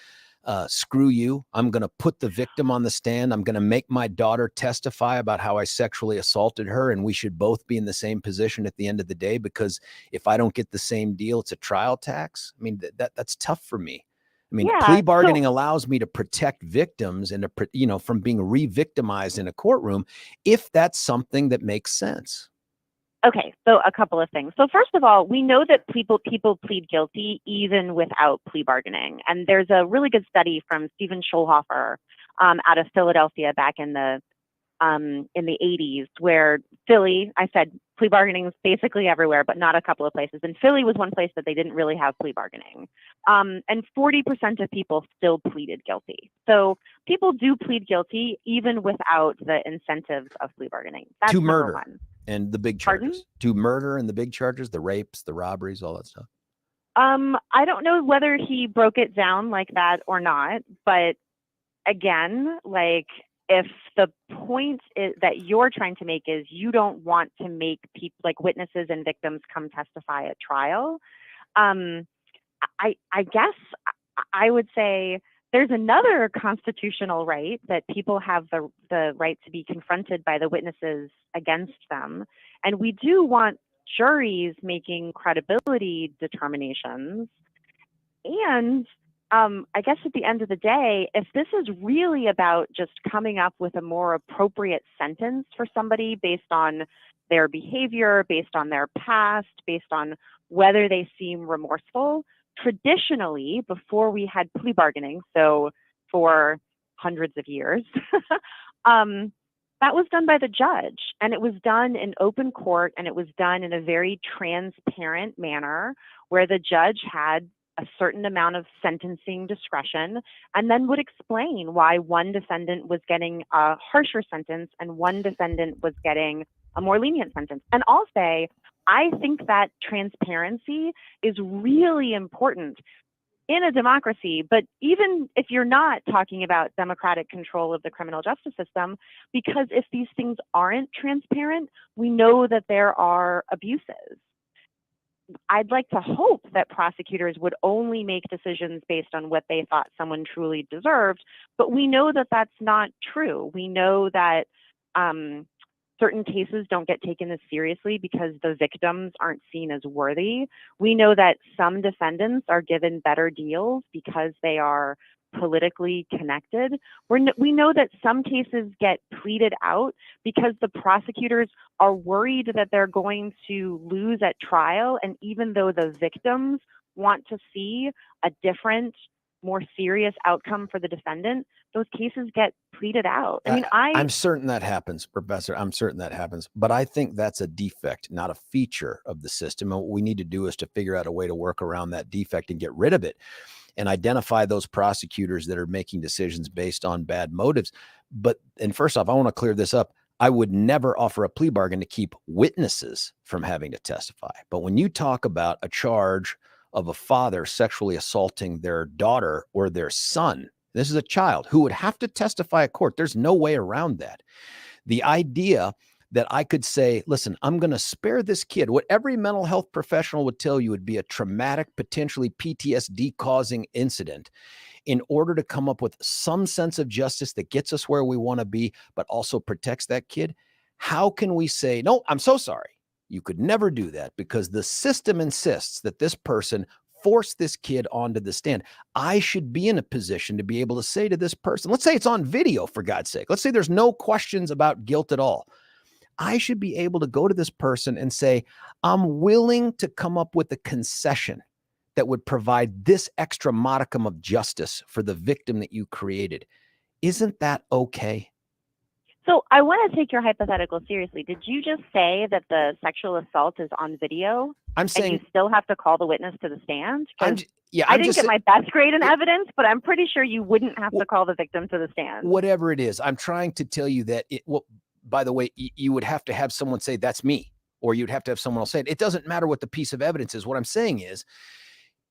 screw you. I'm going to put the victim on the stand. I'm going to make my daughter testify about how I sexually assaulted her. And we should both be in the same position at the end of the day, because if I don't get the same deal, it's a trial tax. I mean, that's tough for me. I mean, plea bargaining allows me to protect victims and to, from being re-victimized in a courtroom, if that's something that makes sense. Okay, so a couple of things. So first of all, we know that people plead guilty even without plea bargaining. And there's a really good study from Stephen Schulhofer out of Philadelphia back in the in the 80s, where Philly, I said plea bargaining is basically everywhere, but not a couple of places. And Philly was one place that they didn't really have plea bargaining. And 40% of people still pleaded guilty. So people do plead guilty even without the incentives of plea bargaining. That's to number murder one. and the big Pardon? charges. To murder and the big charges, the rapes, the robberies, all that stuff. I don't know whether he broke it down like that or not, but again, like, if the point is that you're trying to make is you don't want to make people, like witnesses and victims, come testify at trial, I guess I would say there's another constitutional right that people have the right to be confronted by the witnesses against them. And we do want juries making credibility determinations. And I guess at the end of the day, if this is really about just coming up with a more appropriate sentence for somebody based on their behavior, based on their past, based on whether they seem remorseful, traditionally, before we had plea bargaining, so for hundreds of years, that was done by the judge, and it was done in open court, and it was done in a very transparent manner where the judge had a certain amount of sentencing discretion and then would explain why one defendant was getting a harsher sentence and one defendant was getting a more lenient sentence. And I'll say, I think that transparency is really important in a democracy, but even if you're not talking about democratic control of the criminal justice system, because if these things aren't transparent, we know that there are abuses. I'd like to hope that prosecutors would only make decisions based on what they thought someone truly deserved, but we know that that's not true. We know that certain cases don't get taken as seriously because the victims aren't seen as worthy. We know that some defendants are given better deals because they are politically connected. We know that some cases get pleaded out because the prosecutors are worried that they're going to lose at trial. And even though the victims want to see a different, more serious outcome for the defendant, those cases get pleaded out. I mean, I'm certain that happens, Professor. I'm certain that happens. But I think that's a defect, not a feature of the system. And what we need to do is to figure out a way to work around that defect and get rid of it and identify those prosecutors that are making decisions based on bad motives. And first off, I want to clear this up. I would never offer a plea bargain to keep witnesses from having to testify. But when you talk about a charge of a father sexually assaulting their daughter or their son, this is a child who would have to testify at court. There's no way around that. The idea that I could say, listen, I'm going to spare this kid. What every mental health professional would tell you would be a traumatic, potentially PTSD causing incident in order to come up with some sense of justice that gets us where we want to be, but also protects that kid. How can we say, no, I'm so sorry. You could never do that because the system insists that this person force this kid onto the stand. I should be in a position to be able to say to this person, let's say it's on video, for God's sake. Let's say there's no questions about guilt at all. I should be able to go to this person and say, I'm willing to come up with a concession that would provide this extra modicum of justice for the victim that you created. Isn't that okay? So I want to take your hypothetical seriously. Did you just say that the sexual assault is on video? I'm saying, and you still have to call the witness to the stand? I didn't get my best grade in evidence, but I'm pretty sure you wouldn't have to call the victim to the stand. Whatever it is, I'm trying to tell you that by the way, you would have to have someone say, that's me, or you'd have to have someone else say it. It doesn't matter what the piece of evidence is. What I'm saying is,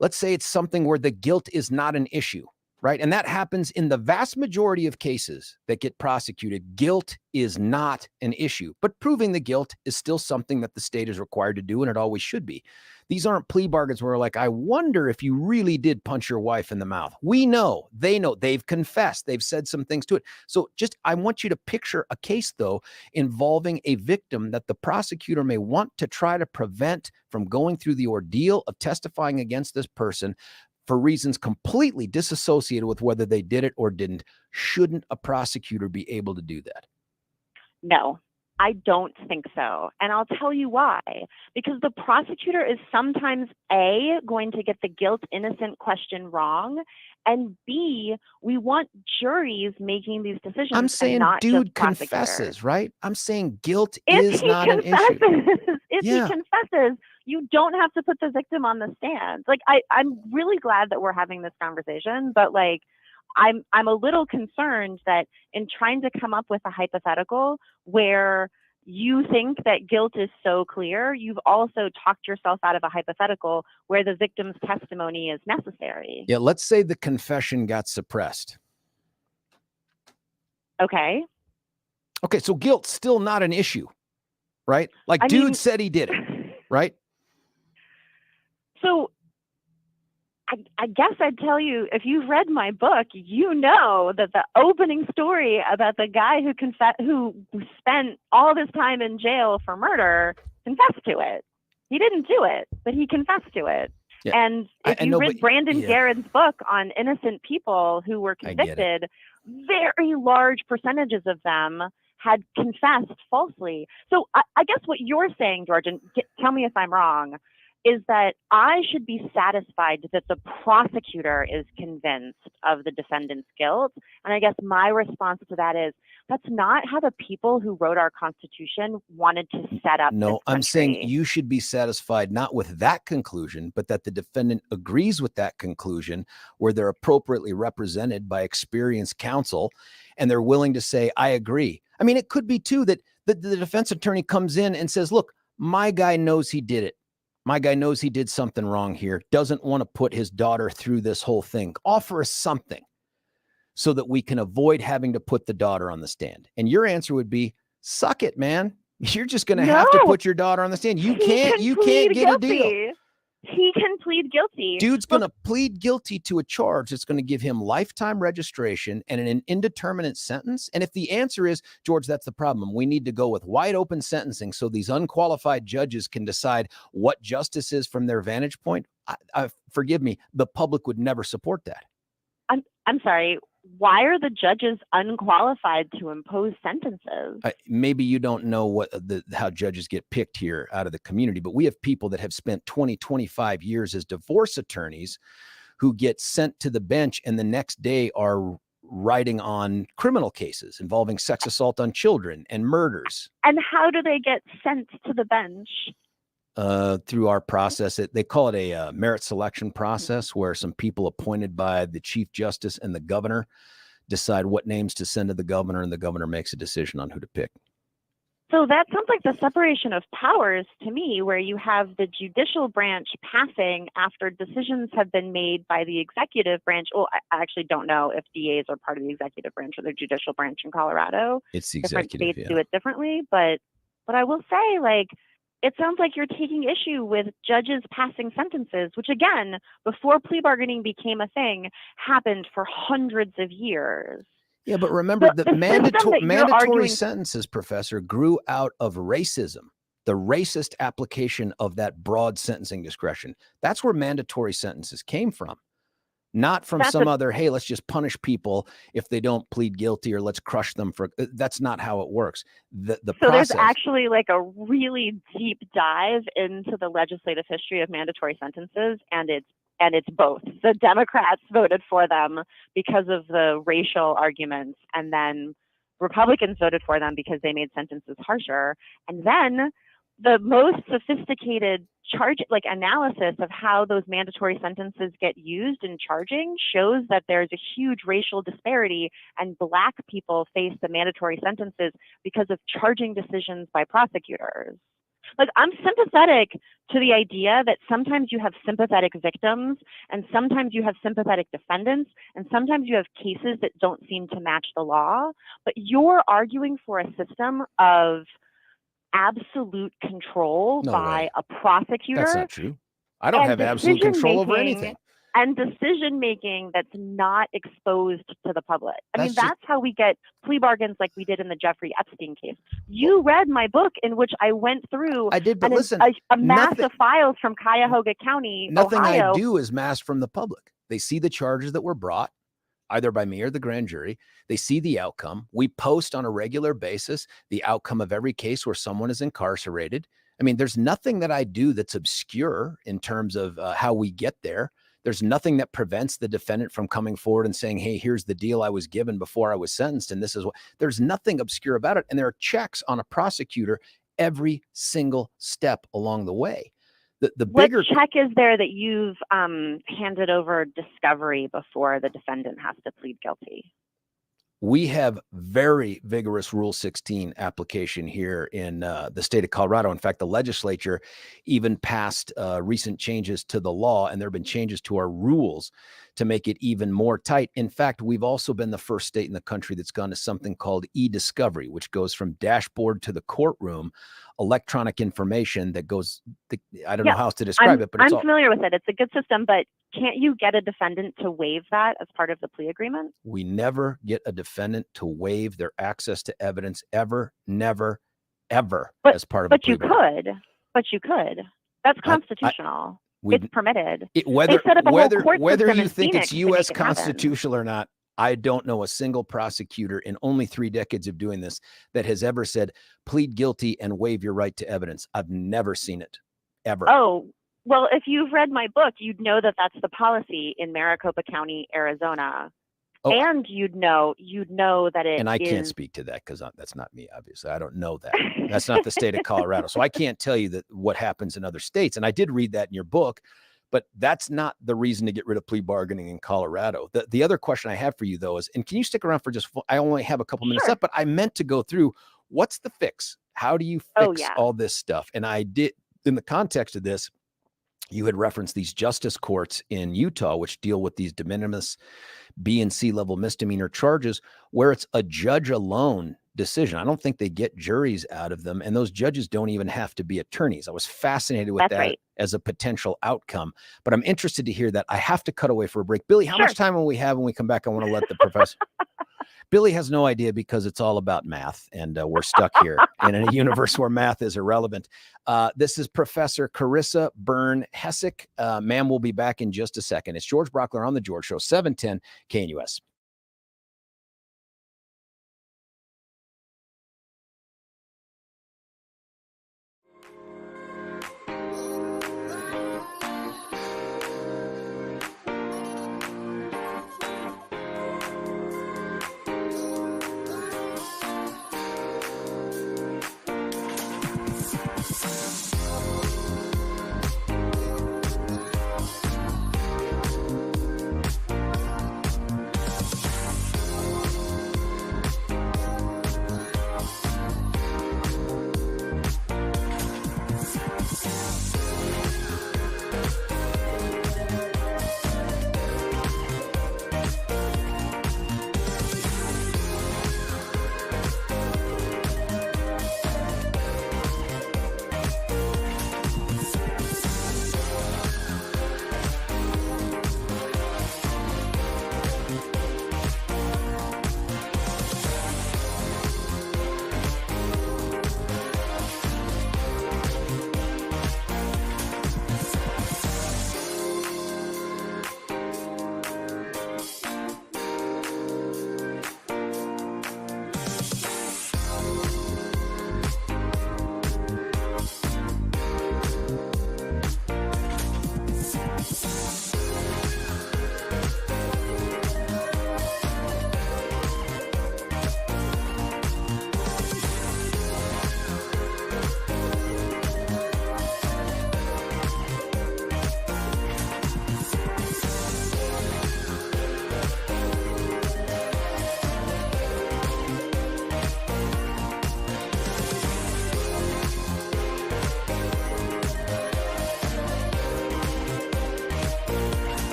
let's say it's something where the guilt is not an issue, right? And that happens in the vast majority of cases that get prosecuted. Guilt is not an issue, but proving the guilt is still something that the state is required to do, and it always should be. These aren't plea bargains where we're like, I wonder if you really did punch your wife in the mouth. We know, they know, they've confessed, they've said some things to it. So I want you to picture a case, though, involving a victim that the prosecutor may want to try to prevent from going through the ordeal of testifying against this person for reasons completely disassociated with whether they did it or didn't. Shouldn't a prosecutor be able to do that? No. I don't think so. And I'll tell you why. Because the prosecutor is sometimes A, going to get the guilt innocent question wrong, and B, we want juries making these decisions. I'm saying, and not dude just prosecutors. confesses, right? I'm saying guilt If is he not an issue. if Yeah. he confesses, you don't have to put the victim on the stand. Like, I'm really glad that we're having this conversation, but like, I'm a little concerned that in trying to come up with a hypothetical where you think that guilt is so clear, you've also talked yourself out of a hypothetical where the victim's testimony is necessary. Yeah, let's say the confession got suppressed. Okay. Okay, so guilt's still not an issue, right? Like, dude said he did it, right? So I guess I'd tell you, if you've read my book, you know that the opening story about the guy who spent all this time in jail for murder confessed to it. He didn't do it, but he confessed to it. Yeah. And if you read Brandon Garrett's book on innocent people who were convicted, very large percentages of them had confessed falsely. So I guess what you're saying, George, and tell me if I'm wrong, is that I should be satisfied that the prosecutor is convinced of the defendant's guilt. And I guess my response to that is, that's not how the people who wrote our Constitution wanted to set up this country. I'm saying you should be satisfied not with that conclusion, but that the defendant agrees with that conclusion, where they're appropriately represented by experienced counsel and they're willing to say, I agree. I mean, it could be too that the defense attorney comes in and says, look, my guy knows he did it. My guy knows he did something wrong here, doesn't want to put his daughter through this whole thing. Offer us something so that we can avoid having to put the daughter on the stand. And your answer would be, suck it, man. You're just going to have to put your daughter on the stand. You can't get a deal. He can plead guilty. Dude's going to plead guilty to a charge that's going to give him lifetime registration and an indeterminate sentence. And if the answer is, George, that's the problem, we need to go with wide open sentencing so these unqualified judges can decide what justice is from their vantage point, forgive me, the public would never support that. I'm sorry. Why are the judges unqualified to impose sentences? Maybe you don't know how judges get picked here out of the community, but we have people that have spent 20, 25 years as divorce attorneys who get sent to the bench and the next day are writing on criminal cases involving sex assault on children and murders. And how do they get sent to the bench? Through our process. They call it a merit selection process, where some people appointed by the Chief Justice and the governor decide what names to send to the governor, and the governor makes a decision on who to pick. So that sounds like the separation of powers to me, where you have the judicial branch passing after decisions have been made by the executive branch. Well, I actually don't know if DAs are part of the executive branch or the judicial branch in Colorado. It's the Different executive. states do it differently, but I will say, like, it sounds like you're taking issue with judges passing sentences, which, again, before plea bargaining became a thing, happened for hundreds of years. Yeah, but remember, the mandatory sentences, Professor, grew out of racism, the racist application of that broad sentencing discretion. That's where mandatory sentences came from. Not from other, hey, let's just punish people if they don't plead guilty, or let's crush them for. That's not how it works. So there's actually like a really deep dive into the legislative history of mandatory sentences, and it's both. The Democrats voted for them because of the racial arguments, and then Republicans voted for them because they made sentences harsher. And then the most sophisticated analysis of how those mandatory sentences get used in charging shows that there's a huge racial disparity, and Black people face the mandatory sentences because of charging decisions by prosecutors. Like, I'm sympathetic to the idea that sometimes you have sympathetic victims, and sometimes you have sympathetic defendants, and sometimes you have cases that don't seem to match the law. But you're arguing for a system of absolute control by a prosecutor. That's not true. I don't have absolute control over anything. And decision-making that's not exposed to the public. That's how we get plea bargains like we did in the Jeffrey Epstein case. You read my book in which I went through a mass of files from Cuyahoga County, Nothing Ohio. I do is masked from the public. They see the charges that were brought. either by me or the grand jury. They see the outcome. We post on a regular basis the outcome of every case where someone is incarcerated. I mean, there's nothing that I do that's obscure in terms of how we get there. There's nothing that prevents the defendant from coming forward and saying, hey, here's the deal I was given before I was sentenced. And this is what, there's nothing obscure about it. And there are checks on a prosecutor every single step along the way. The bigger what check is there that you've handed over discovery before the defendant has to plead guilty? We have very vigorous Rule 16 application here in the state of Colorado. In fact, the legislature even passed recent changes to the law, and there have been changes to our rules to make it even more tight. In fact, we've also been the first state in the country that's gone to something called e-discovery, which goes from dashboard to the courtroom, electronic information that goes, I don't know how else to describe it, but I'm familiar with it. It's a good system, but can't you get a defendant to waive that as part of the plea agreement? We never get a defendant to waive their access to evidence ever, never, ever as part of a plea agreement. But you could. That's constitutional. It's permitted. Whether you think it's U.S. it constitutional or not, I don't know a single prosecutor in only 3 decades of doing this that has ever said, plead guilty and waive your right to evidence. I've never seen it, ever. Oh, well, if you've read my book, you'd know that that's the policy in Maricopa County, Arizona. Oh, and you'd know that it and I can't speak to that because that's not me, obviously. I don't know that. That's not the state of Colorado. So I can't tell you that what happens in other states. And I did read that in your book, but that's not the reason to get rid of plea bargaining in Colorado. The other question I have for you, though, is, and can you stick around for I only have a couple minutes left, but I meant to go through what's the fix? How do you fix all this stuff? And I did, in the context of this, you had referenced these justice courts in Utah, which deal with these de minimis B and C level misdemeanor charges where it's a judge alone decision. I don't think they get juries out of them. And those judges don't even have to be attorneys. I was fascinated with that as a potential outcome, but I'm interested to hear that. I have to cut away for a break. Billy, how much time will we have when we come back? I want to let the professor. Billy has no idea because it's all about math, and we're stuck here in a universe where math is irrelevant. This is Professor Carissa Byrne Hessick. Ma'am, we'll be back in just a second. It's George Brauchler on The George Show, 710 KNUS.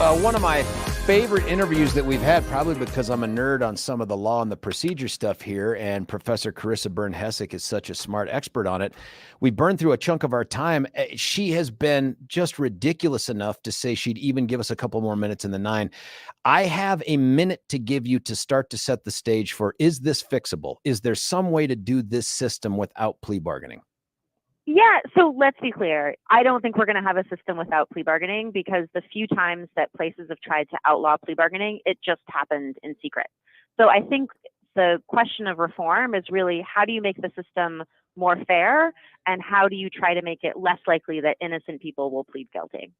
One of my favorite interviews that we've had, probably because I'm a nerd on some of the law and the procedure stuff here, and Professor Carissa Byrne Hessick is such a smart expert on it. We burned through a chunk of our time. She has been just ridiculous enough to say she'd even give us a couple more minutes in the 9. I have a minute to give you to start to set the stage for, is this fixable? Is there some way to do this system without plea bargaining? Yeah, so let's be clear. I don't think we're going to have a system without plea bargaining, because the few times that places have tried to outlaw plea bargaining, it just happened in secret. So I think the question of reform is really, how do you make the system more fair, and how do you try to make it less likely that innocent people will plead guilty?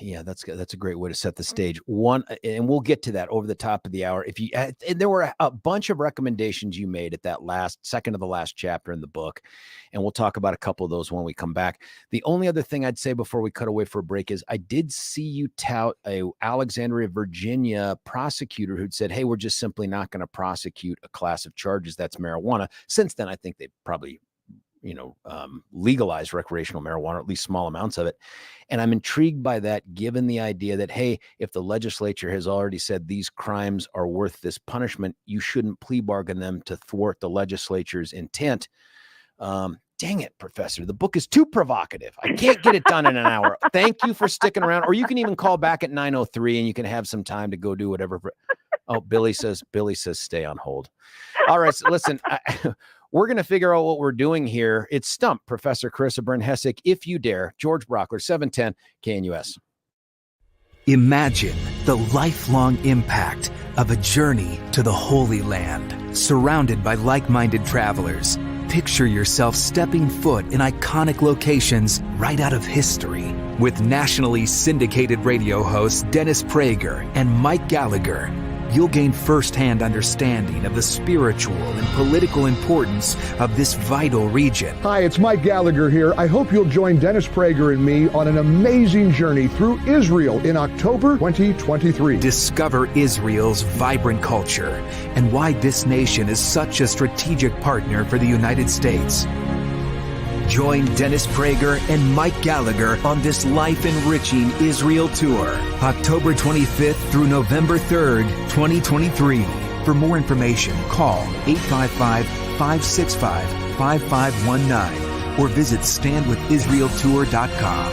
Yeah, that's a great way to set the stage. One, and we'll get to that over the top of the hour. If you, and there were a bunch of recommendations you made at that second to the last chapter in the book, and we'll talk about a couple of those when we come back. The only other thing I'd say before we cut away for a break is I did see you tout a Alexandria, Virginia prosecutor who'd said, "Hey, we're just simply not going to prosecute a class of charges that's marijuana." Since then, I think they probably legalize recreational marijuana, or at least small amounts of it. And I'm intrigued by that, given the idea that, hey, if the legislature has already said these crimes are worth this punishment, you shouldn't plea bargain them to thwart the legislature's intent. Dang it, Professor, the book is too provocative. I can't get it done in an hour. Thank you for sticking around. Or you can even call back at 9:03 and you can have some time to go do whatever. Oh, Billy says stay on hold. All right, so listen, we're going to figure out what we're doing here. It's Stump, Professor Carissa Byrne Hessick, If You Dare, George Brauchler, 710 KNUS. Imagine the lifelong impact of a journey to the Holy Land, surrounded by like-minded travelers. Picture yourself stepping foot in iconic locations right out of history. With nationally syndicated radio hosts Dennis Prager and Mike Gallagher, you'll gain firsthand understanding of the spiritual and political importance of this vital region. Hi, it's Mike Gallagher here. I hope you'll join Dennis Prager and me on an amazing journey through Israel in October 2023. Discover Israel's vibrant culture and why this nation is such a strategic partner for the United States. Join Dennis Prager and Mike Gallagher on this life-enriching Israel tour, October 25th through November 3rd, 2023. For more information, call 855-565-5519 or visit standwithisraeltour.com.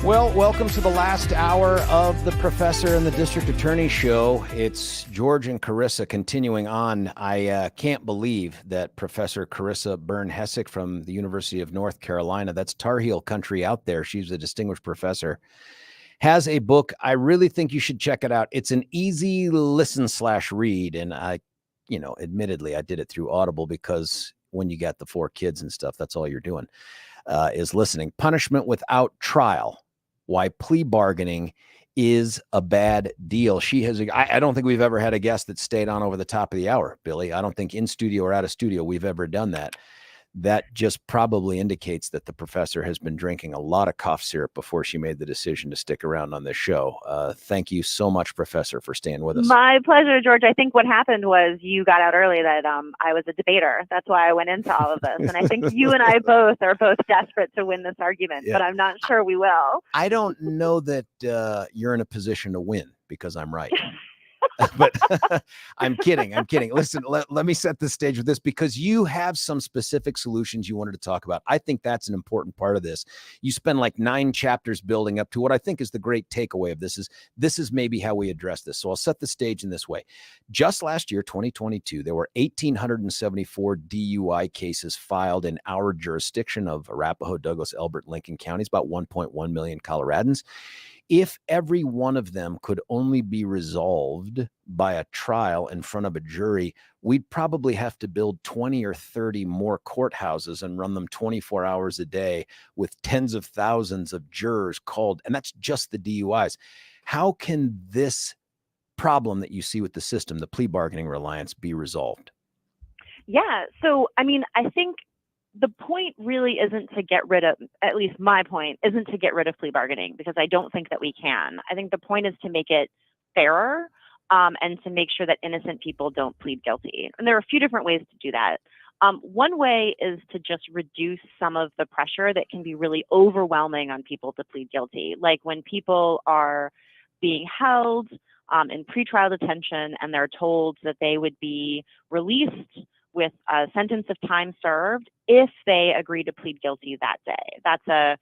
Well, welcome to the last hour of the Professor and the District Attorney Show. It's George and Carissa continuing on. I can't believe that Professor Carissa Byrne Hessick from the University of North Carolina, that's Tar Heel country out there, she's a distinguished professor, has a book. I really think you should check it out. It's an easy listen/read. And admittedly, I did it through Audible because when you got the 4 kids and stuff, that's all you're doing is listening. Punishment Without Trial: Why Plea Bargaining is a Bad Deal. I don't think we've ever had a guest that stayed on over the top of the hour, Billy. I don't think in studio or out of studio we've ever done that. That just probably indicates that the professor has been drinking a lot of cough syrup before she made the decision to stick around on this show. Thank you so much, Professor, for staying with us. My pleasure, George. I think what happened was you got out early that I was a debater. That's why I went into all of this. And I think you and I both are desperate to win this argument, but I'm not sure we will. I don't know that you're in a position to win because I'm right. But I'm kidding. Listen, let me set the stage with this because you have some specific solutions you wanted to talk about. I think that's an important part of this. You spend like 9 chapters building up to what I think is the great takeaway of this is maybe how we address this. So I'll set the stage in this way. Just last year, 2022, there were 1,874 DUI cases filed in our jurisdiction of Arapahoe, Douglas, Elbert, Lincoln counties, about 1.1 million Coloradans. If every one of them could only be resolved by a trial in front of a jury, we'd probably have to build 20 or 30 more courthouses and run them 24 hours a day with tens of thousands of jurors called. And that's just the DUIs. How can this problem that you see with the system, the plea bargaining reliance, be resolved? Yeah. So, I mean, I think the point really isn't to get rid of, at least my point, isn't to get rid of plea bargaining, because I don't think that we can. I think the point is to make it fairer and to make sure that innocent people don't plead guilty. And there are a few different ways to do that. One way is to just reduce some of the pressure that can be really overwhelming on people to plead guilty. Like when people are being held in pretrial detention and they're told that they would be released with a sentence of time served if they agree to plead guilty that day. That's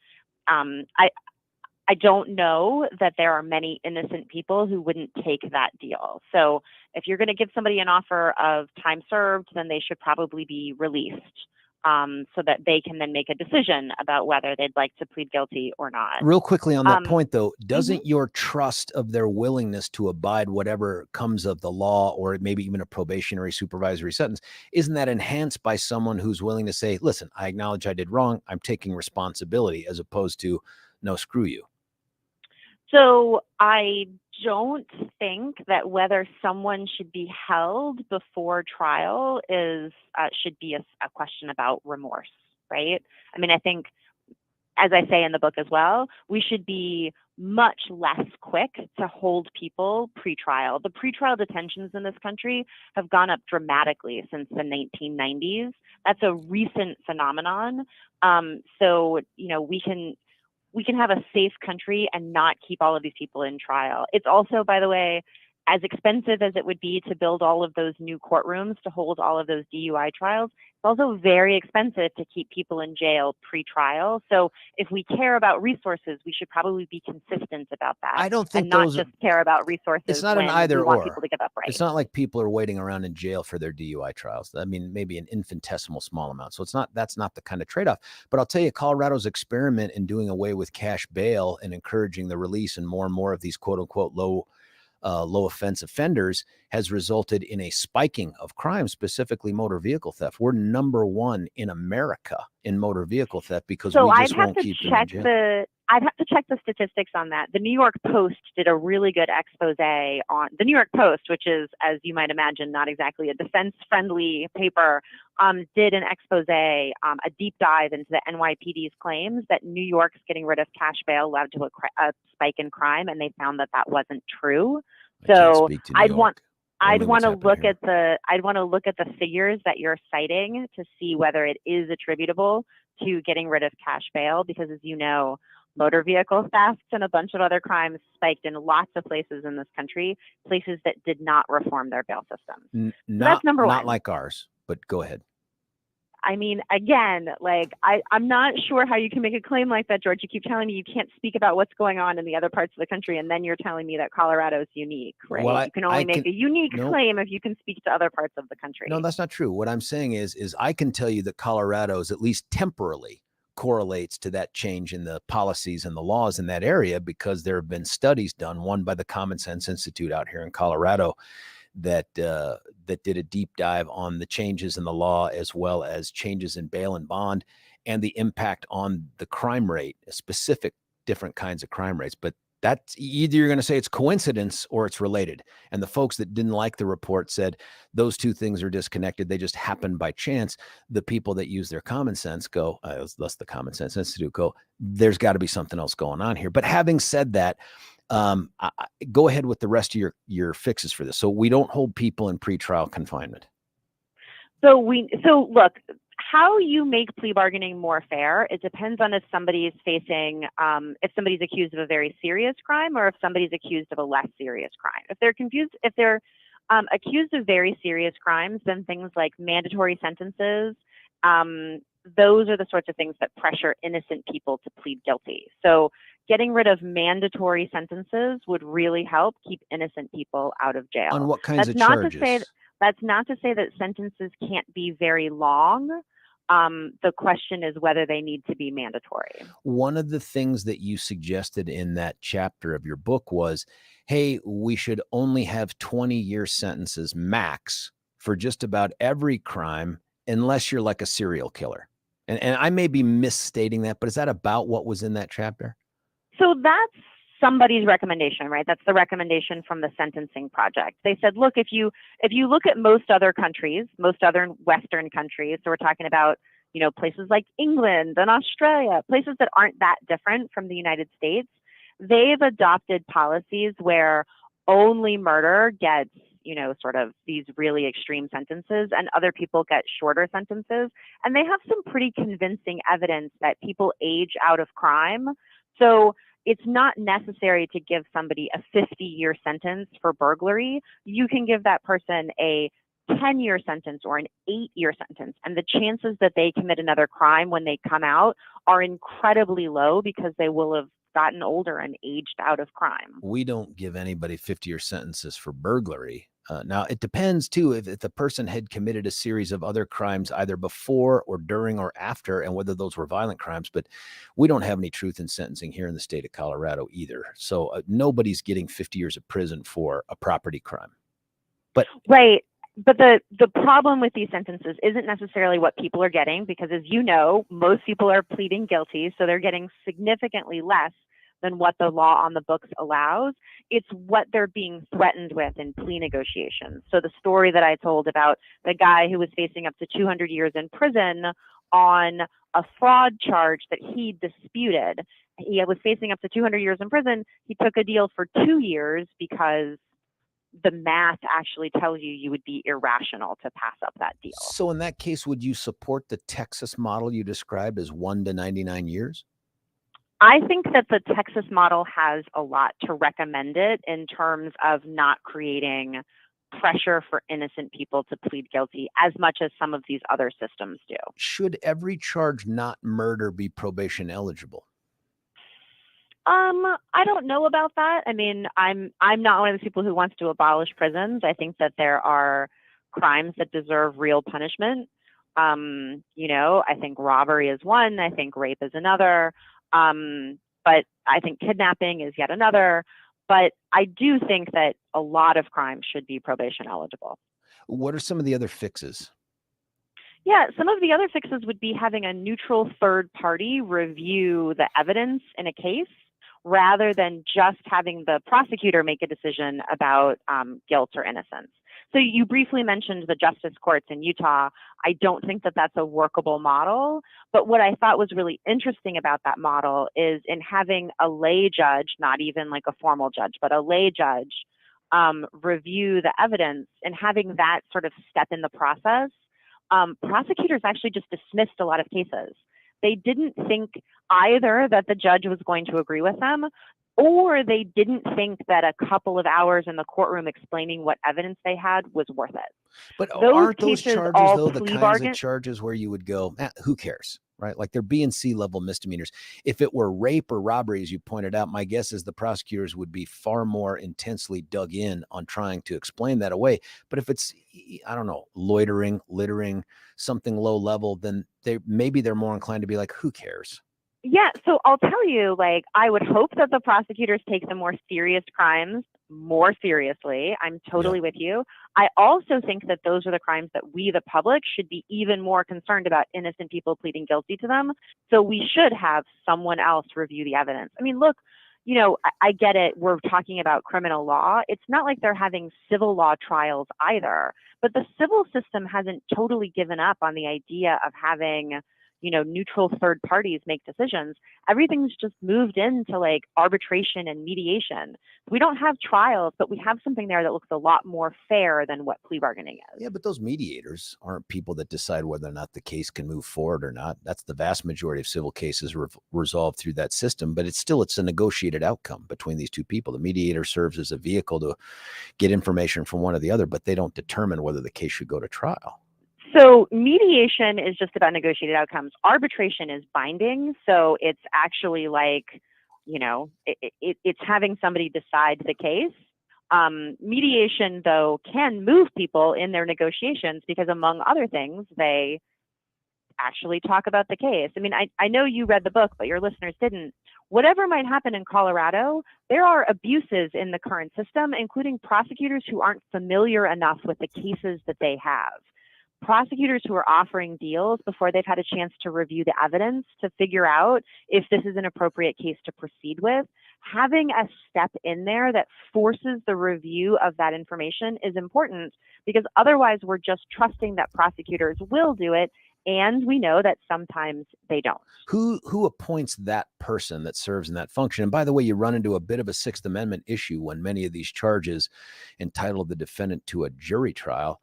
I don't know that there are many innocent people who wouldn't take that deal. So if you're going to give somebody an offer of time served, then they should probably be released so that they can then make a decision about whether they'd like to plead guilty or not. Real quickly on that point, though, doesn't your trust of their willingness to abide whatever comes of the law, or maybe even a probationary supervisory sentence, isn't that enhanced by someone who's willing to say, listen, I acknowledge I did wrong, I'm taking responsibility, as opposed to, no, screw you? So I don't think that whether someone should be held before trial should be a question about remorse, right? I mean, I think, as I say in the book as well, we should be much less quick to hold people pre-trial. The pre-trial detentions in this country have gone up dramatically since the 1990s. That's a recent phenomenon. So, we can have a safe country and not keep all of these people in trial. It's also, by the way, as expensive as it would be to build all of those new courtrooms to hold all of those DUI trials, it's also very expensive to keep people in jail pre-trial. So if we care about resources, we should probably be consistent about that. I don't think and not just care about resources. It's not when an either we want or. people to give up rights. It's not like people are waiting around in jail for their DUI trials. I mean, maybe an infinitesimal small amount. So that's not the kind of trade-off. But I'll tell you, Colorado's experiment in doing away with cash bail and encouraging the release and more of these quote unquote low offense offenders has resulted in a spiking of crime, specifically motor vehicle theft. We're number 1 in America in motor vehicle theft because we just won't keep them in jail. I'd have to check the statistics on that. The New York Post did a really good expose on the New York Post, which is, as you might imagine, not exactly a defense-friendly paper, did an expose, a deep dive into the NYPD's claims that New York's getting rid of cash bail led to a spike in crime, and they found that wasn't true. So I'd want to look at the figures that you're citing to see whether it is attributable to getting rid of cash bail, because as you know, motor vehicle thefts and a bunch of other crimes spiked in lots of places in this country, places that did not reform their bail systems. So that's number 1. Not like ours, but go ahead. I mean, again, like I'm not sure how you can make a claim like that, George. You keep telling me you can't speak about what's going on in the other parts of the country, and then you're telling me that Colorado is unique, right? Well, you can only make a unique no. claim if you can speak to other parts of the country. No, that's not true. What I'm saying is I can tell you that Colorado is at least temporarily correlates to that change in the policies and the laws in that area, because there have been studies done, one by the Common Sense Institute out here in Colorado, that did a deep dive on the changes in the law, as well as changes in bail and bond, and the impact on the crime rate, specific different kinds of crime rates. But that's either you're going to say it's coincidence or it's related. And the folks that didn't like the report said those two things are disconnected. They just happen by chance. The people that use their common sense go, thus the Common Sense Institute go, there's got to be something else going on here. But having said that, go ahead with the rest of your fixes for this. So we don't hold people in pretrial confinement. So look, how you make plea bargaining more fair, it depends on if somebody's facing, if somebody's accused of a very serious crime or if somebody's accused of a less serious crime. If they're accused of very serious crimes, then things like mandatory sentences, those are the sorts of things that pressure innocent people to plead guilty. So getting rid of mandatory sentences would really help keep innocent people out of jail. On what kinds of charges? That's not to say that sentences can't be very long. The question is whether they need to be mandatory. One of the things that you suggested in that chapter of your book was, hey, we should only have 20-year sentences max for just about every crime, unless you're like a serial killer. And I may be misstating that, but is that about what was in that chapter? So that's somebody's recommendation, right? That's the recommendation from the Sentencing Project. They said, look, if you look at most other countries, most other Western countries, so we're talking about, places like England and Australia, places that aren't that different from the United States, they've adopted policies where only murder gets, sort of these really extreme sentences, and other people get shorter sentences. And they have some pretty convincing evidence that people age out of crime. So it's not necessary to give somebody a 50-year sentence for burglary. You can give that person a 10-year sentence or an 8-year sentence. And the chances that they commit another crime when they come out are incredibly low, because they will have gotten older and aged out of crime. We don't give anybody 50-year sentences for burglary. Now, it depends, too, if the person had committed a series of other crimes either before or during or after, and whether those were violent crimes. But we don't have any truth in sentencing here in the state of Colorado either. So nobody's getting 50 years of prison for a property crime. But right. But the problem with these sentences isn't necessarily what people are getting, because, as you know, most people are pleading guilty, so they're getting significantly less than what the law on the books allows. It's what they're being threatened with in plea negotiations. So the story that I told about the guy who was facing up to 200 years in prison on a fraud charge that he disputed. He was facing up to 200 years in prison. He took a deal for 2 years because the math actually tells you would be irrational to pass up that deal. So in that case, would you support the Texas model you described as 1 to 99 years? I think that the Texas model has a lot to recommend it in terms of not creating pressure for innocent people to plead guilty as much as some of these other systems do. Should every charge not murder be probation eligible? I don't know about that. I mean, I'm not one of the people who wants to abolish prisons. I think that there are crimes that deserve real punishment. I think robbery is one. I think rape is another. But I think kidnapping is yet another. But I do think that a lot of crimes should be probation eligible. What are some of the other fixes? Yeah, some of the other fixes would be having a neutral third party review the evidence in a case, rather than just having the prosecutor make a decision about guilt or innocence. So you briefly mentioned the justice courts in Utah. I don't think that that's a workable model, but what I thought was really interesting about that model is in having a lay judge, not even like a formal judge, but a lay judge review the evidence, and having that sort of step in the process. Prosecutors actually just dismissed a lot of cases. They didn't think either that the judge was going to agree with them, or they didn't think that a couple of hours in the courtroom explaining what evidence they had was worth it. But Those aren't those cases charges, all though, the plea kinds bargain. of charges where you would go, who cares, right? Like they're B and C level misdemeanors. If it were rape or robbery, as you pointed out, my guess is the prosecutors would be far more intensely dug in on trying to explain that away. But if it's, I don't know, loitering, littering, something low level, then they're more inclined to be like, who cares? Yeah, so I'll tell you, like, I would hope that the prosecutors take the more serious crimes more seriously. I'm totally with you. I also think that those are the crimes that we, the public, should be even more concerned about innocent people pleading guilty to them. So we should have someone else review the evidence. I mean, look, you know, I get it. We're talking about criminal law. It's not like they're having civil law trials either. But the civil system hasn't totally given up on the idea of having, you know, neutral third parties make decisions. Everything's just moved into like arbitration and mediation. We don't have trials, but we have something there that looks a lot more fair than what plea bargaining is. Yeah, but those mediators aren't people that decide whether or not the case can move forward or not. That's the vast majority of civil cases resolved through that system, but it's a negotiated outcome between these two people. The mediator serves as a vehicle to get information from one or the other, but they don't determine whether the case should go to trial. So mediation is just about negotiated outcomes. Arbitration is binding. So it's actually like, you know, it's having somebody decide the case. Mediation, though, can move people in their negotiations because, among other things, they actually talk about the case. I mean, I know you read the book, but your listeners didn't. Whatever might happen in Colorado, there are abuses in the current system, including prosecutors who aren't familiar enough with the cases that they have. Prosecutors who are offering deals before they've had a chance to review the evidence to figure out if this is an appropriate case to proceed with. Having a step in there that forces the review of that information is important, because otherwise we're just trusting that prosecutors will do it, and we know that sometimes they don't. Who appoints that person that serves in that function? And by the way, you run into a bit of a Sixth Amendment issue when many of these charges entitle the defendant to a jury trial.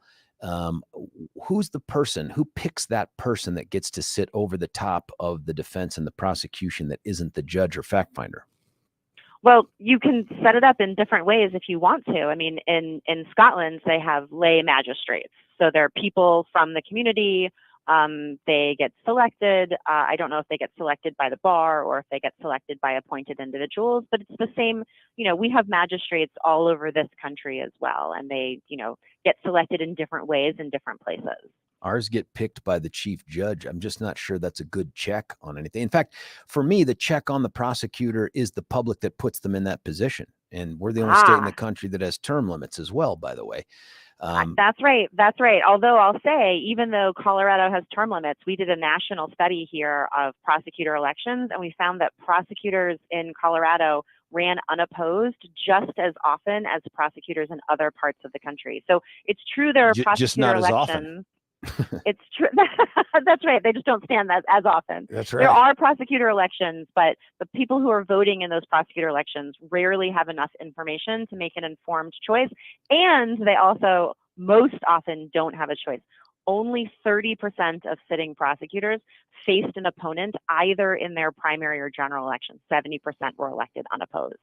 Who's the person who picks that person that gets to sit over the top of the defense and the prosecution that isn't the judge or fact finder? Well, you can set it up in different ways if you want to. I mean, in Scotland, they have lay magistrates. So they're people from the community. They get selected. I don't know if they get selected by the bar or if they get selected by appointed individuals, but it's the same. You know, we have magistrates all over this country as well, and they, you know, get selected in different ways in different places. Ours get picked by the chief judge. I'm just not sure that's a good check on anything. In fact, for me, the check on the prosecutor is the public that puts them in that position. And we're the only state in the country that has term limits as well, by the way. That's right. That's right. Although I'll say, even though Colorado has term limits, we did a national study here of prosecutor elections, and we found that prosecutors in Colorado ran unopposed just as often as prosecutors in other parts of the country. So it's true there are prosecutor just not elections. As often. It's true. That's right. They just don't stand that as often. That's right. There are prosecutor elections, but the people who are voting in those prosecutor elections rarely have enough information to make an informed choice. And they also most often don't have a choice. Only 30% of sitting prosecutors faced an opponent either in their primary or general election. 70% were elected unopposed.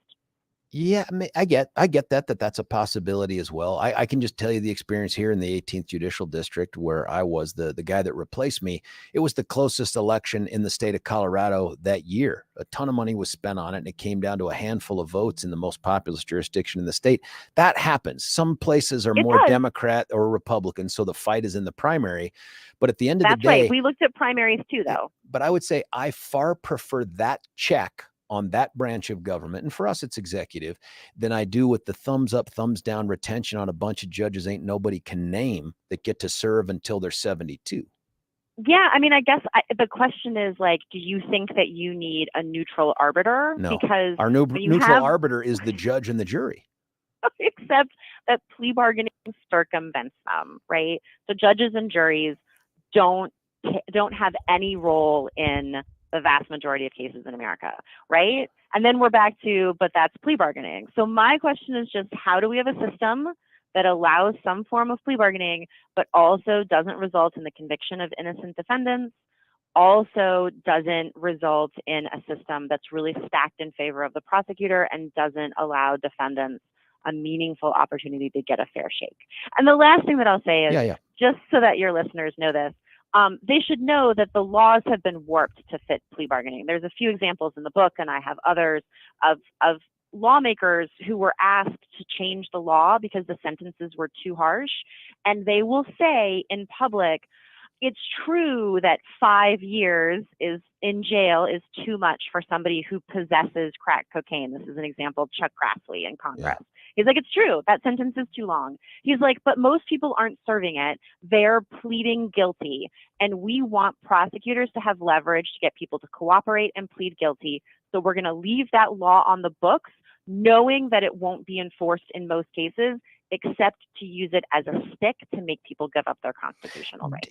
Yeah, I get that's a possibility as well. I can just tell you the experience here in the 18th Judicial District, where I was the guy that replaced me. It was the closest election in the state of Colorado that year. A ton of money was spent on it, and it came down to a handful of votes in the most populous jurisdiction in the state. That happens. Some places are more Democrat or Republican, so the fight is in the primary. But at the end of the day, that's right. We looked at primaries too, though. But I would say I far prefer that check on that branch of government, and for us it's executive, than I do with the thumbs up, thumbs down retention on a bunch of judges ain't nobody can name that get to serve until they're 72. Yeah, I mean, I guess the question is, like, do you think that you need a neutral arbiter? No, because our neutral arbiter is the judge and the jury. Except that plea bargaining circumvents them, right? So judges and juries don't have any role in the vast majority of cases in America, right? And then we're back to, but that's plea bargaining. So my question is just, how do we have a system that allows some form of plea bargaining, but also doesn't result in the conviction of innocent defendants, also doesn't result in a system that's really stacked in favor of the prosecutor and doesn't allow defendants a meaningful opportunity to get a fair shake. And the last thing that I'll say is, just so that your listeners know this, they should know that the laws have been warped to fit plea bargaining. There's a few examples in the book, and I have others, of lawmakers who were asked to change the law because the sentences were too harsh. And they will say in public, it's true that 5 years in jail is too much for somebody who possesses crack cocaine. This is an example of Chuck Grassley in Congress. He's like, it's true, that sentence is too long. He's like, but most people aren't serving it. They're pleading guilty. And we want prosecutors to have leverage to get people to cooperate and plead guilty. So we're going to leave that law on the books, knowing that it won't be enforced in most cases, except to use it as a stick to make people give up their constitutional rights.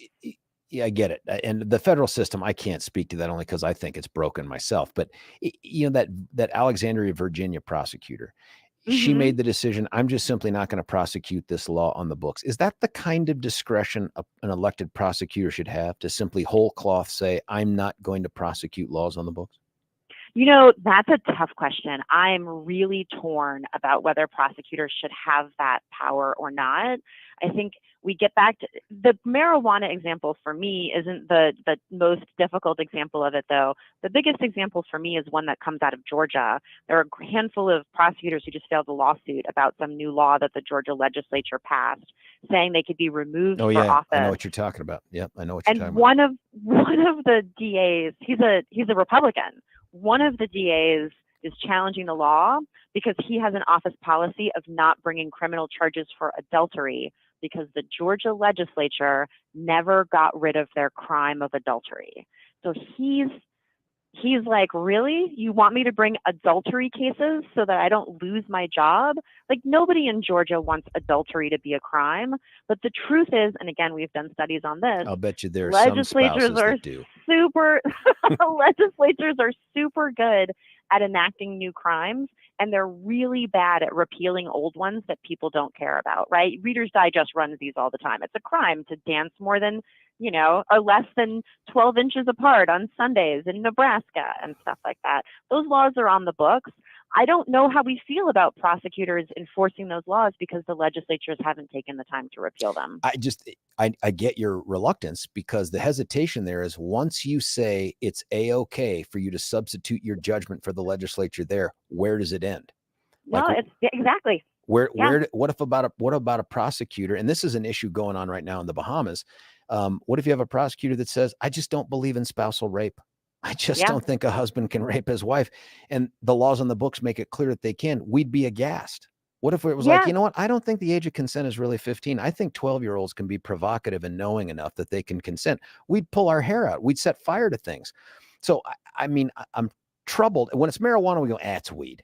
Yeah, I get it. And the federal system, I can't speak to that only because I think it's broken myself. But that Alexandria, Virginia prosecutor, she made the decision, I'm just simply not going to prosecute this law on the books. Is that the kind of discretion an elected prosecutor should have, to simply whole cloth say, I'm not going to prosecute laws on the books? That's a tough question. I'm really torn about whether prosecutors should have that power or not. I think we get back to the marijuana example. For me, isn't the most difficult example of it, though. The biggest example for me is one that comes out of Georgia. There are a handful of prosecutors who just filed a lawsuit about some new law that the Georgia legislature passed, saying they could be removed for office. I know what you're talking about. Yep, I know what you're talking about. One of the DAs, he's a Republican. One of the DAs is challenging the law because he has an office policy of not bringing criminal charges for adultery, because the Georgia legislature never got rid of their crime of adultery. So he's like, really? You want me to bring adultery cases so that I don't lose my job? Like, nobody in Georgia wants adultery to be a crime. But the truth is, and again, we've done studies on this, I'll bet you there are some spouses that do. Legislatures are super good at enacting new crimes, and they're really bad at repealing old ones that people don't care about, right? Reader's Digest runs these all the time. It's a crime to dance more than, or less than 12 inches apart on Sundays in Nebraska and stuff like that. Those laws are on the books. I don't know how we feel about prosecutors enforcing those laws because the legislatures haven't taken the time to repeal them. I get your reluctance, because the hesitation there is, once you say it's A-okay for you to substitute your judgment for the legislature there, where does it end? No, it's exactly. What about a prosecutor? And this is an issue going on right now in the Bahamas. What if you have a prosecutor that says, I just don't believe in spousal rape. I just don't think a husband can rape his wife. And the laws on the books make it clear that they can. We'd be aghast. What if it was like, you know what? I don't think the age of consent is really 15. I think 12-year-olds can be provocative and knowing enough that they can consent. We'd pull our hair out. We'd set fire to things. So, I'm troubled. When it's marijuana, we go, it's weed.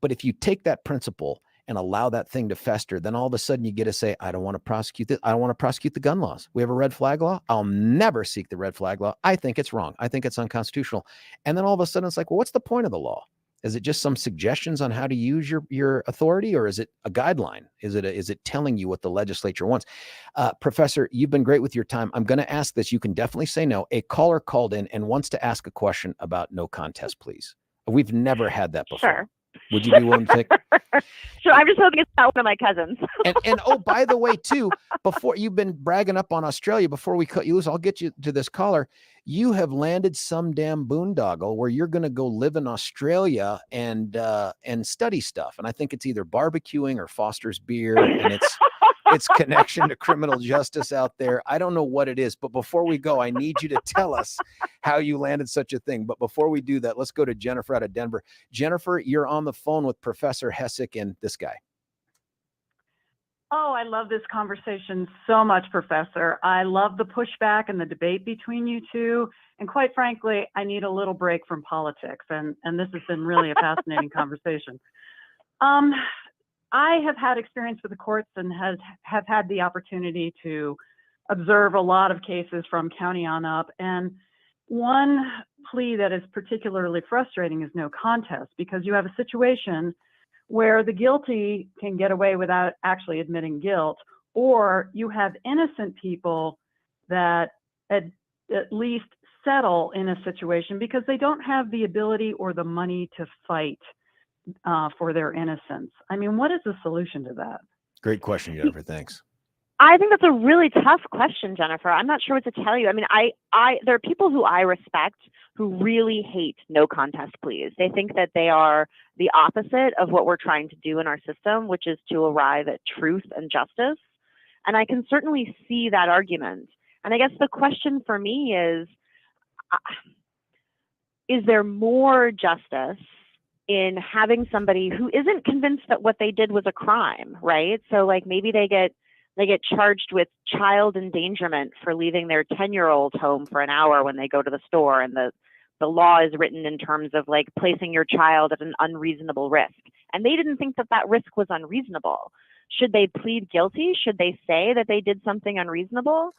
But if you take that principle and allow that thing to fester, then all of a sudden you get to say, I don't want to prosecute this. I don't want to prosecute the gun laws. We have a red flag law. I'll never seek the red flag law. I think it's wrong. I think it's unconstitutional. And then all of a sudden it's like, well, what's the point of the law? Is it just some suggestions on how to use your authority, or is it a guideline? Is it telling you what the legislature wants? Professor, you've been great with your time. I'm going to ask this. You can definitely say no. A caller called in and wants to ask a question about no contest, please. We've never had that before. Sure. Would you be willing to take? Sure. I'm just hoping it's not one of my cousins. and oh, by the way, too, before you've been bragging up on Australia, before we cut you loose, I'll get you to this caller. You have landed some damn boondoggle where you're going to go live in Australia and study stuff. And I think it's either barbecuing or Foster's beer, and its connection to criminal justice out there. I don't know what it is, but before we go, I need you to tell us how you landed such a thing. But before we do that, let's go to Jennifer out of Denver. Jennifer, you're on the phone with Professor Hessick and this guy. Oh, I love this conversation so much, Professor. I love the pushback and the debate between you two. And quite frankly, I need a little break from politics. And this has been really a fascinating conversation. I have had experience with the courts and have had the opportunity to observe a lot of cases from county on up. And one plea that is particularly frustrating is no contest, because you have a situation where the guilty can get away without actually admitting guilt, or you have innocent people that at least settle in a situation because they don't have the ability or the money to fight for their innocence. I mean, what is the solution to that? Great question, Jennifer. Thanks. I think that's a really tough question, Jennifer. I'm not sure what to tell you. I mean, there are people who I respect who really hate no contest pleas. They think that they are the opposite of what we're trying to do in our system, which is to arrive at truth and justice. And I can certainly see that argument. And I guess the question for me is there more justice in having somebody who isn't convinced that what they did was a crime, right? So like maybe they get charged with child endangerment for leaving their 10-year-old home for an hour when they go to the store, and the law is written in terms of like placing your child at an unreasonable risk. And they didn't think that that risk was unreasonable. Should they plead guilty? Should they say that they did something unreasonable?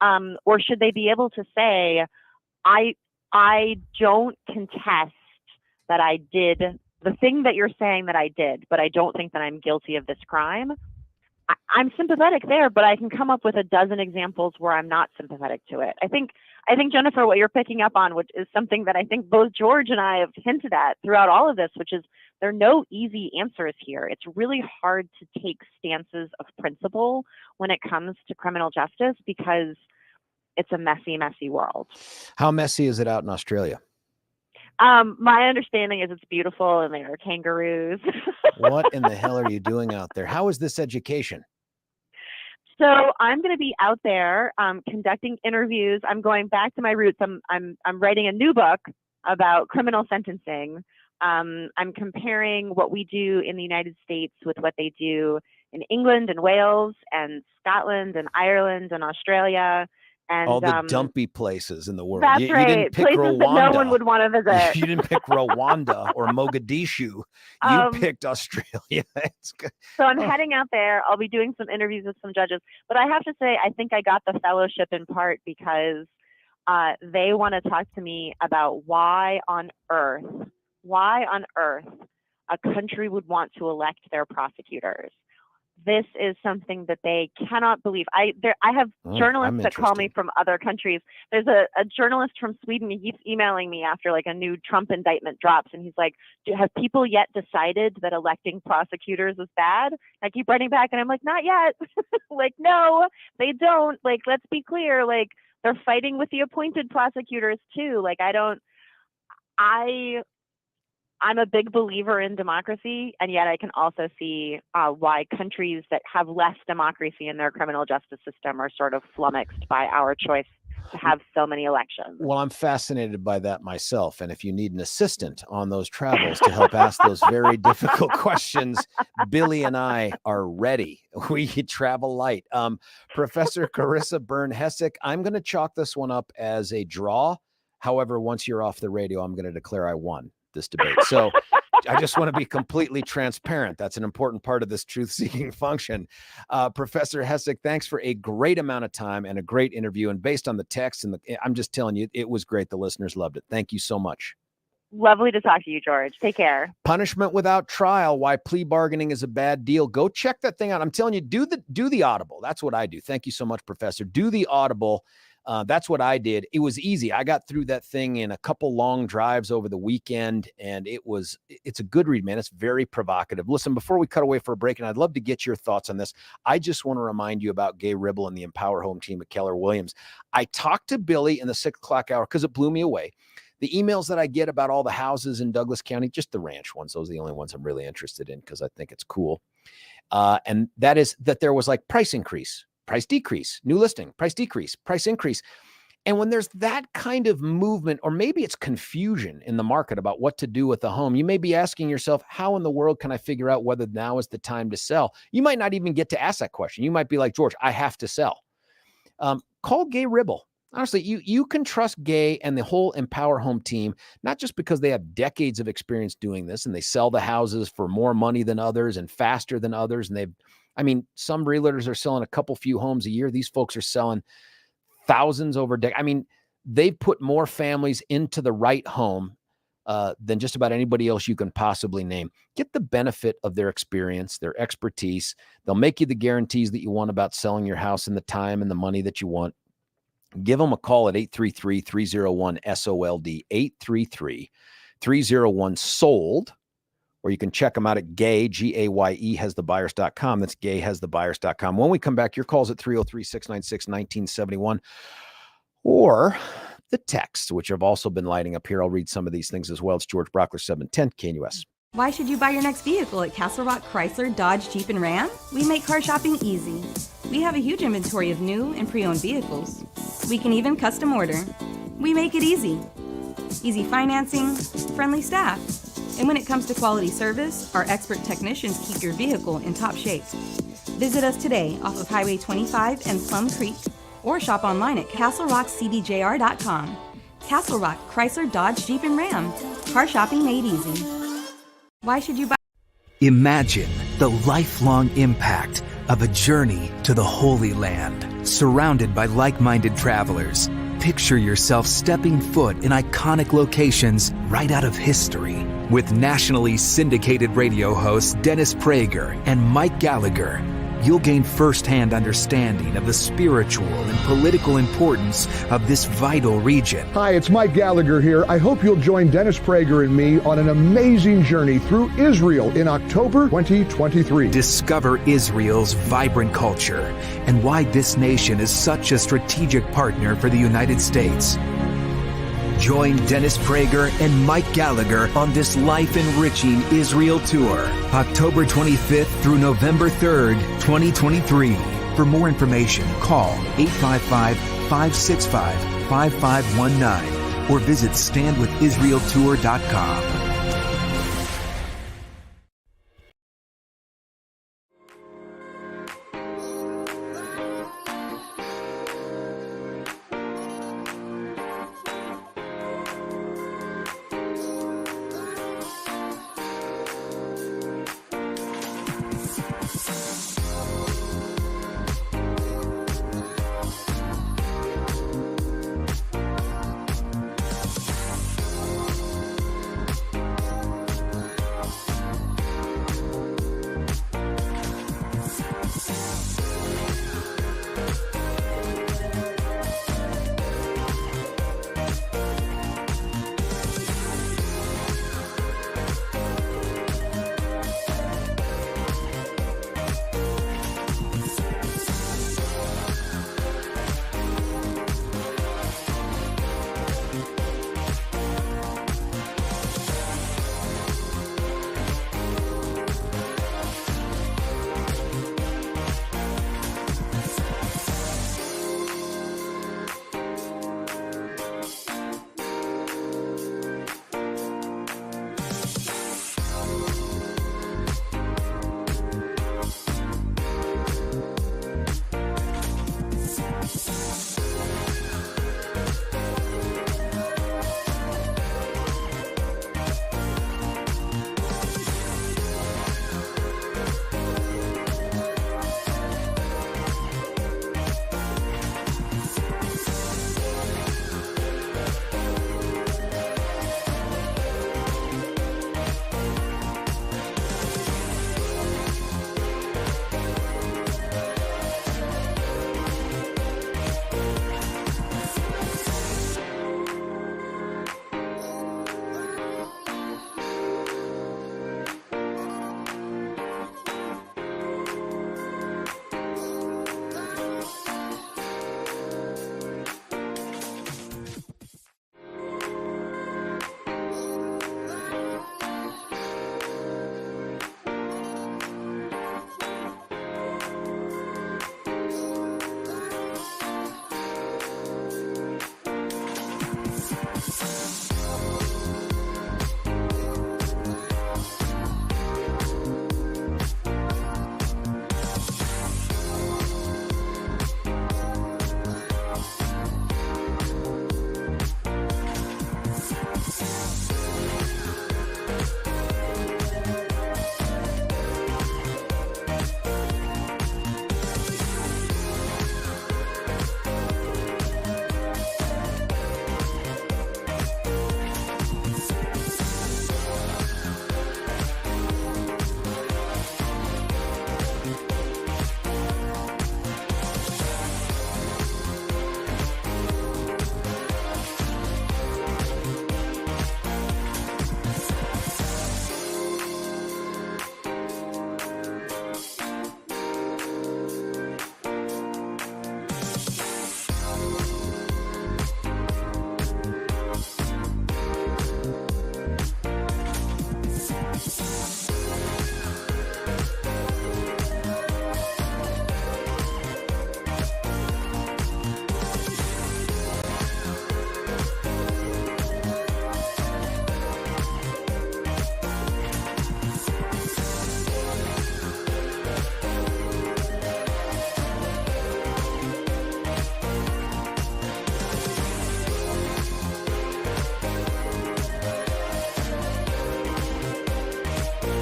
Or should they be able to say, I don't contest that I did the thing that you're saying that I did, but I don't think that I'm guilty of this crime? I'm sympathetic there, but I can come up with a dozen examples where I'm not sympathetic to it. I think, Jennifer, what you're picking up on, which is something that I think both George and I have hinted at throughout all of this, which is there are no easy answers here. It's really hard to take stances of principle when it comes to criminal justice because it's a messy, messy world. How messy is it out in Australia? My understanding is it's beautiful and there are kangaroos. What in the hell are you doing out there? How is this education? So I'm going to be out there conducting interviews. I'm going back to my roots. I'm writing a new book about criminal sentencing. I'm comparing what we do in the United States with what they do in England and Wales and Scotland and Ireland and Australia. And all the dumpy places in the world. That's you right. didn't pick places Rwanda. That no one would want to visit. You didn't pick Rwanda or Mogadishu. You picked Australia. It's good. So I'm heading out there. I'll be doing some interviews with some judges. But I have to say, I think I got the fellowship in part because they want to talk to me about why on earth a country would want to elect their prosecutors. This is something that they cannot believe. I have journalists that call me from other countries. There's a journalist from Sweden. He keeps emailing me after like a new Trump indictment drops. And he's like, have people yet decided that electing prosecutors is bad? I keep writing back and I'm like, not yet. Like, no, they don't. Like, let's be clear. Like, they're fighting with the appointed prosecutors too. Like, I'm a big believer in democracy, and yet I can also see why countries that have less democracy in their criminal justice system are sort of flummoxed by our choice to have so many elections. Well, I'm fascinated by that myself. And if you need an assistant on those travels to help ask those very difficult questions, Billy and I are ready. We travel light. Professor Carissa Byrne Hessick, I'm going to chalk this one up as a draw. However, once you're off the radio, I'm going to declare I won this debate. So I just want to be completely transparent. That's an important part of this truth-seeking function. Professor Hessick, thanks for a great amount of time and a great interview. And based on the text, I'm just telling you, it was great. The listeners loved it. Thank you so much. Lovely to talk to you, George. Take care. Punishment without trial, why plea bargaining is a bad deal. Go check that thing out. I'm telling you, do the Audible. That's what I do. Thank you so much, Professor. Do the Audible. That's what I did. It was easy. I got through that thing in a couple long drives over the weekend, and it's a good read, man. It's very provocative. Listen, before we cut away for a break, and I'd love to get your thoughts on this, I just want to remind you about Gay Ribble and the Empower Home team at Keller Williams. I talked to Billy in the 6 o'clock hour because it blew me away. The emails that I get about all the houses in Douglas County, just the ranch ones, those are the only ones I'm really interested in because I think it's cool. And that is that there was like price increase, price decrease, new listing, price decrease, price increase. And when there's that kind of movement, or maybe it's confusion in the market about what to do with the home, you may be asking yourself, how in the world can I figure out whether now is the time to sell? You might not even get to ask that question. You might be like, George, I have to sell. Call Gay Ribble. Honestly, you can trust Gay and the whole Empower Home team, not just because they have decades of experience doing this and they sell the houses for more money than others and faster than others. And some realtors are selling a couple few homes a year. These folks are selling thousands over decades. They've put more families into the right home than just about anybody else you can possibly name. Get the benefit of their experience, their expertise. They'll make you the guarantees that you want about selling your house in the time and the money that you want. give them a call at 833-301-SOLD, 833-301-SOLD, or you can check them out at Gaye, hasthebuyers.com. That's gayhasthebuyers.com. When we come back, your call's at 303-696-1971, or the text, which have also been lighting up here. I'll read some of these things as well. It's George Brauchler, 710 KNUS. Why should you buy your next vehicle at Castle Rock Chrysler, Dodge, Jeep, and Ram? We make car shopping easy. We have a huge inventory of new and pre-owned vehicles. We can even custom order. We make it easy. Easy financing, friendly staff. And when it comes to quality service, our expert technicians keep your vehicle in top shape. Visit us today off of Highway 25 and Plum Creek, or shop online at castlerockcdjr.com. Castle Rock Chrysler, Dodge, Jeep, and Ram. Car shopping made easy. Why should you buy? Imagine the lifelong impact of a journey to the Holy Land, surrounded by like-minded travelers. Picture yourself stepping foot in iconic locations right out of history. With nationally syndicated radio hosts Dennis Prager and Mike Gallagher, you'll gain firsthand understanding of the spiritual and political importance of this vital region. Hi, it's Mike Gallagher here. I hope you'll join Dennis Prager and me on an amazing journey through Israel in October 2023. Discover Israel's vibrant culture and why this nation is such a strategic partner for the United States. Join Dennis Prager and Mike Gallagher on this life-enriching Israel tour, October 25th through November 3rd, 2023. For more information, call 855-565-5519 or visit standwithisraeltour.com.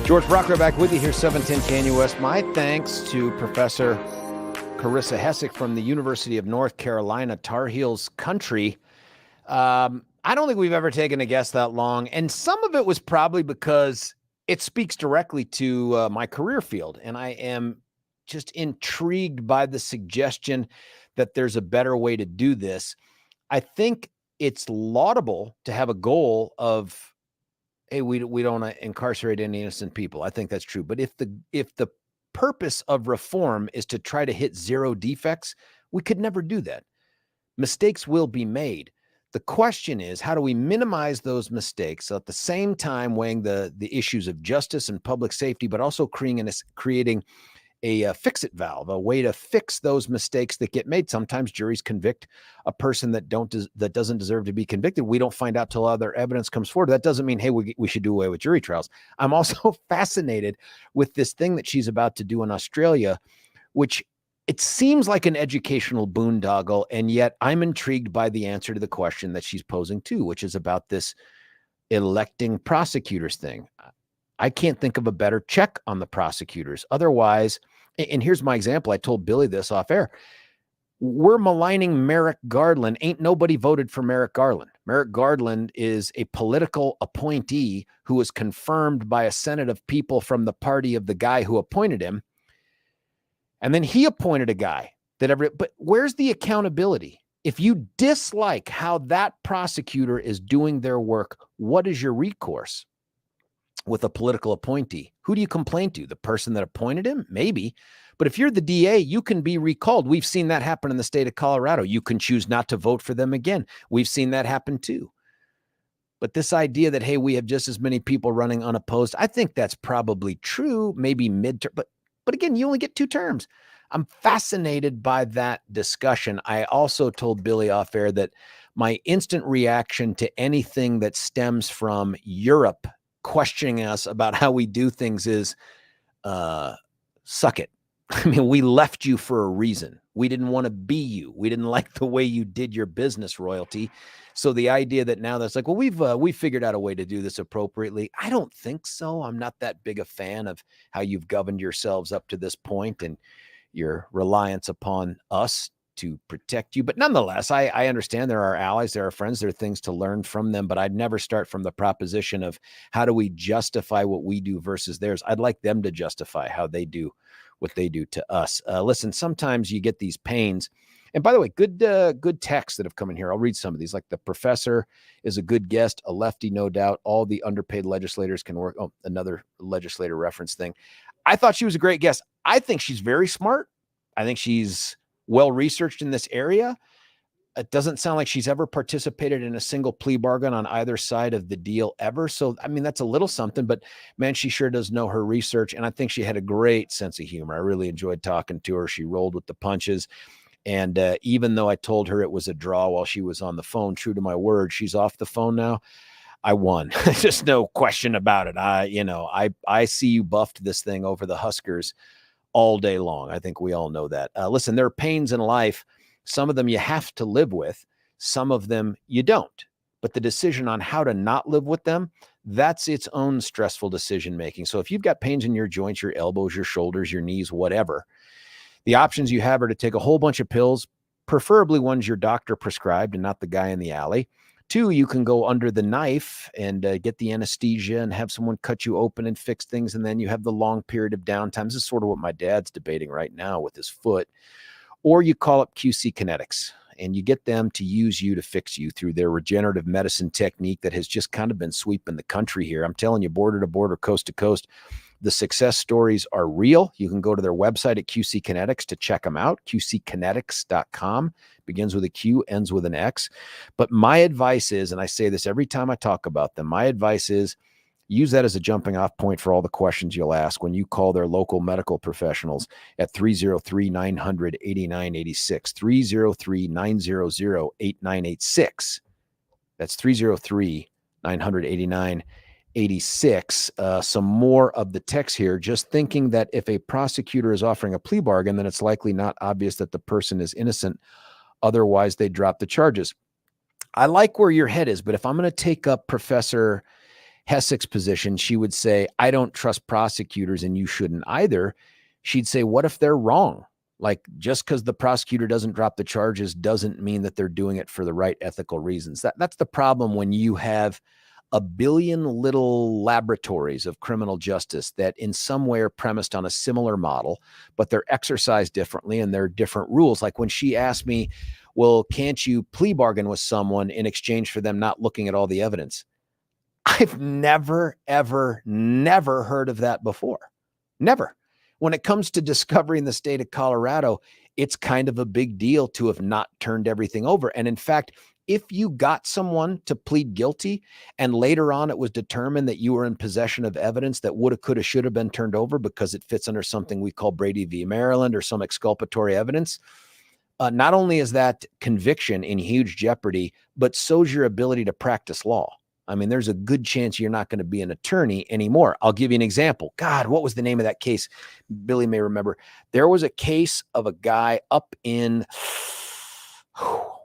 George Brauchler back with you here, 710 KNUS. My thanks to Professor Carissa Hessick from the University of North Carolina, Tar Heels country. I don't think we've ever taken a guest that long, and some of it was probably because it speaks directly to my career field, and I am just intrigued by the suggestion that there's a better way to do this. I think it's laudable to have a goal of, hey, we don't incarcerate any innocent people. I think that's true. But if the purpose of reform is to try to hit zero defects, we could never do that. Mistakes will be made. The question is, how do we minimize those mistakes at the same time weighing the issues of justice and public safety, but also creating a fix-it valve, a way to fix those mistakes that get made. Sometimes juries convict a person that doesn't deserve to be convicted. We don't find out till other evidence comes forward. That doesn't mean, hey, we should do away with jury trials. I'm also fascinated with this thing that she's about to do in Australia, which it seems like an educational boondoggle, and yet I'm intrigued by the answer to the question that she's posing too, which is about this electing prosecutors thing. I can't think of a better check on the prosecutors. Otherwise, and here's my example. I told Billy this off air. We're maligning Merrick Garland. Ain't nobody voted for Merrick Garland. Merrick Garland is a political appointee who was confirmed by a Senate of people from the party of the guy who appointed him. And then he appointed a guy but where's the accountability? If you dislike how that prosecutor is doing their work, what is your recourse? With a political appointee, who do you complain to? The person that appointed him? Maybe. But if you're the DA, you can be recalled. We've seen that happen in the state of Colorado. You can choose not to vote for them again. We've seen that happen too. But this idea that, hey, we have just as many people running unopposed, I think that's probably true, maybe midterm. But again, you only get 2 terms. I'm fascinated by that discussion. I also told Billy off air that my instant reaction to anything that stems from Europe questioning us about how we do things is suck it. I mean, we left you for a reason. We didn't want to be you. We didn't like the way you did your business, royalty. So the idea that now that's like, well, we've figured out a way to do this appropriately. I don't think so. I'm not that big a fan of how you've governed yourselves up to this point and your reliance upon us to protect you. But nonetheless, I understand there are allies, there are friends, there are things to learn from them, but I'd never start from the proposition of how do we justify what we do versus theirs. I'd like them to justify how they do what they do to us. Listen, sometimes you get these pains. And by the way, good texts that have come in here. I'll read some of these. Like the professor is a good guest, a lefty, no doubt. All the underpaid legislators can work. Oh, another legislator reference thing. I thought she was a great guest. I think she's very smart. I think she's well-researched in this area. It doesn't sound like she's ever participated in a single plea bargain on either side of the deal ever. So, I mean, that's a little something, but man, she sure does know her research. And I think she had a great sense of humor. I really enjoyed talking to her. She rolled with the punches. And even though I told her it was a draw while she was on the phone, true to my word, she's off the phone now. I won. Just no question about it. I see you buffed this thing over the Huskers all day long. I think we all know that. Listen, there are pains in life. Some of them you have to live with. Some of them you don't. But the decision on how to not live with them, that's its own stressful decision-making. So if you've got pains in your joints, your elbows, your shoulders, your knees, whatever, the options you have are to take a whole bunch of pills, preferably ones your doctor prescribed and not the guy in the alley. 2, you can go under the knife and get the anesthesia and have someone cut you open and fix things. And then you have the long period of downtime. This is sort of what my dad's debating right now with his foot. Or you call up QC Kinetics and you get them to use you to fix you through their regenerative medicine technique that has just kind of been sweeping the country here. I'm telling you, border to border, coast to coast, the success stories are real. You can go to their website at QC Kinetics to check them out. QCkinetics.com begins with a Q, ends with an X. But my advice is, and I say this every time I talk about them, my advice is use that as a jumping off point for all the questions you'll ask when you call their local medical professionals at 303-900-8986, 303-900-8986. That's 303-900-8986. Some more of the text here, just thinking that if a prosecutor is offering a plea bargain, then it's likely not obvious that the person is innocent. Otherwise, they drop the charges. I like where your head is, but if I'm going to take up Professor Hessick's position, she would say, I don't trust prosecutors and you shouldn't either. She'd say, what if they're wrong? Like, just because the prosecutor doesn't drop the charges doesn't mean that they're doing it for the right ethical reasons. That's the problem when you have a billion little laboratories of criminal justice that in some way are premised on a similar model, but they're exercised differently and there are different rules. Like when she asked me, well, can't you plea bargain with someone in exchange for them not looking at all the evidence? I've never, ever, never heard of that before. Never. When it comes to discovery in the state of Colorado, it's kind of a big deal to have not turned everything over. And in fact, if you got someone to plead guilty and later on it was determined that you were in possession of evidence that woulda, coulda, shoulda been turned over because it fits under something we call Brady v. Maryland or some exculpatory evidence, not only is that conviction in huge jeopardy, but so's your ability to practice law. I mean, there's a good chance you're not going to be an attorney anymore. I'll give you an example. God, what was the name of that case? Billy may remember. There was a case of a guy up in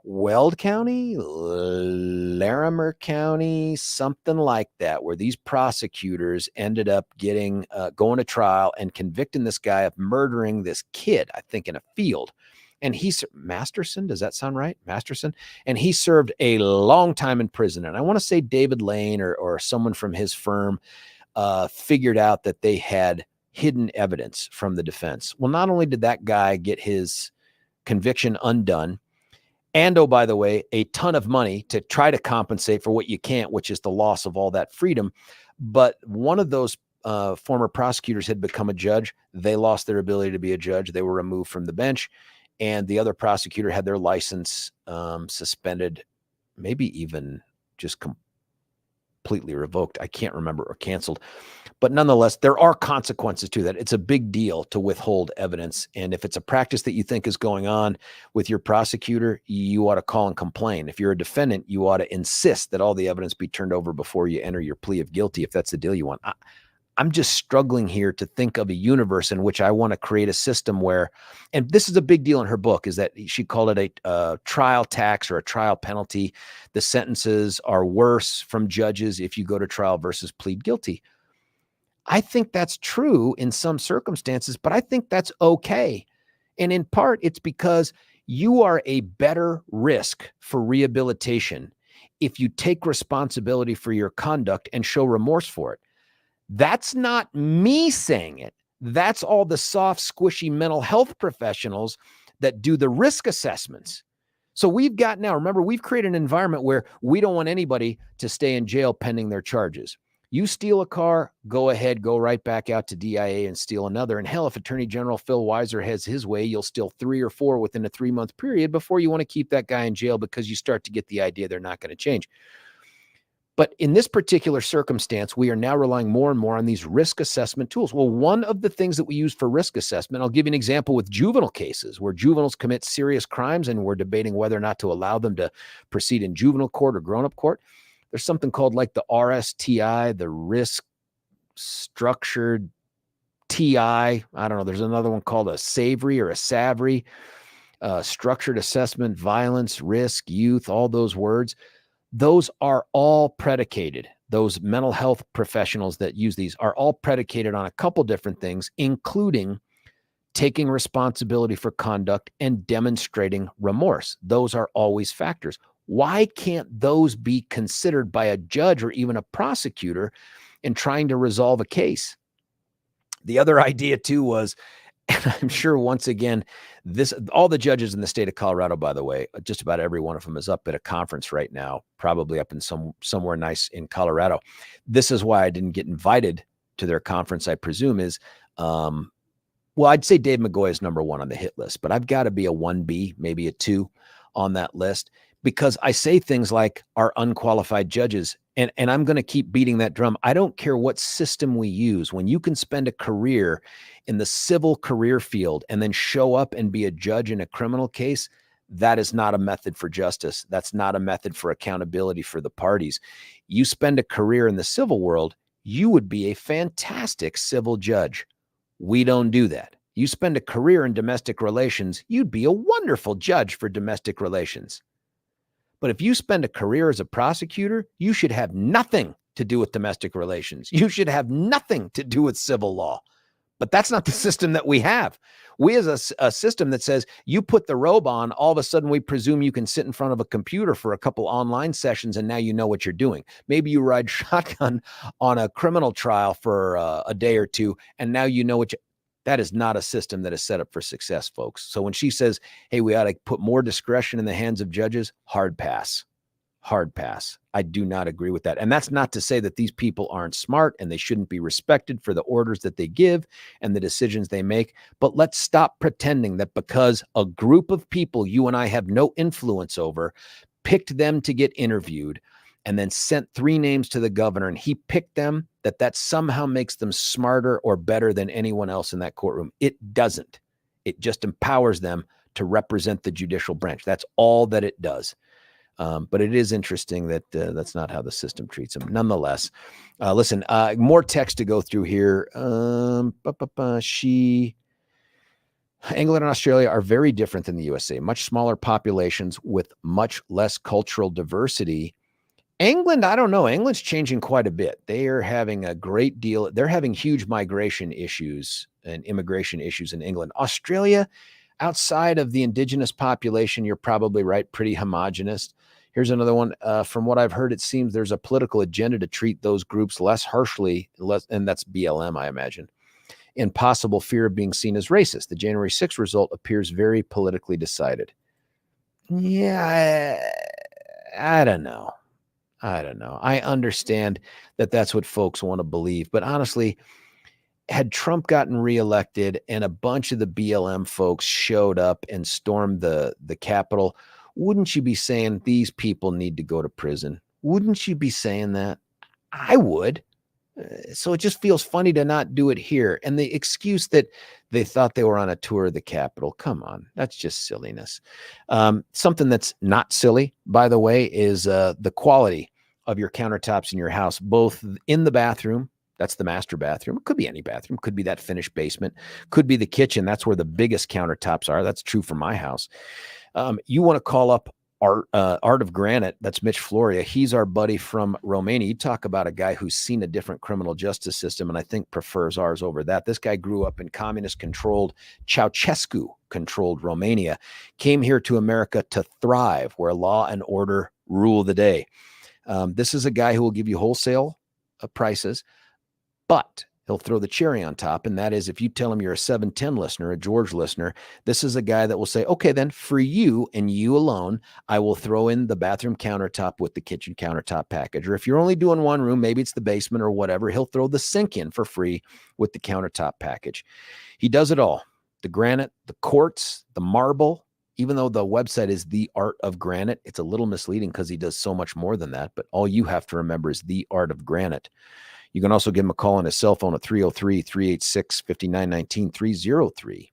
Weld County, Larimer County, something like that, where these prosecutors ended up getting going to trial and convicting this guy of murdering this kid, I think in a field. And he's Masterson. Does that sound right? Masterson. And he served a long time in prison. And I want to say David Lane or someone from his firm figured out that they had hidden evidence from the defense. Well, not only did that guy get his conviction undone, and, oh, by the way, a ton of money to try to compensate for what you can't, which is the loss of all that freedom. But one of those former prosecutors had become a judge. They lost their ability to be a judge. They were removed from the bench. And the other prosecutor had their license suspended, maybe even just completely revoked. I can't remember, or canceled. But nonetheless, there are consequences to that. It's a big deal to withhold evidence. And if it's a practice that you think is going on with your prosecutor, you ought to call and complain. If you're a defendant, you ought to insist that all the evidence be turned over before you enter your plea of guilty, if that's the deal you want. I'm just struggling here to think of a universe in which I want to create a system where, and this is a big deal in her book, is that she called it a trial tax or a trial penalty. The sentences are worse from judges if you go to trial versus plead guilty. I think that's true in some circumstances, but I think that's okay. And in part, it's because you are a better risk for rehabilitation if you take responsibility for your conduct and show remorse for it. That's not me saying it. That's all the soft, squishy mental health professionals that do the risk assessments. So we've got now, remember, we've created an environment where we don't want anybody to stay in jail pending their charges. You steal a car, go ahead, go right back out to DIA and steal another. And hell, if Attorney General Phil Weiser has his way, you'll steal 3 or 4 within a 3-month period before you want to keep that guy in jail because you start to get the idea they're not going to change. But in this particular circumstance, we are now relying more and more on these risk assessment tools. Well, one of the things that we use for risk assessment, I'll give you an example with juvenile cases where juveniles commit serious crimes and we're debating whether or not to allow them to proceed in juvenile court or grown-up court. There's something called like the RSTI, the risk structured TI. I don't know. There's another one called a SAVRI or a SAVRI, structured assessment, violence, risk, youth, all those words. Those are all predicated. Those mental health professionals that use these are all predicated on a couple different things, including taking responsibility for conduct and demonstrating remorse. Those are always factors. Why can't those be considered by a judge or even a prosecutor in trying to resolve a case? The other idea too was, and I'm sure once again, all the judges in the state of Colorado, by the way, just about every one of them is up at a conference right now, probably up in somewhere nice in Colorado. This is why I didn't get invited to their conference, I presume, is, well, I'd say Dave McGoy is number 1 on the hit list, but I've got to be a 1B, maybe a 2 on that list, because I say things like our unqualified judges, and I'm going to keep beating that drum. I don't care what system we use. When you can spend a career in the civil career field and then show up and be a judge in a criminal case, that is not a method for justice. That's not a method for accountability for the parties. You spend a career in the civil world, you would be a fantastic civil judge. We don't do that. You spend a career in domestic relations, you'd be a wonderful judge for domestic relations. But if you spend a career as a prosecutor, you should have nothing to do with domestic relations. You should have nothing to do with civil law. But that's not the system that we have. We as a system that says you put the robe on, all of a sudden we presume you can sit in front of a computer for a couple online sessions and now you know what you're doing. Maybe you ride shotgun on a criminal trial for a day or two and now you know what you... That is not a system that is set up for success, folks. So when she says, hey, we ought to put more discretion in the hands of judges, hard pass. Hard pass. I do not agree with that. And that's not to say that these people aren't smart and they shouldn't be respected for the orders that they give and the decisions they make. But let's stop pretending that because a group of people you and I have no influence over picked them to get interviewed and then sent 3 names to the governor and he picked them, that somehow makes them smarter or better than anyone else in that courtroom. It doesn't. It just empowers them to represent the judicial branch. That's all that it does. But it is interesting that that's not how the system treats them. Nonetheless, listen, more text to go through here. England and Australia are very different than the USA, much smaller populations with much less cultural diversity. England, I don't know. England's changing quite a bit. They are having a great deal. They're having huge migration issues and immigration issues in England. Australia, outside of the indigenous population, you're probably right, pretty homogenous. Here's another one. From what I've heard, it seems there's a political agenda to treat those groups less harshly, and that's BLM, I imagine, in possible fear of being seen as racist. The January 6th result appears very politically decided. Yeah, I don't know. I understand that that's what folks want to believe, but honestly, had Trump gotten reelected and a bunch of the BLM folks showed up and stormed the Capitol, wouldn't you be saying these people need to go to prison? Wouldn't you be saying that? I would. So it just feels funny to not do it here. And the excuse that they thought they were on a tour of the Capitol, come on, that's just silliness. Something that's not silly, by the way, is the quality of your countertops in your house, both in the bathroom. That's the master bathroom. It could be any bathroom. Could be that finished basement. Could be the kitchen. That's where the biggest countertops are. That's true for my house. You want to call up Art of Granite. That's Mitch Floria. He's our buddy from Romania. You talk about a guy who's seen a different criminal justice system and I think prefers ours over that. This guy grew up in communist-controlled, Ceausescu-controlled Romania, came here to America to thrive, where law and order rule the day. This is a guy who will give you wholesale prices, but he'll throw the cherry on top, and that is if you tell him you're a 710 listener, a George listener, this is a guy that will say, okay, then for you and you alone, I will throw in the bathroom countertop with the kitchen countertop package. Or if you're only doing one room, maybe it's the basement or whatever, he'll throw the sink in for free with the countertop package. He does it all. The granite, the quartz, the marble. Even though the website is The Art of Granite, it's a little misleading because he does so much more than that. But all you have to remember is The Art of Granite. You can also give him a call on his cell phone at 303-386-5919,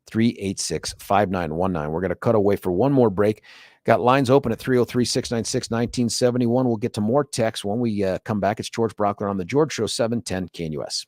303-386-5919. We're going to cut away for one more break. Got lines open at 303-696-1971. We'll get to more texts when we come back. It's George Brauchler on The George Show, 710 KNUS.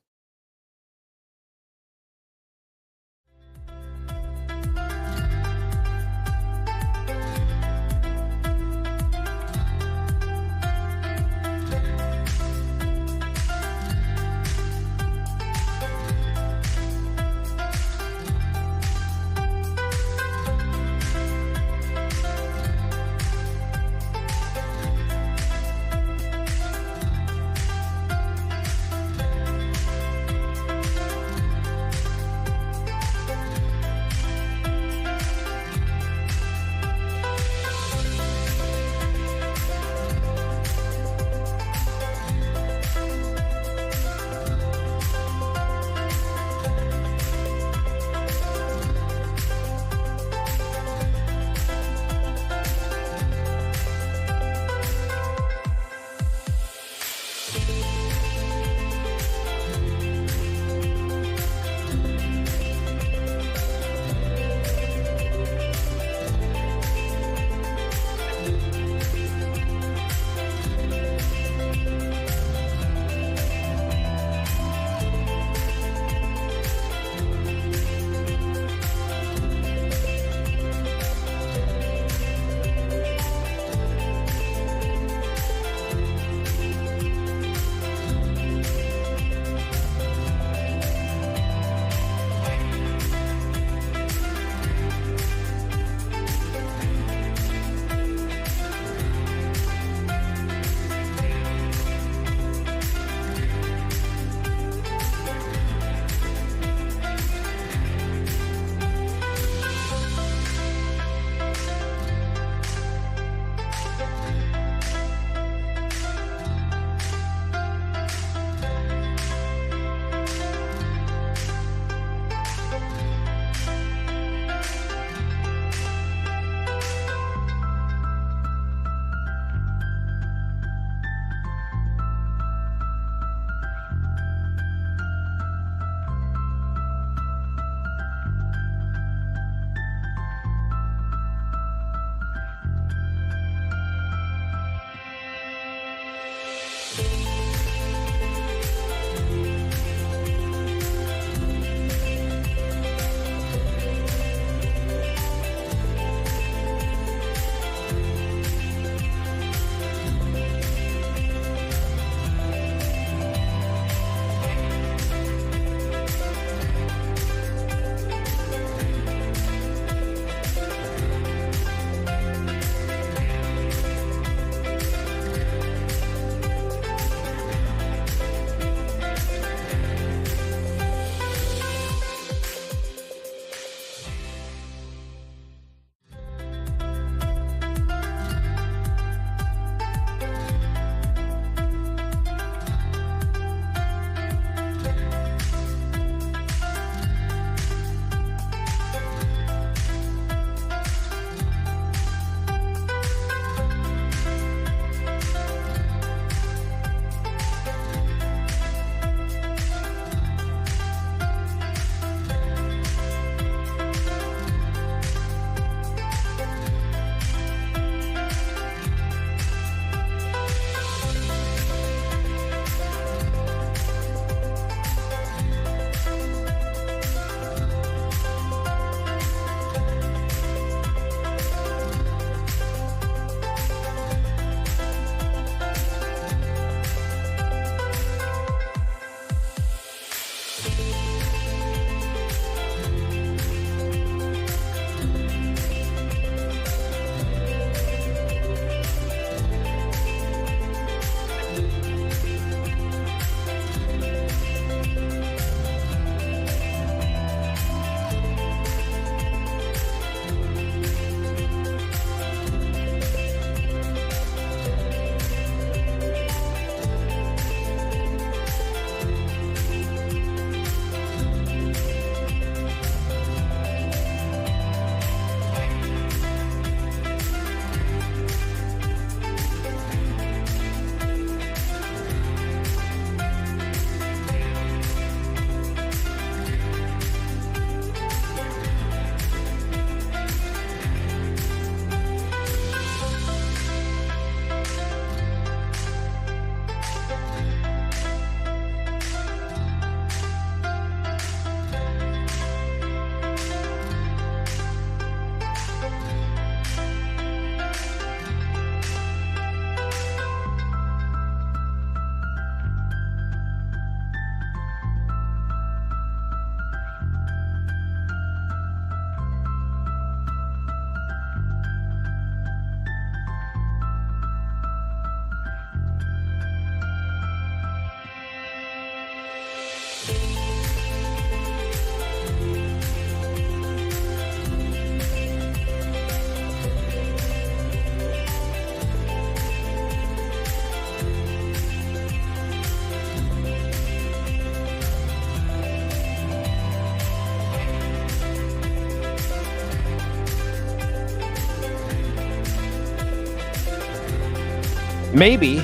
Maybe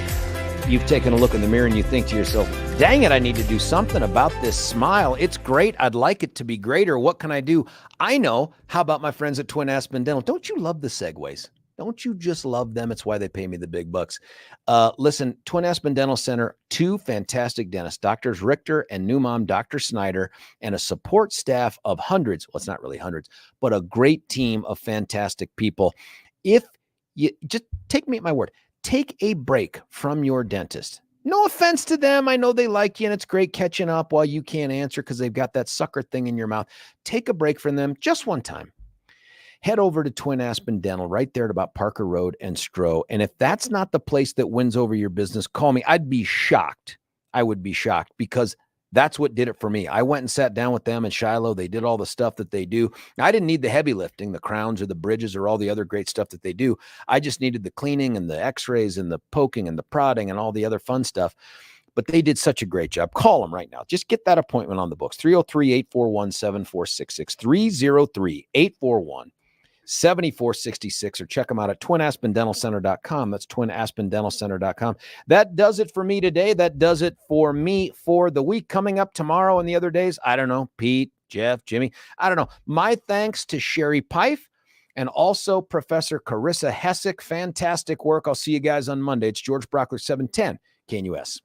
you've taken a look in the mirror and you think to yourself, dang it, I need to do something about this smile. It's great. I'd like it to be greater. What can I do? I know. How about my friends at Twin Aspen Dental? Don't you love the segues? Don't you just love them? It's why they pay me the big bucks. Listen, Twin Aspen Dental Center, 2 fantastic dentists, Doctors Richter and new mom, Dr. Snyder, and a support staff of hundreds. Well, it's not really hundreds, but a great team of fantastic people. If you just take me at my word, take a break from your dentist. No offense to them. I know they like you and it's great catching up while you can't answer because they've got that sucker thing in your mouth. Take a break from them just one time. Head over to Twin Aspen Dental right there at about Parker Road and Stroh. And if that's not the place that wins over your business, call me. I'd be shocked. I would be shocked because that's what did it for me. I went and sat down with them in Shiloh. They did all the stuff that they do. I didn't need the heavy lifting, the crowns or the bridges or all the other great stuff that they do. I just needed the cleaning and the x-rays and the poking and the prodding and all the other fun stuff. But they did such a great job. Call them right now. Just get that appointment on the books. 303-841-7466. 303-841-7466, or check them out at twinaspendentalcenter.com. That's twinaspendentalcenter.com. That does it for me today. That does it for me for the week. Coming up tomorrow and the other days, I don't know, Pete, Jeff, Jimmy, I don't know. My thanks to Sherie Peif and also Professor Carissa Hessick. Fantastic work. I'll see you guys on Monday. It's George Brauchler, 710 KNUS.